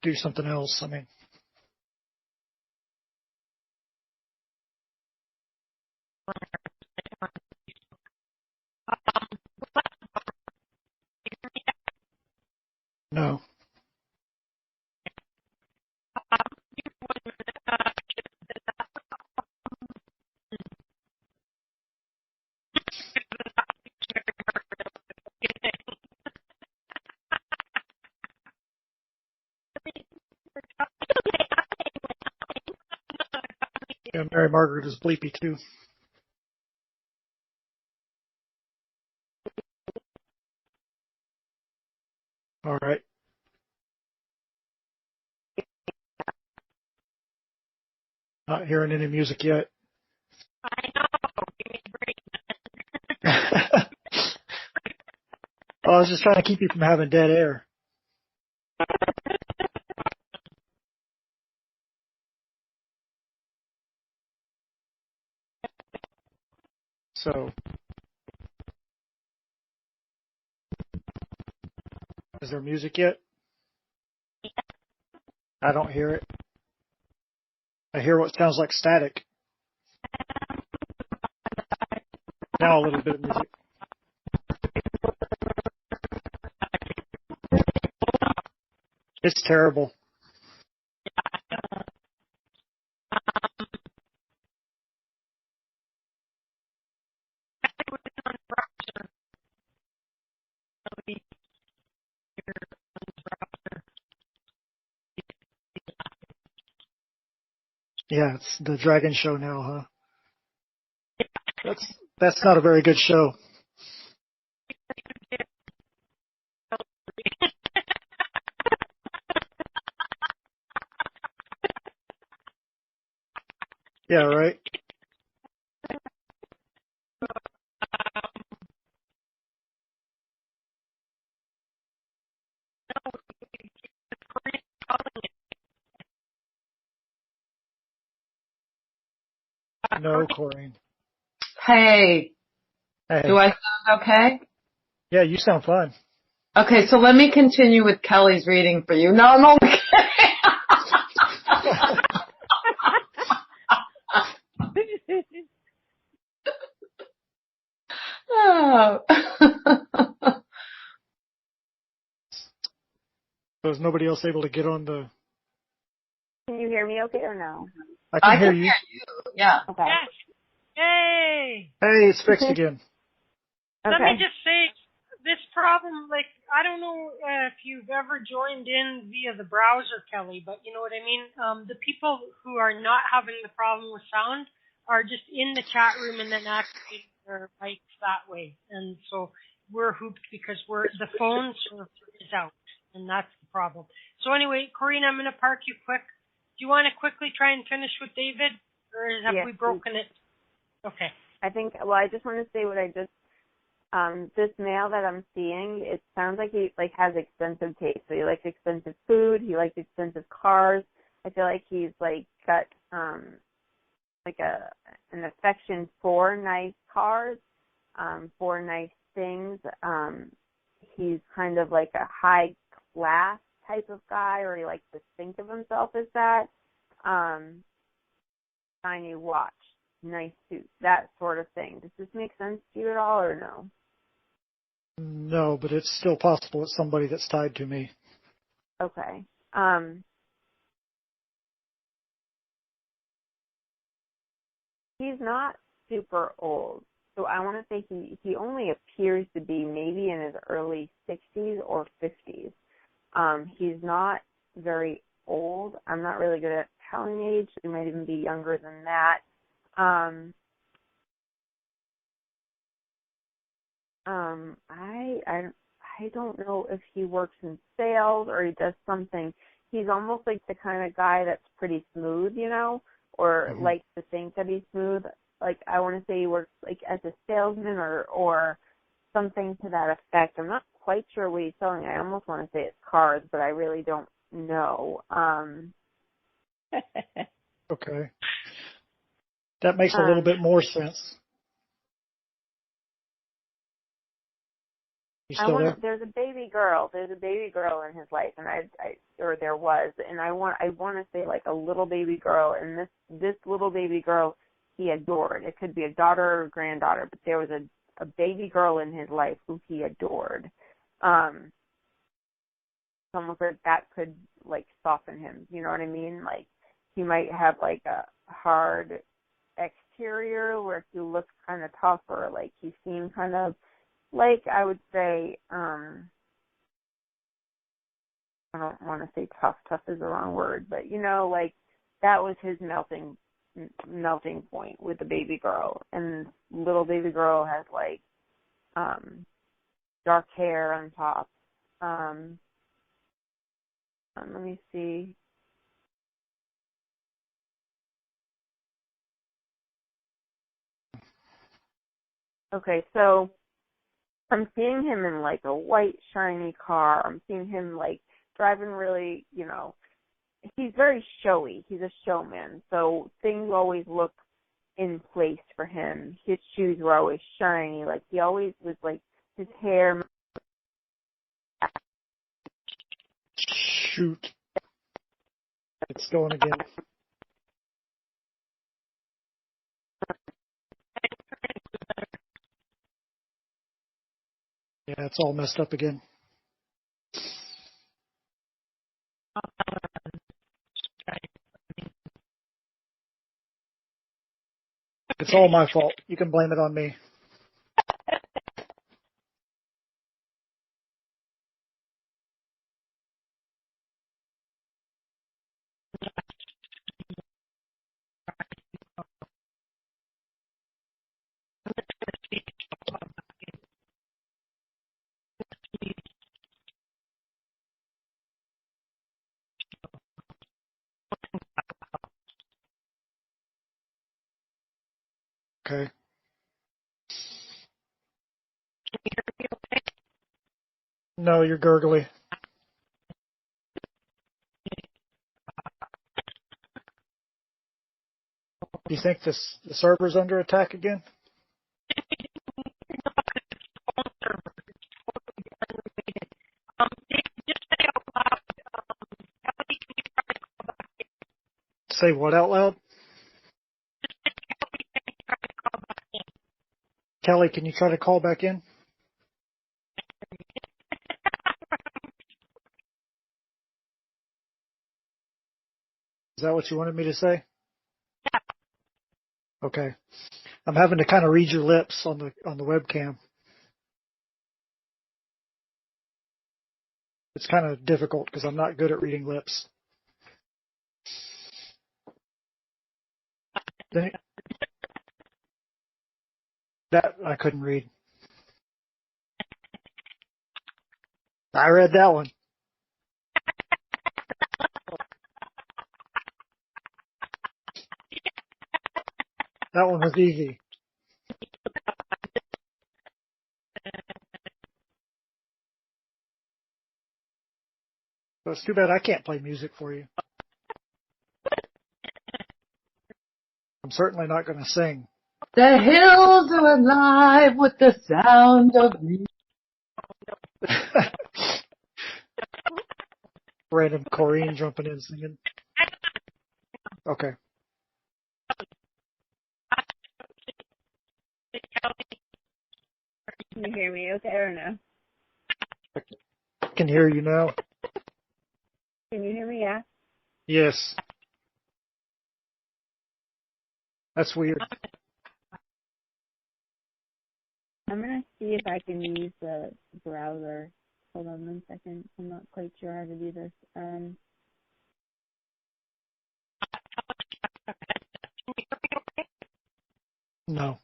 do something else. I mean, no. Yeah, Mary Margaret is bleepy too. All right. Not hearing any music yet. I know. Give me a break. I was just trying to keep you from having dead air. So, is there music yet? I don't hear it. I hear what sounds like static. Now a little bit of music. It's terrible. Yeah, it's the Dragon Show now, huh? That's not a very good show. Yeah, right. No, Corrine. Hey, Hey. do I sound okay? Yeah, you sound fine. Okay, so let me continue with Kelly's reading for you. No, I'm only kidding. Oh. So is nobody else able to get on the... Can you hear me okay or no? I can hear you. Hear you. Yeah. Okay. Yes. Yay! Hey, it's fixed again. Let me just say, this problem, like, I don't know if you've ever joined in via the browser, Kelly, but you know what I mean? The people who are not having the problem with sound are just in the chat room and then activating their mics that way. And so we're hooped because the phone server is out, and that's the problem. So anyway, Corrine, I'm going to park you quick. Do you want to quickly try and finish with David, or have we broken it? Okay. I just want to say what I just, this male that I'm seeing, it sounds like he has expensive taste. So he likes expensive food, he likes expensive cars. I feel like he's got an affection for nice cars, for nice things. He's kind of like a high class type of guy, or he likes to think of himself as that. Shiny watch, nice suit, that sort of thing. Does this make sense to you at all, or no? No, but it's still possible it's somebody that's tied to me. Okay. He's not super old. So I want to say he only appears to be maybe in his early 60s or 50s. He's not very old. I'm not really good at telling age. He might even be younger than that. I don't know if he works in sales or he does something. He's almost like the kind of guy that's pretty smooth, or likes to think that he's smooth. Like, I want to say he works as a salesman or something to that effect. I'm not quite sure what he's selling. I almost want to say it's cars, but I really don't know. Okay. That makes a little bit more sense. You still there? There's a baby girl. There's a baby girl in his life, and or there was, and I want to say a little baby girl, and this little baby girl he adored. It could be a daughter or a granddaughter, but there was a baby girl in his life who he adored. It's almost like that could soften him. You know what I mean? He might have a hard exterior where he looks kind of tough, or he seemed kind of I would say, I don't want to say tough. Tough is the wrong word, but that was his melting point with the baby girl. And little baby girl has dark hair on top. Let me see. Okay, so I'm seeing him in a white shiny car. I'm seeing him driving really, he's very showy. He's a showman. So things always look in place for him. His shoes were always shiny. He always was his hair. Shoot. It's going again. Yeah, it's all messed up again. It's all my fault. You can blame it on me. Okay. No, you're gurgly. Do you think the server's under attack again? Say what out loud? Kelly, can you try to call back in? Is that what you wanted me to say? Okay. I'm having to kind of read your lips on the webcam. It's kind of difficult because I'm not good at reading lips. That I couldn't read. I read that one. That one was easy. But it's too bad I can't play music for you. I'm certainly not going to sing. The hills are alive with the sound of music. Random Corrine jumping in singing. Okay. Can you hear me okay or no? I can hear you now. Can you hear me? Yeah. Yes. That's weird. I'm gonna see if I can use the browser. Hold on 1 second. I'm not quite sure how to do this. No.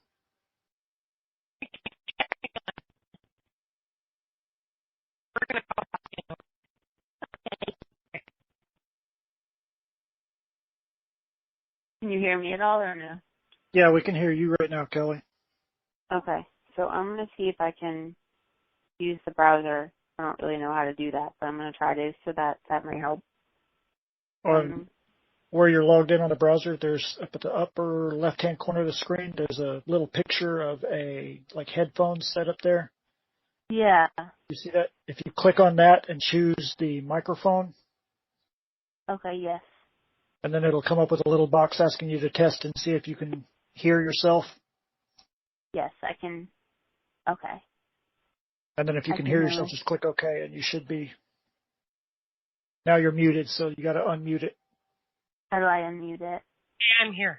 Can you hear me at all or no? Yeah, we can hear you right now, Kelly. Okay. So I'm gonna see if I can use the browser. I don't really know how to do that, but I'm gonna try to, so that might help. Where you're logged in on the browser, there's up at the upper left-hand corner of the screen, there's a little picture of a headphones set up there. Yeah. You see that? If you click on that and choose the microphone. Okay, yes. And then it'll come up with a little box asking you to test and see if you can hear yourself. Yes, I can. Okay. And then if you can hear yourself, just click OK, and you should be. Now you're muted, so you got to unmute it. How do I unmute it? I'm here.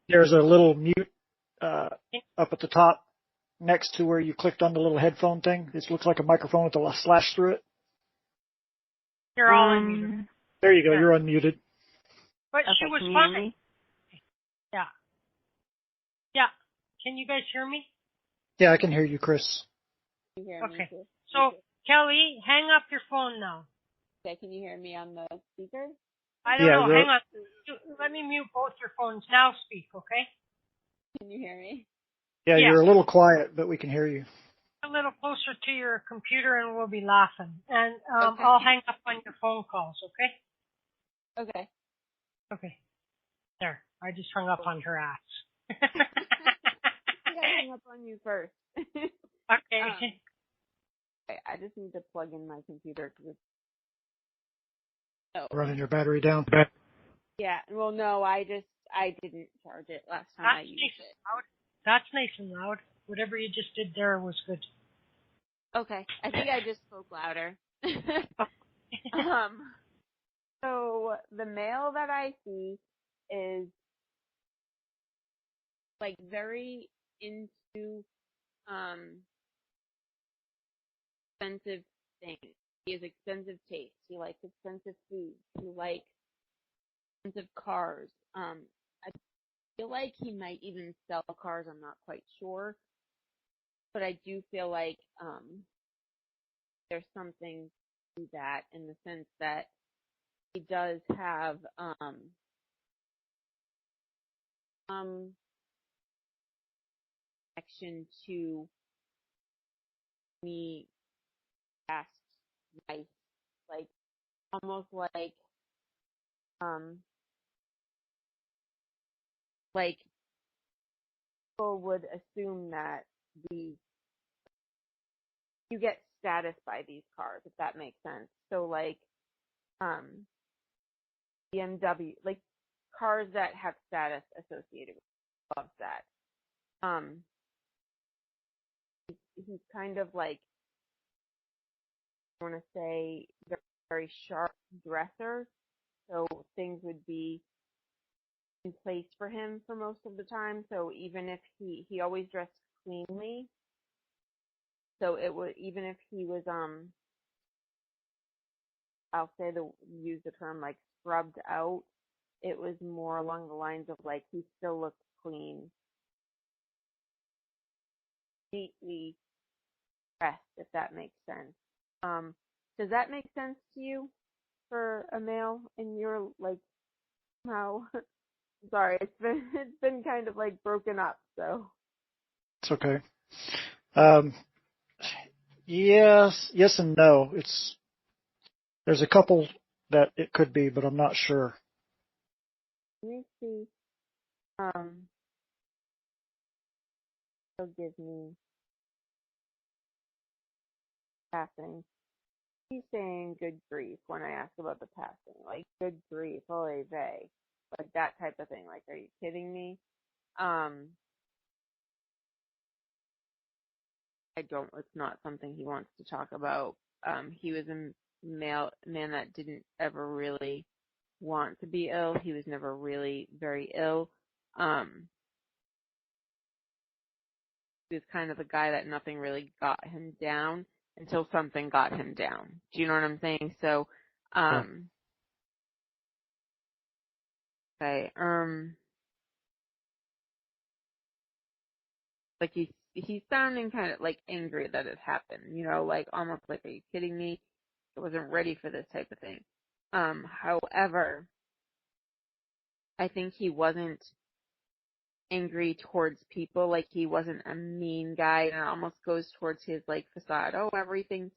There's a little mute up at the top next to where you clicked on the little headphone thing. It looks like a microphone with a slash through it. You're all unmuted. There you go. You're unmuted. But okay, she was can you fine. hear me? Yeah. Yeah. Can you guys hear me? Yeah, I can hear you, Chris. Can you hear okay. Me too? So, Kelly, hang up your phone now. Okay, can you hear me on the speaker? I don't know. Hang on. Let me mute both your phones. Now speak, okay? Can you hear me? Yeah, you're a little quiet, but we can hear you. A little closer to your computer and we'll be laughing. And okay. I'll hang up on your phone calls, okay? Okay. Okay. There. I just hung up on her ass. I hung up on you first. Okay. I just need to plug in my computer because it's running your battery down. Yeah. Well, no, I didn't charge it last time I used it. That's nice and loud. Whatever you just did there was good. Okay. I think I just spoke louder. So the mail that I see is very into expensive things. He has expensive taste. He likes expensive food. He likes expensive cars. I feel like he might even sell cars. I'm not quite sure, but I do feel like there's something to that in the sense that he does have connection to me past life, almost like people would assume that you get status by these cars, if that makes sense. So like BMW, like cars that have status associated with loves that. He's kind of like, I want to say, very, very sharp dresser. So things would be in place for him for most of the time. So even if he always dressed cleanly. So it would, even if he was I'll say use the term like scrubbed out, it was more along the lines of like he still looked clean, neatly dressed, if that makes sense. Does that make sense to you for a male in your like how? Sorry, it's been kind of like broken up, so. It's okay. Yes and no. There's a couple that it could be, but I'm not sure. Let me see. He'll give me passing. He's saying good grief when I ask about the passing. Like, good grief, holy vey. Like, that type of thing. Like, are you kidding me? It's not something he wants to talk about. He was a man that didn't ever really want to be ill. He was never really very ill. He was kind of the guy that nothing really got him down until something got him down. Do you know what I'm saying? So, okay, like he's sounding kind of like angry that it happened, you know, like almost like, are you kidding me? I wasn't ready for this type of thing. However, I think he wasn't angry towards people, like he wasn't a mean guy, and it almost goes towards his like facade. Oh, everything's,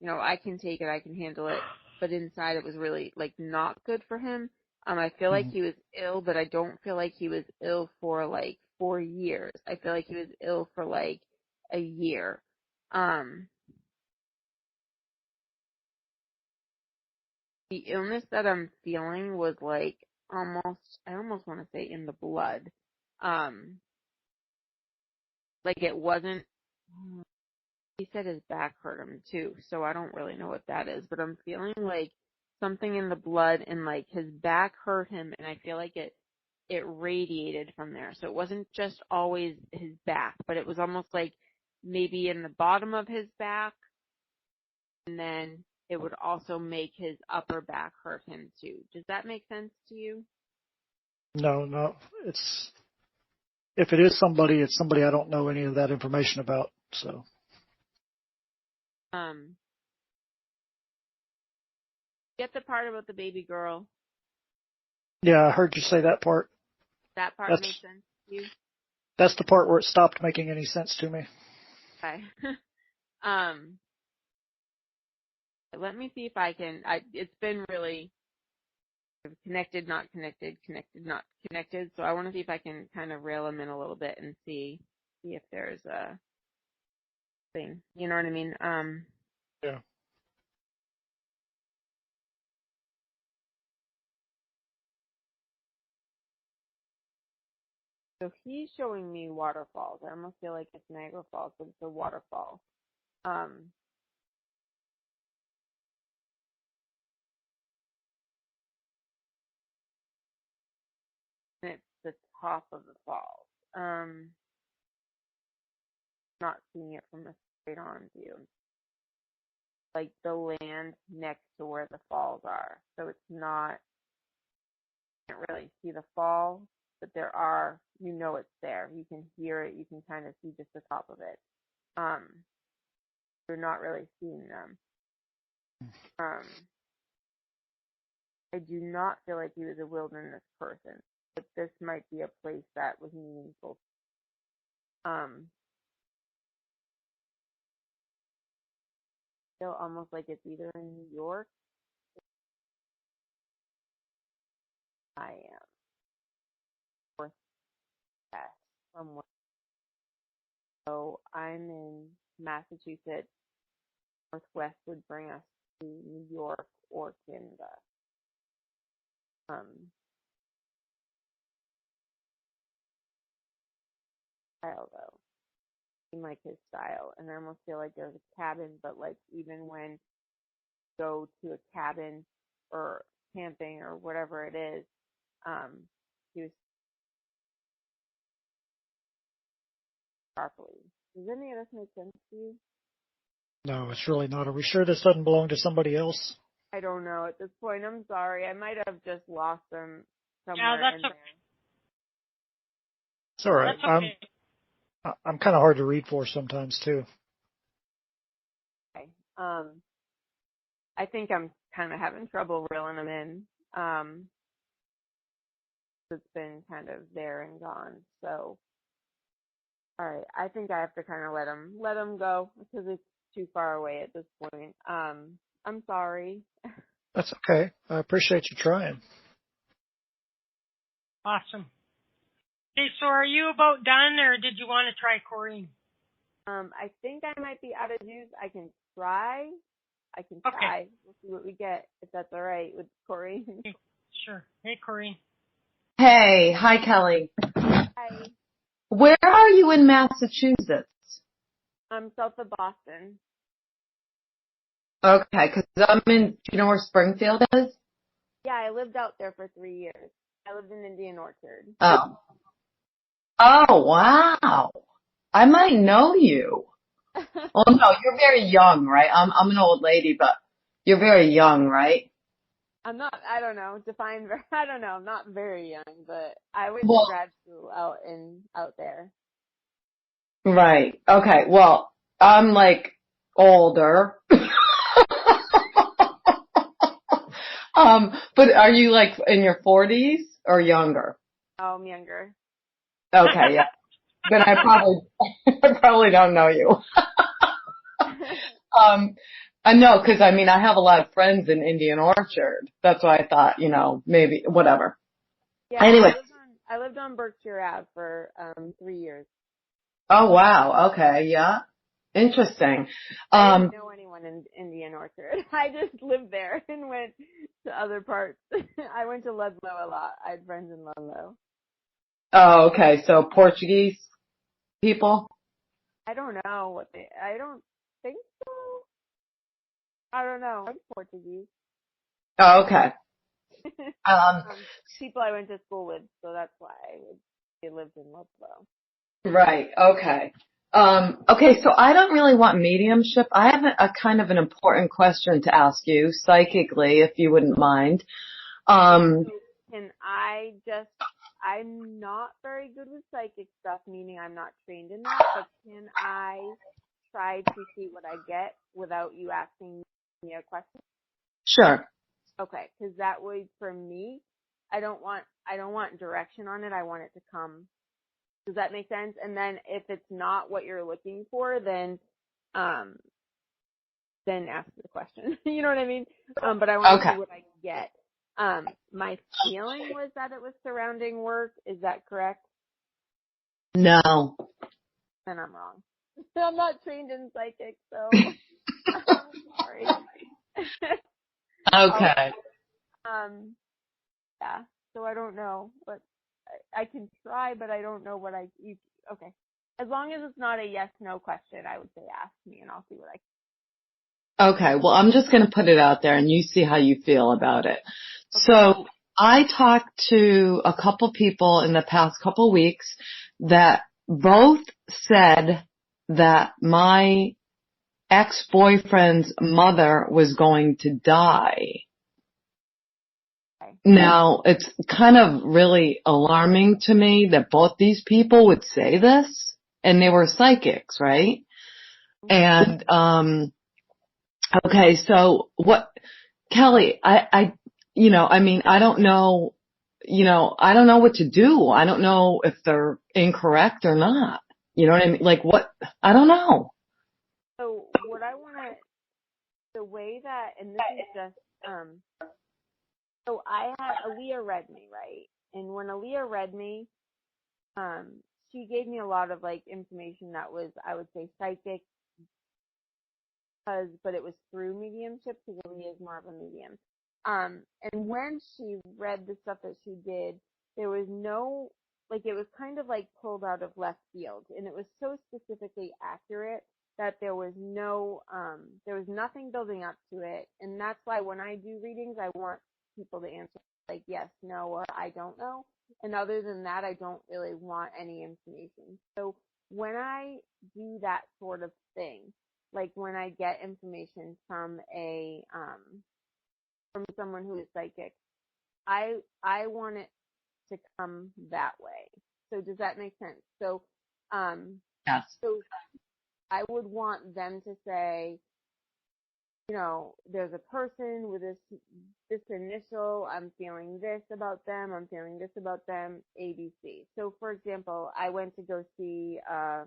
you know, I can take it, I can handle it, but inside it was really like not good for him. I feel like he was ill, but I don't feel like he was ill for like 4 years. I feel like he was ill for like a year. The illness that I'm feeling was like I almost want to say in the blood. Like it wasn't, he said his back hurt him too, so I don't really know what that is, but I'm feeling like something in the blood and like his back hurt him, and I feel like it radiated from there. So it wasn't just always his back, but it was almost like maybe in the bottom of his back, and then it would also make his upper back hurt him too. Does that make sense to you? No. If it is somebody, it's somebody I don't know any of that information about. So. Get the part about the baby girl. Yeah, I heard you say that part. That part makes sense to you? That's the part where it stopped making any sense to me. Okay. Let me see if I can. It's been really connected, not connected, connected, not connected. So I want to see if I can kind of reel them in a little bit and see if there's a thing. You know what I mean? Yeah. So he's showing me waterfalls. I almost feel like it's Niagara Falls, but it's a waterfall. And it's the top of the falls. Not seeing it from a straight on view. Like the land next to where the falls are. So it's not, you can't really see the fall, but there are, you know it's there. You can hear it, you can kind of see just the top of it. You're not really seeing them. I do not feel like he was a wilderness person, but this might be a place that was meaningful. Feel almost like it's either in New York. I am. Or from where So I'm in Massachusetts. Northwest would bring us to New York or Canada. Style though. I like his style, and I almost feel like there's a cabin, but like even when you go to a cabin or camping or whatever it is, he was properly. Does any of this make sense to you? No, it's really not. Are we sure this doesn't belong to somebody else? I don't know at this point. I'm sorry. I might have just lost them somewhere Yeah, that's in there. okay. It's all right. That's okay. I'm kind of hard to read for sometimes too. Okay. I think I'm kind of having trouble reeling them in. It's been kind of there and gone. So, all right. I think I have to kind of let them go because it's too far away at this point. I'm sorry. That's okay. I appreciate you trying. Awesome. Okay, so are you about done, or did you want to try Corrine? I think I might be out of juice. I can try. Okay. We'll see what we get, if that's all right with Corey. Okay. Sure. Hey, Corrine. Hey, hi Kelly. Hi. Where are you in Massachusetts? I'm south of Boston. Okay, 'cause I'm in, do you know where Springfield is? Yeah, I lived out there for 3 years. I lived in Indian Orchard. Oh. Oh, wow. I might know you. Well, no, you're very young, right? I'm an old lady, but you're very young, right? I'm not, I don't know, I don't know, I'm not very young, but I went Well, to grad school out there. right. Okay. Well, I'm like older. But are you like in your 40s or younger? Oh, I'm younger. Okay, yeah. Then I probably don't know you. I know, 'cause I mean, I have a lot of friends in Indian Orchard. That's why I thought, maybe, whatever. Yeah, Anyway. I lived on Berkshire Ave for 3 years. Oh, wow. Okay, yeah. Interesting. I didn't know anyone in Indian Orchard. I just lived there and went to other parts. I went to Ludlow a lot. I had friends in Ludlow. Oh, okay. So Portuguese people? I don't know I don't think so. I don't know. I'm Portuguese. Oh, okay. People I went to school with, so that's why I lived in Ludlow. Right. Okay. Okay. So I don't really want mediumship. I have a kind of an important question to ask you psychically, if you wouldn't mind. Can I'm not very good with psychic stuff, meaning I'm not trained in that, but can I try to see what I get without you asking me a question? Sure. Okay, because that way for me, I don't want direction on it. I want it to come. Does that make sense? And then if it's not what you're looking for, then ask the question. You know what I mean? But I want to see what I get. My feeling was that it was surrounding work. Is that correct? No. Then I'm wrong. I'm not trained in psychic, so I'm sorry. Okay. Yeah. So I don't know, but I can try, but I don't know what okay. As long as it's not a yes/no question, I would say ask me and I'll see what I can. Okay. Well, I'm just going to put it out there and you see how you feel about it. Okay. So I talked to a couple people in the past couple weeks that both said that my ex-boyfriend's mother was going to die. Now, it's kind of really alarming to me that both these people would say this, and they were psychics, right? And, okay, so what, Kelly, I don't know, I don't know what to do. I don't know if they're incorrect or not. You know what I mean? Like what, I don't know. So what I want to, the way that, and this is just, so I had, Aaliyah read me, right? And when Aaliyah read me, she gave me a lot of like information that was, I would say, psychic, but it was through mediumship because it really is more of a medium. And when she read the stuff that she did, there was no, like, it was kind of like pulled out of left field, and it was so specifically accurate that there was nothing building up to it. And that's why when I do readings, I want people to answer like yes, no, or I don't know. And other than that, I don't really want any information. So when I do that sort of thing, like when I get information from from someone who is psychic, I want it to come that way. So does that make sense? So, Yes. So I would want them to say, you know, there's a person with this initial, I'm feeling this about them, I'm feeling this about them, ABC. So for example, I went to go see a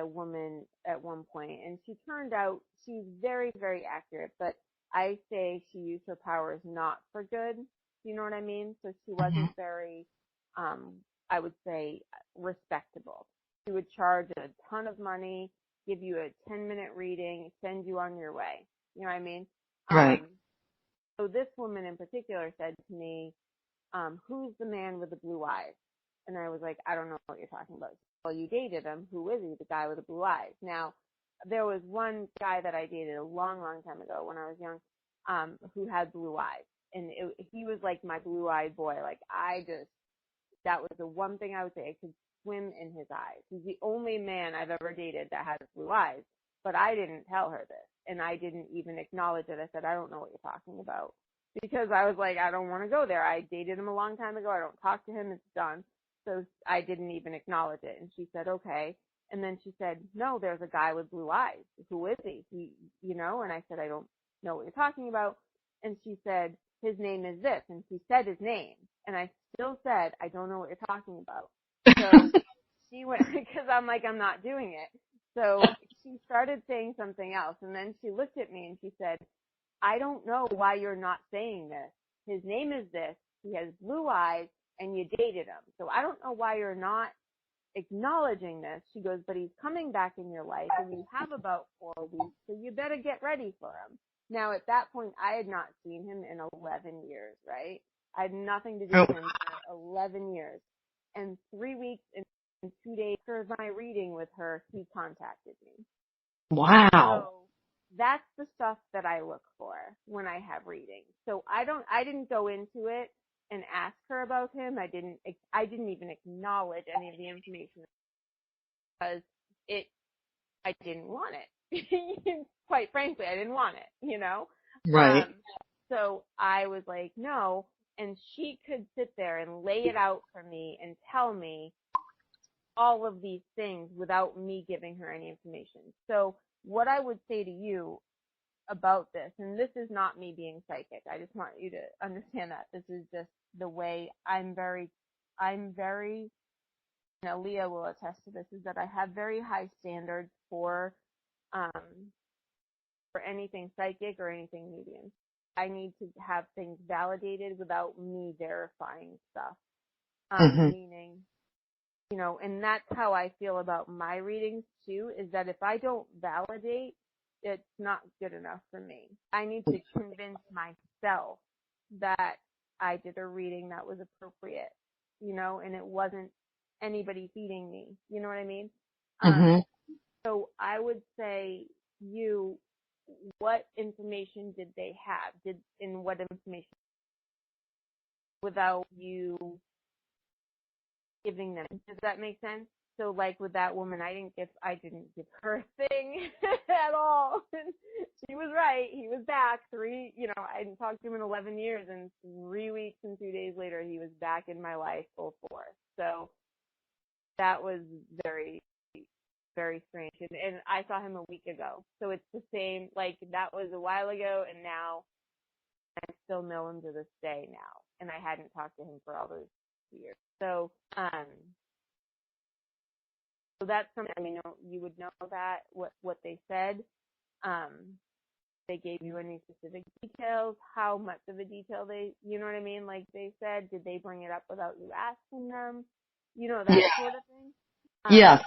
woman at one point, and she turned out she's very, very accurate, but I say she used her powers not for good. You know what I mean? So she wasn't very, I would say, respectable. She would charge a ton of money, give you a 10-minute reading, send you on your way. You know what I mean? Right. So this woman in particular said to me, who's the man with the blue eyes? And I was like, I don't know what you're talking about. Well, you dated him. Who is he? The guy with the blue eyes. Now, there was one guy that I dated a long, long time ago when I was young, who had blue eyes. And he was like my blue-eyed boy. Like, that was the one thing I would say. I could swim in his eyes. He's the only man I've ever dated that has blue eyes. But I didn't tell her this. And I didn't even acknowledge it. I said, I don't know what you're talking about. Because I was like, I don't want to go there. I dated him a long time ago. I don't talk to him. It's done. So I didn't even acknowledge it. And she said, okay. And then she said, no, there's a guy with blue eyes. Who is he? You know? And I said, I don't know what you're talking about. And she said, his name is this. And she said his name. And I still said, I don't know what you're talking about. So she went, because I'm like, I'm not doing it. So she started saying something else. And then she looked at me and she said, I don't know why you're not saying this. His name is this. He has blue eyes and you dated him. So I don't know why you're not acknowledging this. She goes, but he's coming back in your life and you have about 4 weeks. So you better get ready for him. Now at that point, I had not seen him in 11 years, right? I had nothing to do with him for 11 years. And 3 weeks and 2 days after my reading with her, he contacted me. Wow. So that's the stuff that I look for when I have readings. So I didn't go into it and ask her about him. I didn't even acknowledge any of the information because I didn't want it. Quite frankly, I didn't want it, you know? Right. So I was like, no. And she could sit there and lay it out for me and tell me all of these things without me giving her any information. So what I would say to you about this, and this is not me being psychic, I just want you to understand that this is just the way I'm very, you know, Leah will attest to this, is that I have very high standards for anything psychic or anything medium. I need to have things validated without me verifying stuff. Meaning, you know, and that's how I feel about my readings too, is that if I don't validate, it's not good enough for me. I need to convince myself that I did a reading that was appropriate, you know, and it wasn't anybody feeding me. You know what I mean? So I would say, what information did they have? What information without you giving them? Does that make sense? So like with that woman, I didn't give her a thing at all. She was right. He was back I hadn't talked to him in 11 years, and 3 weeks and 2 days later, he was back in my life full force. So that was very, very strange. And I saw him a week ago. So it's the same, like that was a while ago, and now I still know him to this day now. And I hadn't talked to him for all those years. So, so that's something, I mean, you would know that, what they said. They gave you any specific details, how much of a detail you know what I mean? Like they said, did they bring it up without you asking them? You know, that sort of thing. Yes.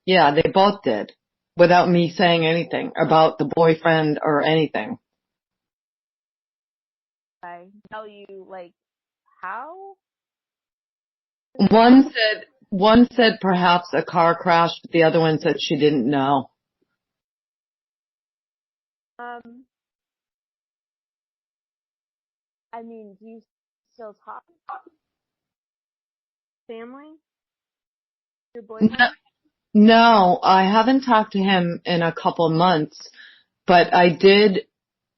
Yeah, they both did without me saying anything about the boyfriend or anything. I tell you, like, how? One said perhaps a car crash, but the other one said she didn't know. I mean, do you still talk? Family? Your boyfriend? No, I haven't talked to him in a couple of months, but I did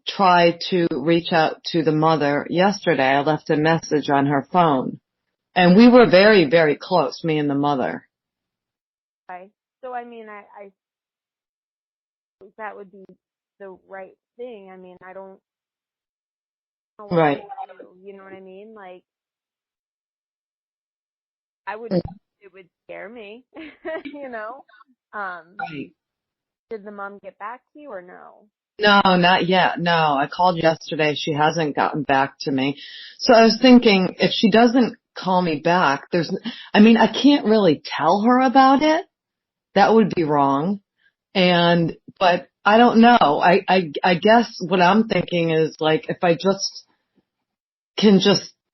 try to reach out to the mother yesterday. I left a message on her phone, and we were very, very close, me and the mother. Okay. So, I mean, I that would be the right thing. I mean, I don't know what Right. to do. You know what I mean? Like, it would scare me, you know? Right. Did the mom get back to you or no? No, not yet. No, I called yesterday. She hasn't gotten back to me. So I was thinking, if she doesn't call me back, I can't really tell her about it. That would be wrong. But I don't know. I guess what I'm thinking is, like, if I can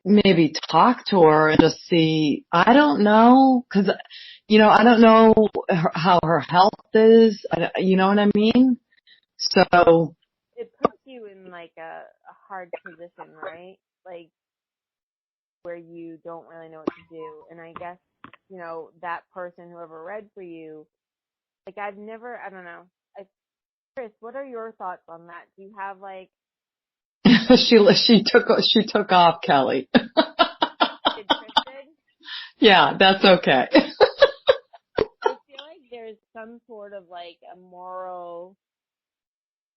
maybe talk to her and just see, I don't know, 'cause, I don't know how her health is. You know what I mean? So. It puts you in, like, a hard position, right? Like, where you don't really know what to do. And I guess, that person, whoever read for you, like, I don't know. Chris, what are your thoughts on that? Do you have, like... She took off, Kelly. Did Chris did? Yeah, that's okay. I feel like there's some sort of, like, a moral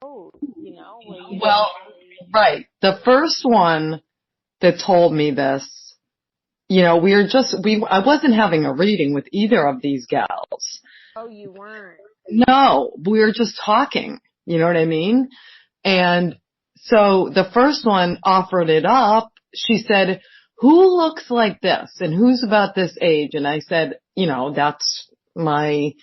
code, where you... Well, right. The first one that told me this, I wasn't having a reading with either of these gals. Oh, you weren't? No, we were just talking. You know what I mean? And so the first one offered it up. She said, who looks like this and who's about this age? And I said, that's my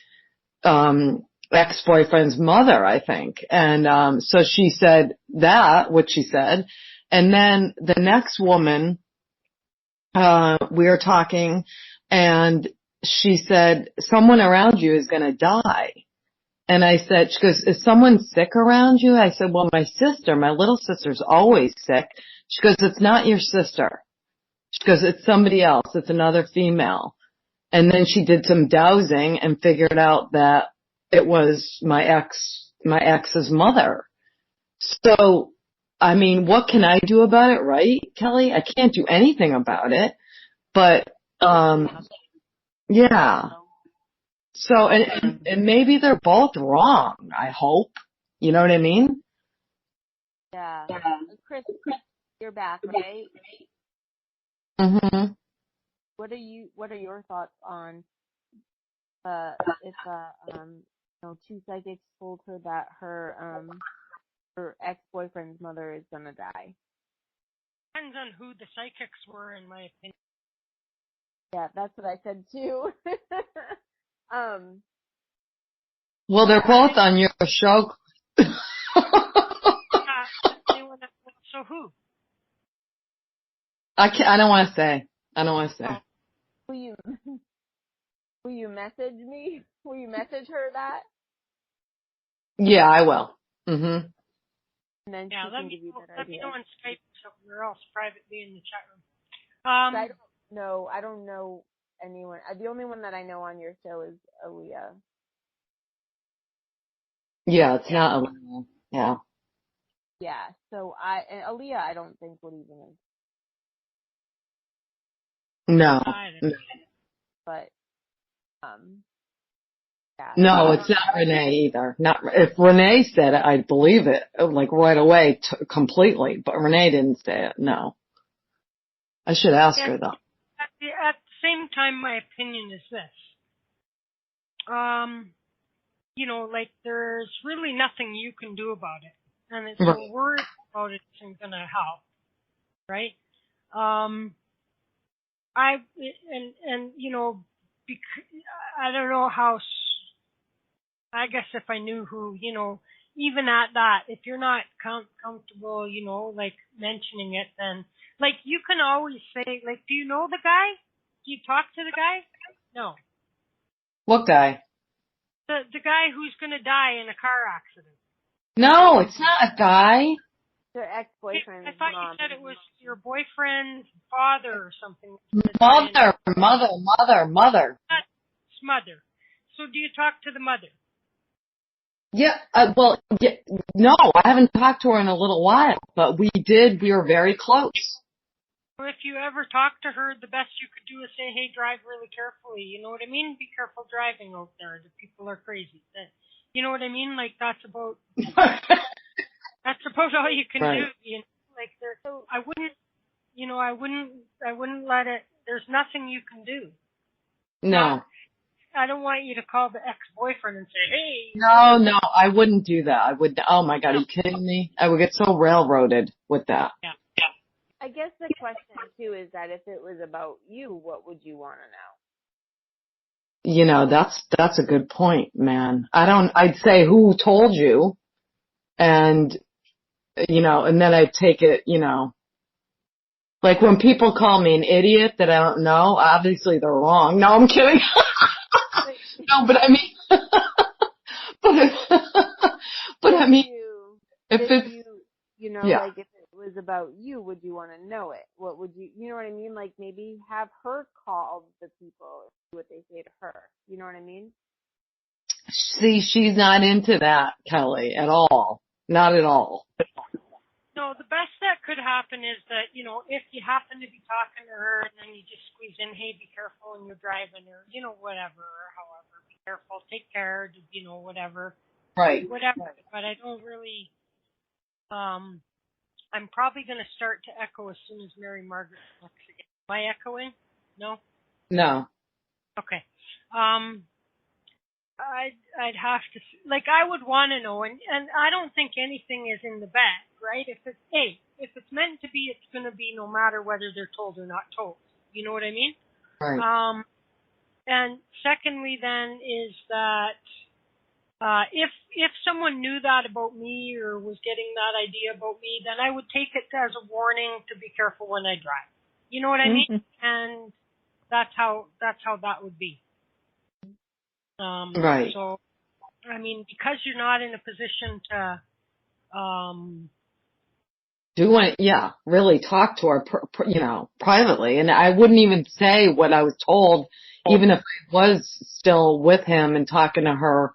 ex-boyfriend's mother, I think. And so she said what she said. And then the next woman, we were talking, and she said, someone around you is going to die. And I said, she goes, is someone sick around you? I said, well, my little sister's always sick. She goes, it's not your sister. She goes, it's somebody else. It's another female. And then she did some dowsing and figured out that it was my ex's mother. So, I mean, what can I do about it, right, Kelly? I can't do anything about it. But, yeah. So, and maybe they're both wrong, I hope. You know what I mean? Yeah. Chris, you're back, right? Mhm. What are your thoughts on if two psychics told her that her ex-boyfriend's mother is gonna die? Depends on who the psychics were, in my opinion. Yeah, that's what I said too. Well, they're both on your show. So who? I don't want to say. Will you message me? Will you message her that? Yeah, I will. Mhm. And then she can give you better let me ideas. know on Skype somewhere else privately in the chat room. I don't know anyone. The only one that I know on your show is Aaliyah. Yeah, it's not Aaliyah. Yeah. Yeah, so Aaliyah I don't think would even. No. But yeah. No, it's not Renee either. If Renee said it, I'd believe it like right away completely. But Renee didn't say it. No. I should ask her though. At the same time, my opinion is this. Like there's really nothing you can do about it, and it's so worried about it isn't gonna help, right? I don't know how. I guess if I knew who, even at that, if you're not comfortable, like mentioning it, then like you can always say, like, do you know the guy? Do you talk to the guy? No. What guy? The guy who's gonna die in a car accident. No, it's not a guy. Their ex-boyfriend's I thought mom. you said it was your boyfriend's father or something. Mother. It's mother. So do you talk to the mother? Yeah, no, I haven't talked to her in a little while, but we were very close. If you ever talk to her, the best you could do is say, hey, drive really carefully. You know what I mean? Be careful driving out there. The people are crazy. You know what I mean? Like, that's about all you can right. do. Like, I wouldn't let it, there's nothing you can do. No. I don't want you to call the ex-boyfriend and say, hey. No, I wouldn't do that. Oh my God, are you kidding me? I would get so railroaded with that. Yeah. I guess the question too is that if it was about you, what would you want to know? That's a good point, man. I'd say who told you, and and then I'd take it, like when people call me an idiot that I don't know, obviously they're wrong. No, I'm kidding. No, but I mean, but I mean, if it's, like if it was about you, would you want to know it? What would you know what I mean? Like maybe have her call the people and see what they say to her. You know what I mean? See, she's not into that, Kelly, at all. Not at all. No, the best that could happen is that, if you happen to be talking to her and then you just squeeze in, hey, be careful when you're driving or, whatever, or however, be careful, take care, whatever. Right. Whatever. But I don't really, I'm probably going to start to echo as soon as Mary Margaret talks again. Am I echoing? No? No. Okay. I'd have to, like, I would want to know, and I don't think anything is in the bag, right? If it's meant to be, it's going to be no matter whether they're told or not told. You know what I mean? Right. And secondly then is that, if someone knew that about me or was getting that idea about me, then I would take it as a warning to be careful when I drive. You know what I mean? And that's how that would be. Right. So, I mean, because you're not in a position to, really talk to her, privately. And I wouldn't even say what I was told, even if I was still with him and talking to her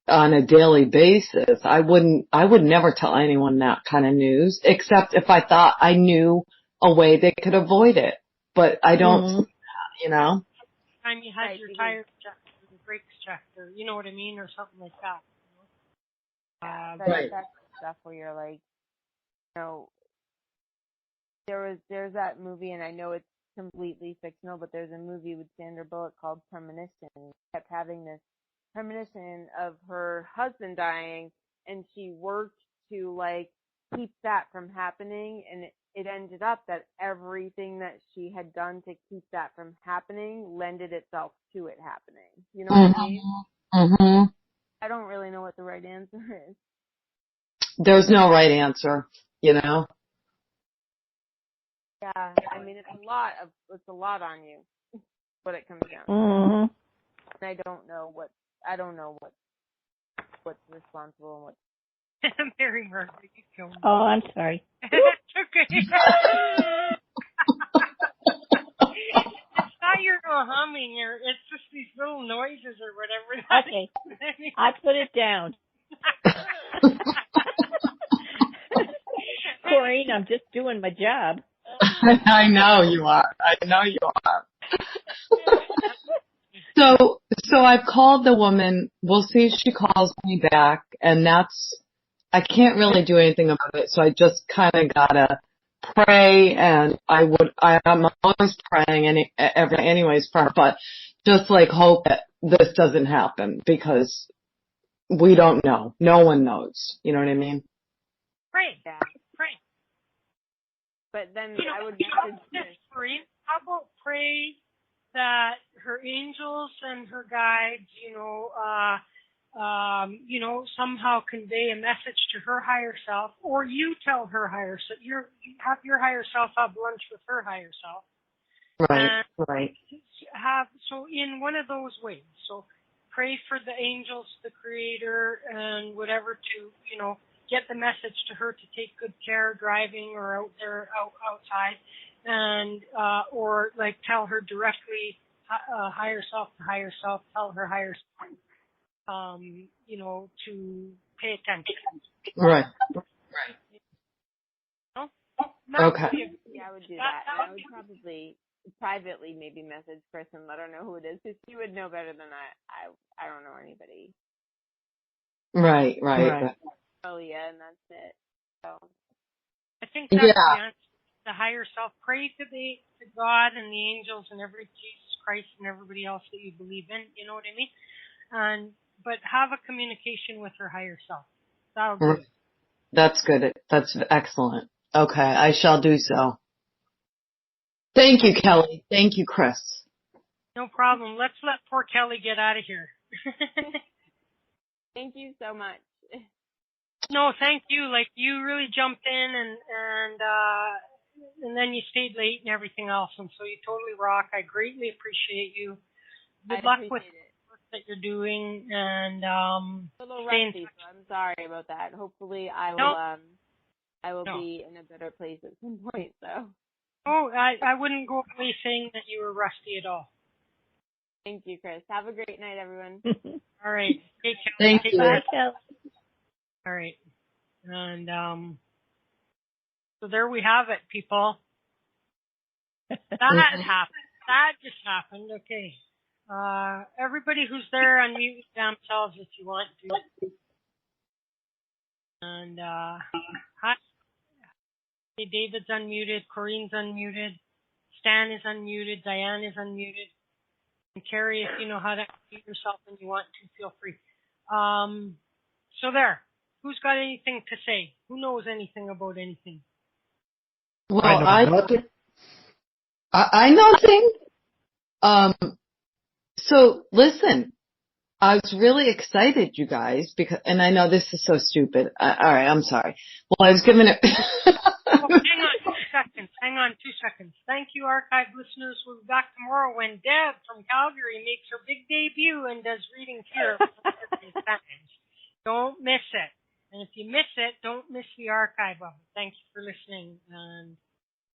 on a daily basis. I would never tell anyone that kind of news, except if I thought I knew a way they could avoid it. But I don't, Time you had your tires checked or the brakes checked or, you know what I mean, or something like that. That's stuff where you're like, there's that movie, and I know it's completely fictional, but there's a movie with Sandra Bullock called Premonition. She kept having this premonition of her husband dying, and she worked to like keep that from happening, and it ended up that everything that she had done to keep that from happening lended itself to it happening. You know what I mean? Mm-hmm. I don't really know what the right answer is. There's no right answer, Yeah, I mean it's a lot on you, what it comes down to. Mm-hmm. And I don't know what's responsible and what's Mary Margaret, you killed me. Oh, I'm sorry. It's okay. It's not your humming, it's just these little noises or whatever. Okay, I put it down. Corinne, I'm just doing my job. I know you are. So I've called the woman. We'll see if she calls me back, and I can't really do anything about it. So I just kind of gotta pray, and I'm always praying anyways for her, but just like hope that this doesn't happen because we don't know. No one knows. You know what I mean? Right. But then I would How about pray pray that her angels and her guides, somehow convey a message to her higher self, or you tell her higher self, you have your higher self have lunch with her higher self. Right, right. So in one of those ways, so pray for the angels, the creator, and whatever to, get the message to her to take good care driving or out there, outside, and, or like tell her directly, higher self to higher self, tell her higher self, to pay attention. Right. Okay. Yeah, I would do that. And I would probably privately maybe message Chris and let her know who it is, because she would know better than I don't know anybody. Right. Oh yeah, and that's it. So I think that's the answer. The higher self. Pray to God and the angels and Jesus Christ and everybody else that you believe in. You know what I mean? But have a communication with her higher self. That'll do it. That's good. That's excellent. Okay, I shall do so. Thank you, Kelly. Thank you, Chris. No problem. Let's let poor Kelly get out of here. Thank you so much. No, thank you. Like, you really jumped in and then you stayed late and everything else, and so you totally rock. I greatly appreciate you. Good luck with the work that you're doing, and a little rusty, so I'm sorry about that. Hopefully I will be in a better place at some point, so. Oh, I wouldn't go away saying that you were rusty at all. Thank you, Chris. Have a great night, everyone. All right. Take care. Thank you. Bye, Kelly. All right. And so there we have it, people. That happened. That just happened. Okay. Everybody who's there, unmute themselves if you want to. And hi. Hey, David's unmuted. Corinne's unmuted. Stan is unmuted. Diane is unmuted. And Carrie, if you know how to unmute yourself and you want to, feel free. So there. Who's got anything to say? Who knows anything about anything? Well, I know nothing. So listen, I was really excited, you guys, because, and I know this is so stupid. All right, I'm sorry. Well, I was giving it. Hang on 2 seconds. Thank you, archive listeners. We'll be back tomorrow when Deb from Calgary makes her big debut and does readings here. Don't miss it. And if you miss it, don't miss the archive of it. Thank you for listening, and